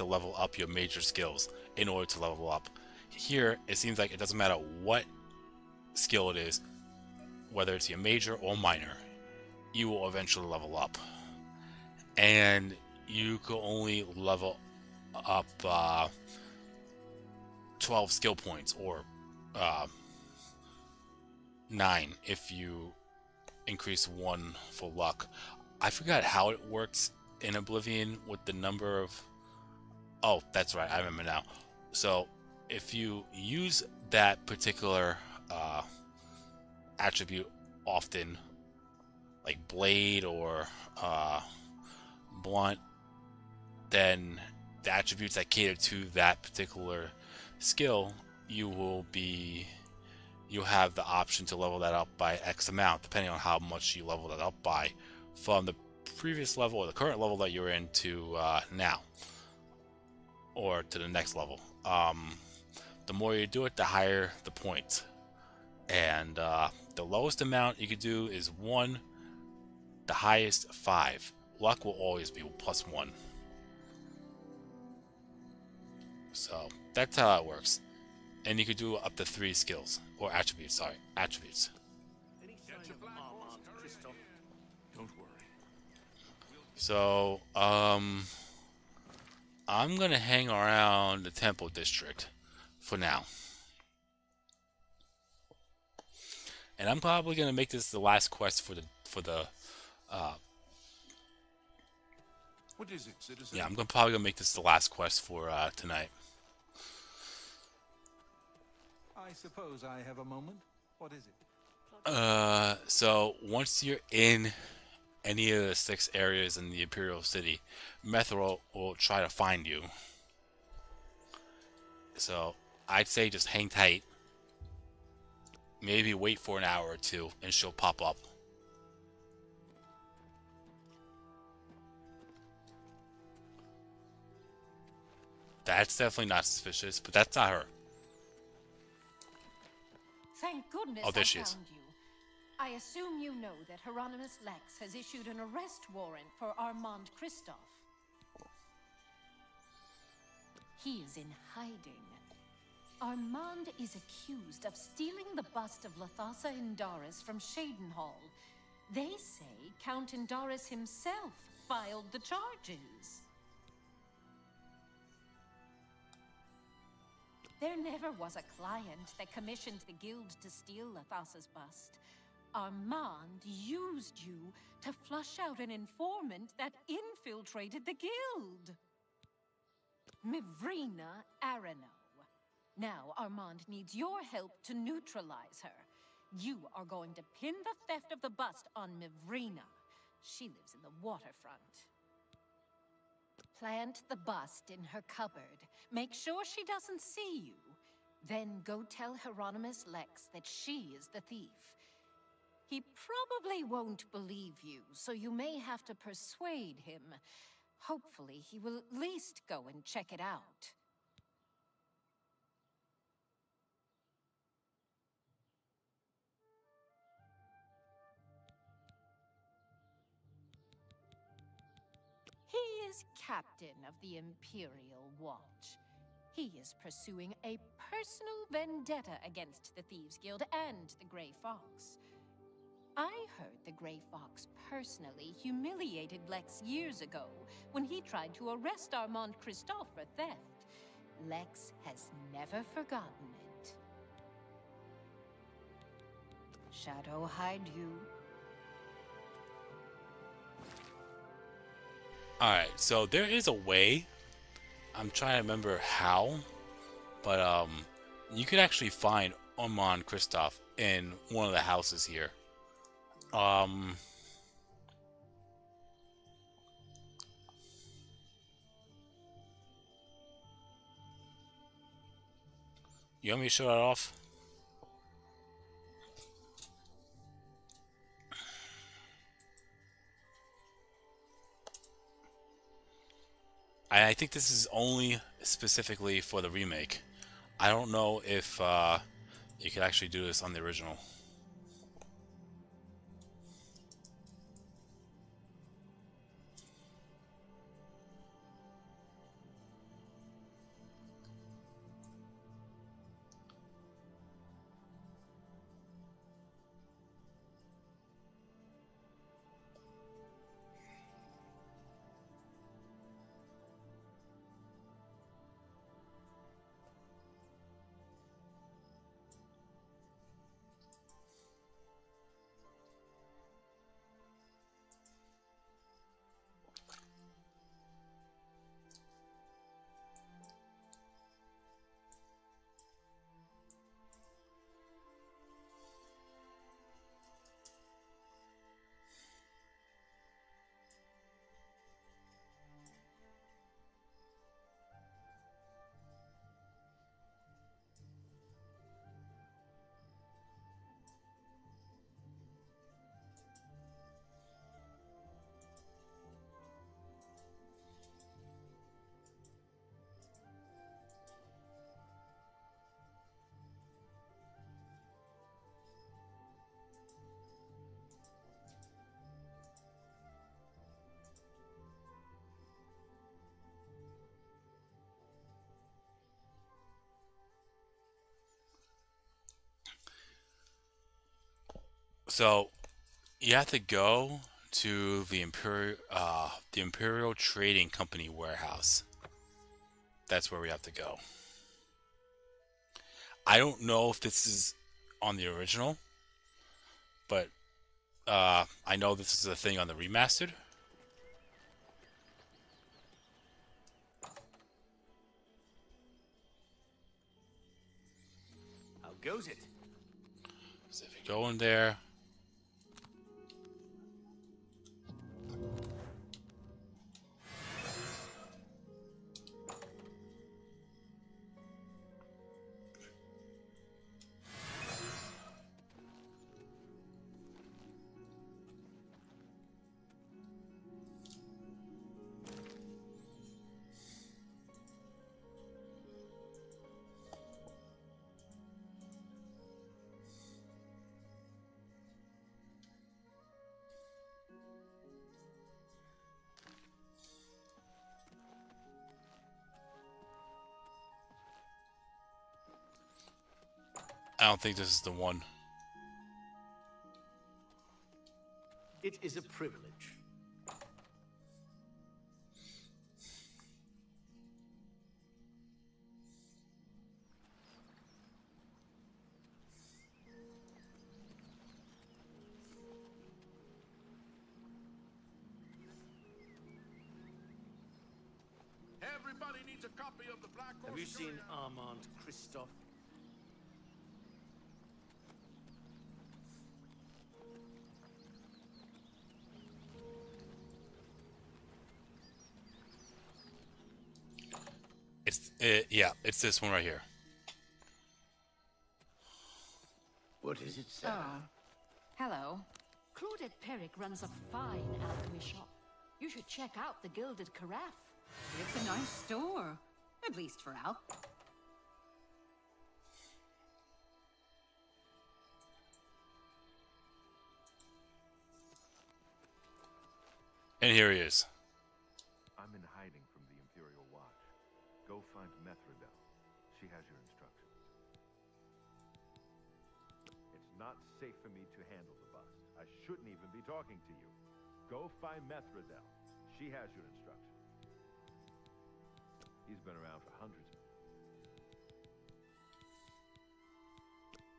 level up your major skills in order to level up. Here, it seems like it doesn't matter what skill it is, whether it's your major or minor, you will eventually level up. And you can only level up 12 skill points, or 9 if you increase 1 for luck. I forgot how it works in Oblivion with the number of... Oh, that's right, I remember now. So, if you use that particular attribute often, like blade or blunt, then the attributes that cater to that particular skill, you'll have the option to level that up by X amount, depending on how much you level that up by from the previous level or the current level that you're in to now, or to the next level. The more you do it, the higher the points. And the lowest amount you could do is 1, the highest 5. Luck will always be +1. So that's how it works. And you could do up to 3 skills, or attributes, sorry, attributes. Don't worry. So, I'm gonna hang around the Temple District for now. And I'm probably gonna make this the last quest for the What is it, citizen? yeah, I'm probably gonna make this the last quest for tonight. I suppose I have a moment. What is it? So once you're in any of the 6 areas in the Imperial City, Methro will try to find you. So I'd say just hang tight. Maybe wait for an hour or 2 and she'll pop up. That's definitely not suspicious, but that's not her. Thank goodness Oh, there I she is. found you. I assume you know that Hieronymus Lex has issued an arrest warrant for Armand Kristoff. He is in hiding. Armand is accused of stealing the bust of Lathasa Indaris from Shadenhall. They say Count Indaris himself filed the charges. There never was a client that commissioned the guild to steal Lathasa's bust. Armand used you to flush out an informant that infiltrated the guild. Mivrina Arano. Now Armand needs your help to neutralize her. You are going to pin the theft of the bust on Mivrina. She lives in the waterfront. Plant the bust in her cupboard. Make sure she doesn't see you. Then go tell Hieronymus Lex that she is the thief. He probably won't believe you, so you may have to persuade him. Hopefully, he will at least go and check it out. He is captain of the Imperial Watch. He is pursuing a personal vendetta against the Thieves Guild and the Grey Fox. I heard the Grey Fox personally humiliated Lex years ago when he tried to arrest Armand Kristoff for theft. Lex has never forgotten it. Shadow hide you. Alright, so there is a way. I'm trying to remember how. But, you could actually find Armand Kristoff in one of the houses here. You want me to show that off? I think this is only specifically for the remake. I don't know if you could actually do this on the original. So you have to go to the Imperial Trading Company warehouse. That's where we have to go. I don't know if this is on the original, but I know this is a thing on the remastered. How goes it? So if you go in there. I don't think this is the one. It is a privilege. Everybody needs a copy of the Black Horse. Have you seen Armand Christophe? Yeah, it's this one right here. What is it, Sarah? Oh. Hello. Claudette Perrick runs a fine alchemy shop. You should check out the Gilded Carafe. It's a nice store. At least for Al. And here he is. I'm in hiding from the Imperial Watch. Go find Methridel. She has your instructions. It's not safe for me to handle the bust. I shouldn't even be talking to you. Go find Methridel. She has your instructions. He's been around for hundreds of years.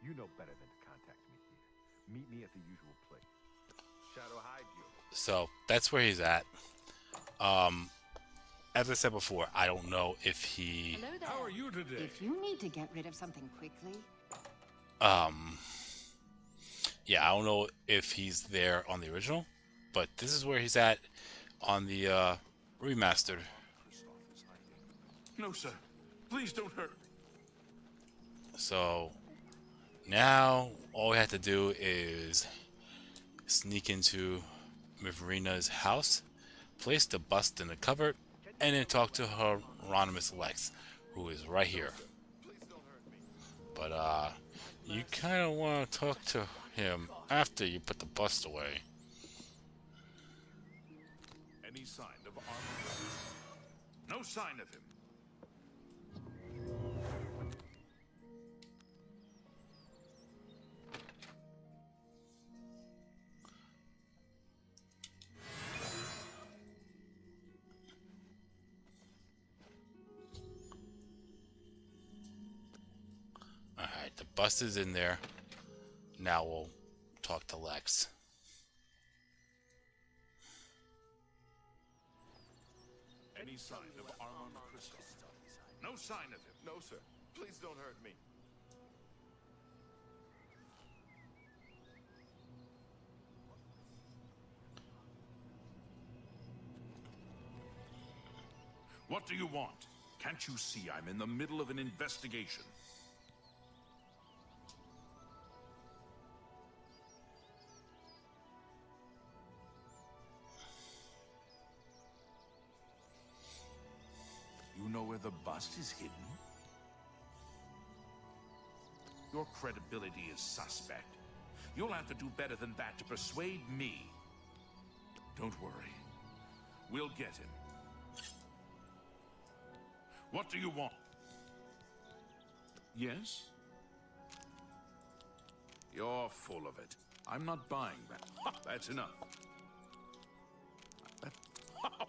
You know better than to contact me here. Meet me at the usual place. Shadow hide you. So that's where he's at. As I said before, I don't know if he. Hello there. How are you today? If you need to get rid of something quickly, Yeah, I don't know if he's there on the original, but this is where he's at on the remastered. No, sir. Please don't hurt. So now all we have to do is sneak into Miverina's house, place the bust in the cupboard, and then talk to Hieronymus Lex, who is right here. But you kind of want to talk to him after you put the bust away. Any sign of armor? No sign of him. Alright, the bust is in there. Now we'll talk to Lex. Any sign of Armand Christophe? No sign of him. No, sir. Please don't hurt me. What do you want? Can't you see I'm in the middle of an investigation? You know where the bust is hidden? Your credibility is suspect. You'll have to do better than that to persuade me. Don't worry. We'll get him. What do you want? Yes? You're full of it. I'm not buying that. That's enough.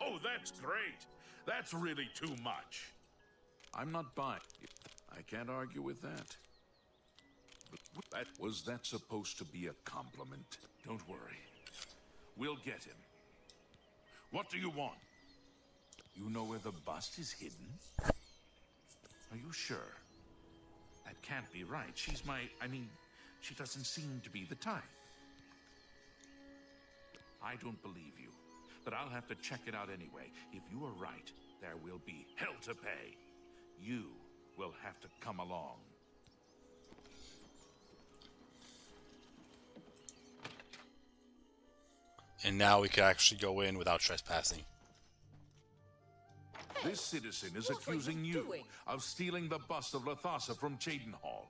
Oh, that's great. That's really too much. I'm not buying. I can't argue with that. Was that supposed to be a compliment? Don't worry. We'll get him. What do you want? You know where the bust is hidden? Are you sure? That can't be right. She's she doesn't seem to be the type. I don't believe you, but I'll have to check it out anyway. If you are right, there will be hell to pay. You will have to come along. And now we can actually go in without trespassing. This citizen is accusing you of stealing the bust of Lathasa from Cheydinhal.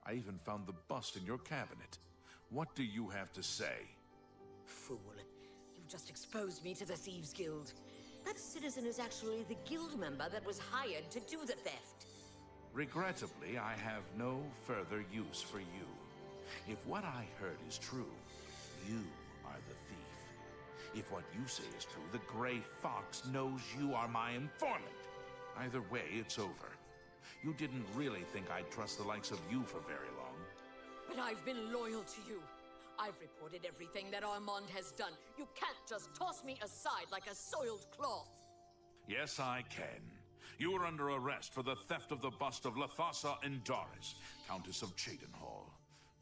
I even found the bust in your cabinet. What do you have to say? Fool. You've just exposed me to the Thieves Guild. That citizen is actually the guild member that was hired to do the theft. Regrettably, I have no further use for you. If what I heard is true, you are the thief. If what you say is true, the Gray Fox knows you are my informant. Either way, it's over. You didn't really think I'd trust the likes of you for very long. But I've been loyal to you. I've reported everything that Armand has done. You can't just toss me aside like a soiled cloth. Yes, I can. You are under arrest for the theft of the bust of Lathasa Endaris, Countess of Cheydinhall.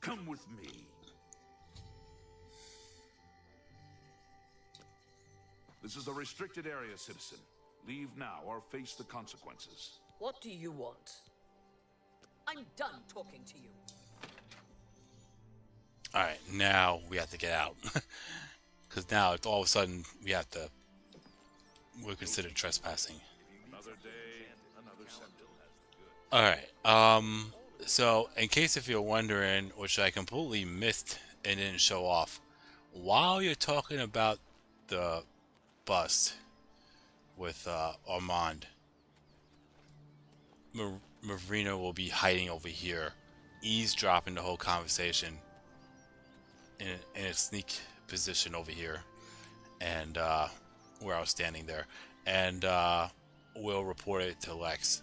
Come with me. This is a restricted area, citizen. Leave now or face the consequences. What do you want? I'm done talking to you. Alright, now we have to get out. Because now it's all of a sudden we're considered trespassing. Another day, another sentinel. Alright, so in case if you're wondering, which I completely missed and didn't show off, while you're talking about the bust with Armand, Marina will be hiding over here, eavesdropping the whole conversation in a sneak position over here, and where I was standing there, and we'll report it to Lex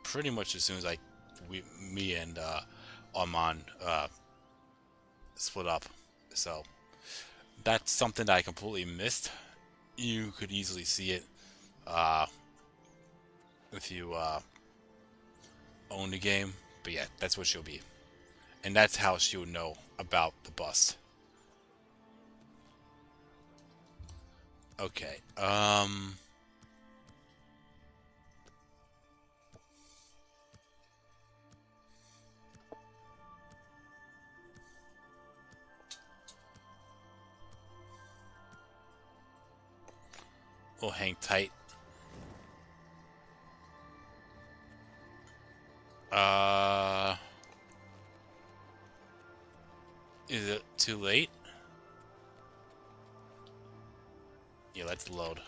pretty much as soon as me and Armand split up. So that's something that I completely missed. You could easily see it if you own the game, but yeah, that's what she'll be, and that's how she'll know about the bust. Okay, we'll hang tight. Is it too late? Yeah, let's load.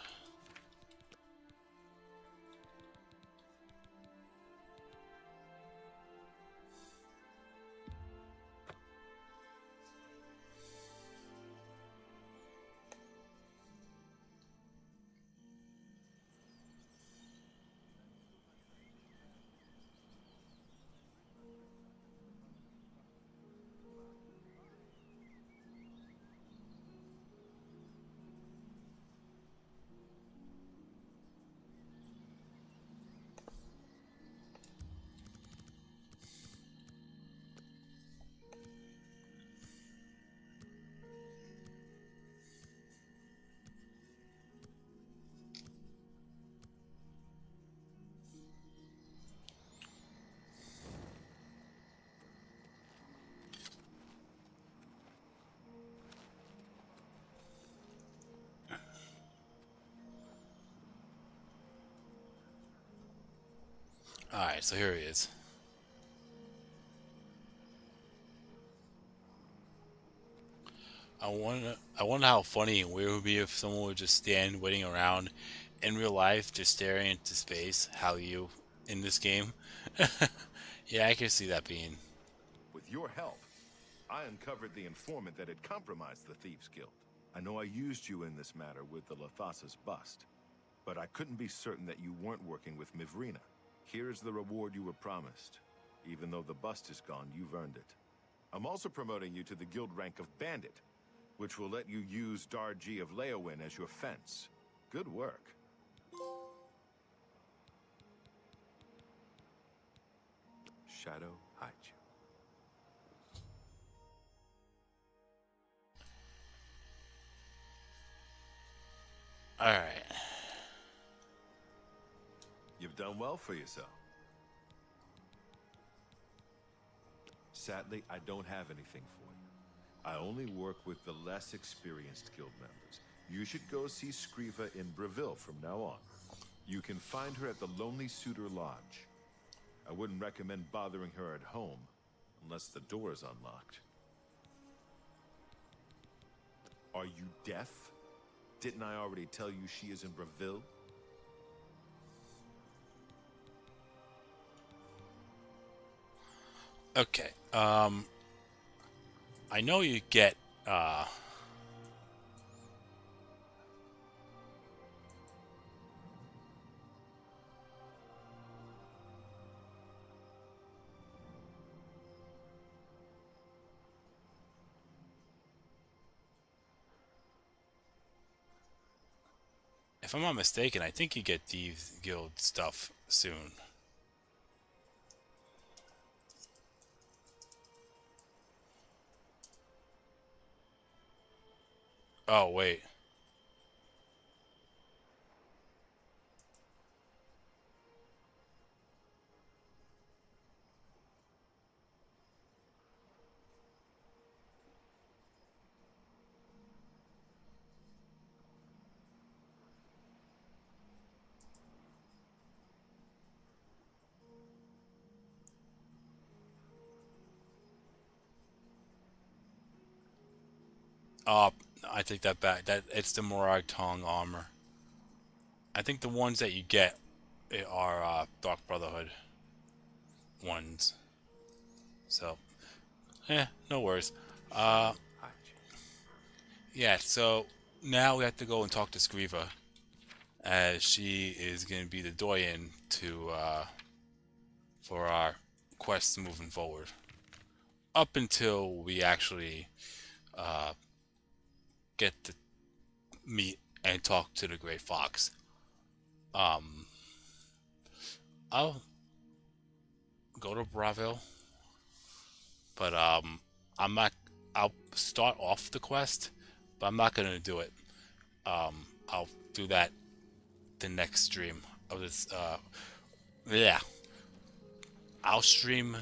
Alright, so here he is. I wonder how funny and weird it would be if someone would just stand waiting around in real life, just staring into space. How you in this game? Yeah, I can see that being. With your help, I uncovered the informant that had compromised the Thieves Guild. I know I used you in this matter with the Lathasa's bust, but I couldn't be certain that you weren't working with Mivrina. Here's the reward you were promised. Even though the bust is gone, you've earned it. I'm also promoting you to the guild rank of Bandit, which will let you use Darji of Leowin as your fence. Good work. Shadow hide you. Alright. You've done well for yourself. Sadly, I don't have anything for you. I only work with the less experienced guild members. You should go see Scriva in Breville from now on. You can find her at the Lonely Suitor Lodge. I wouldn't recommend bothering her at home, unless the door is unlocked. Are you deaf? Didn't I already tell you she is in Breville? Okay. I know you get if I'm not mistaken, I think you get Thieves Guild stuff soon. Oh, wait. Oh, I take that back. That it's the Morag Tong armor. I think the ones that you get are Dark Brotherhood ones. So, no worries. Uh, yeah. So now we have to go and talk to Scriva, as she is going to be the doyen to for our quests moving forward, up until we actually get to meet and talk to the Great Fox. Um, I'll go to Bravo, but I'm not. I'll start off the quest, but I'm not gonna do it. I'll do that the next stream of this. Yeah, I'll stream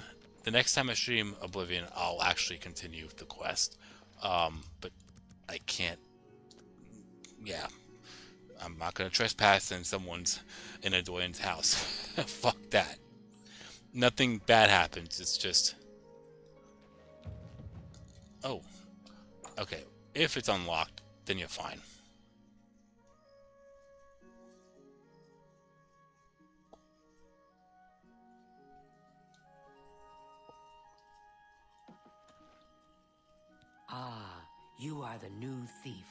the next time I stream Oblivion. I'll actually continue the quest. But I can't. Yeah, I'm not gonna trespass in a doyen's house. Fuck that. Nothing bad happens. It's just. Oh, okay. If it's unlocked, then you're fine. Ah, you are the new thief.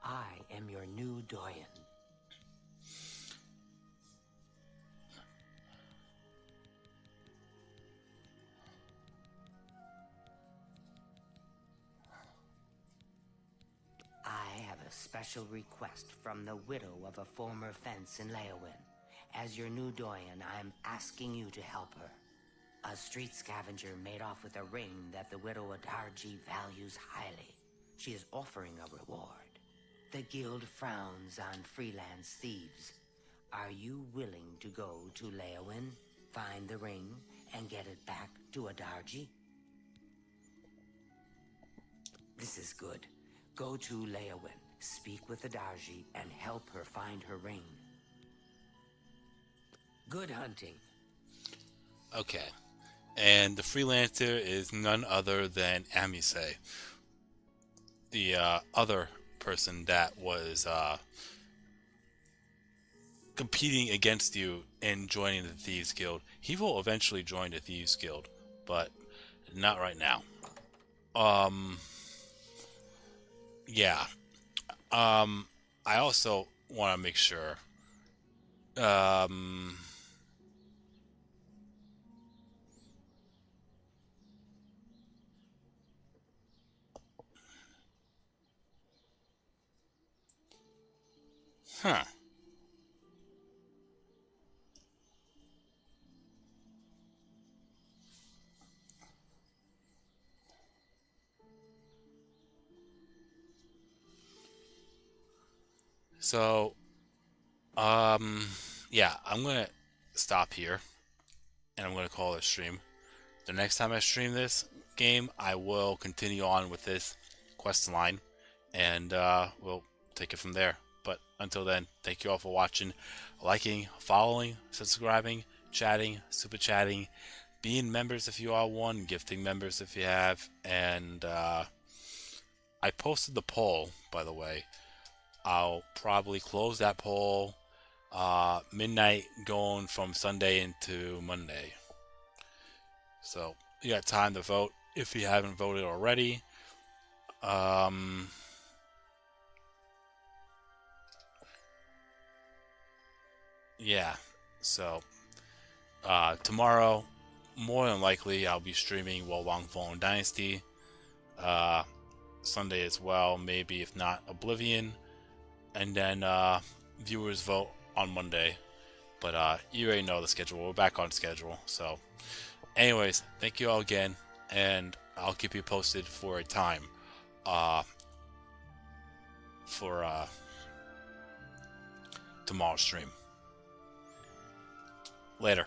I am your new doyen. I have a special request from the widow of a former fence in Leowin. As your new doyen, I am asking you to help her. A street scavenger made off with a ring that the widow Adarji values highly. She is offering a reward. The guild frowns on freelance thieves. Are you willing to go to Leowin, find the ring, and get it back to Adarji? This is good. Go to Leowin, speak with Adarji, and help her find her ring. Good hunting. Okay. And the freelancer is none other than Amise, the other person that was competing against you in joining the Thieves Guild. He will eventually join the Thieves Guild, but not right now. Yeah. I also want to make sure. Huh. So, yeah, I'm gonna stop here, and I'm gonna call it a stream. The next time I stream this game, I will continue on with this quest line, and we'll take it from there. But until then, thank you all for watching, liking, following, subscribing, chatting, super chatting, being members if you are one, gifting members if you have, and I posted the poll, by the way. I'll probably close that poll midnight going from Sunday into Monday. So you got time to vote if you haven't voted already. Yeah, so tomorrow, more than likely, I'll be streaming Wolong Fallen Dynasty. Sunday as well, maybe if not Oblivion, and then viewers vote on Monday. But you already know the schedule. We're back on schedule. So, anyways, thank you all again, and I'll keep you posted for a time for tomorrow's stream. Later.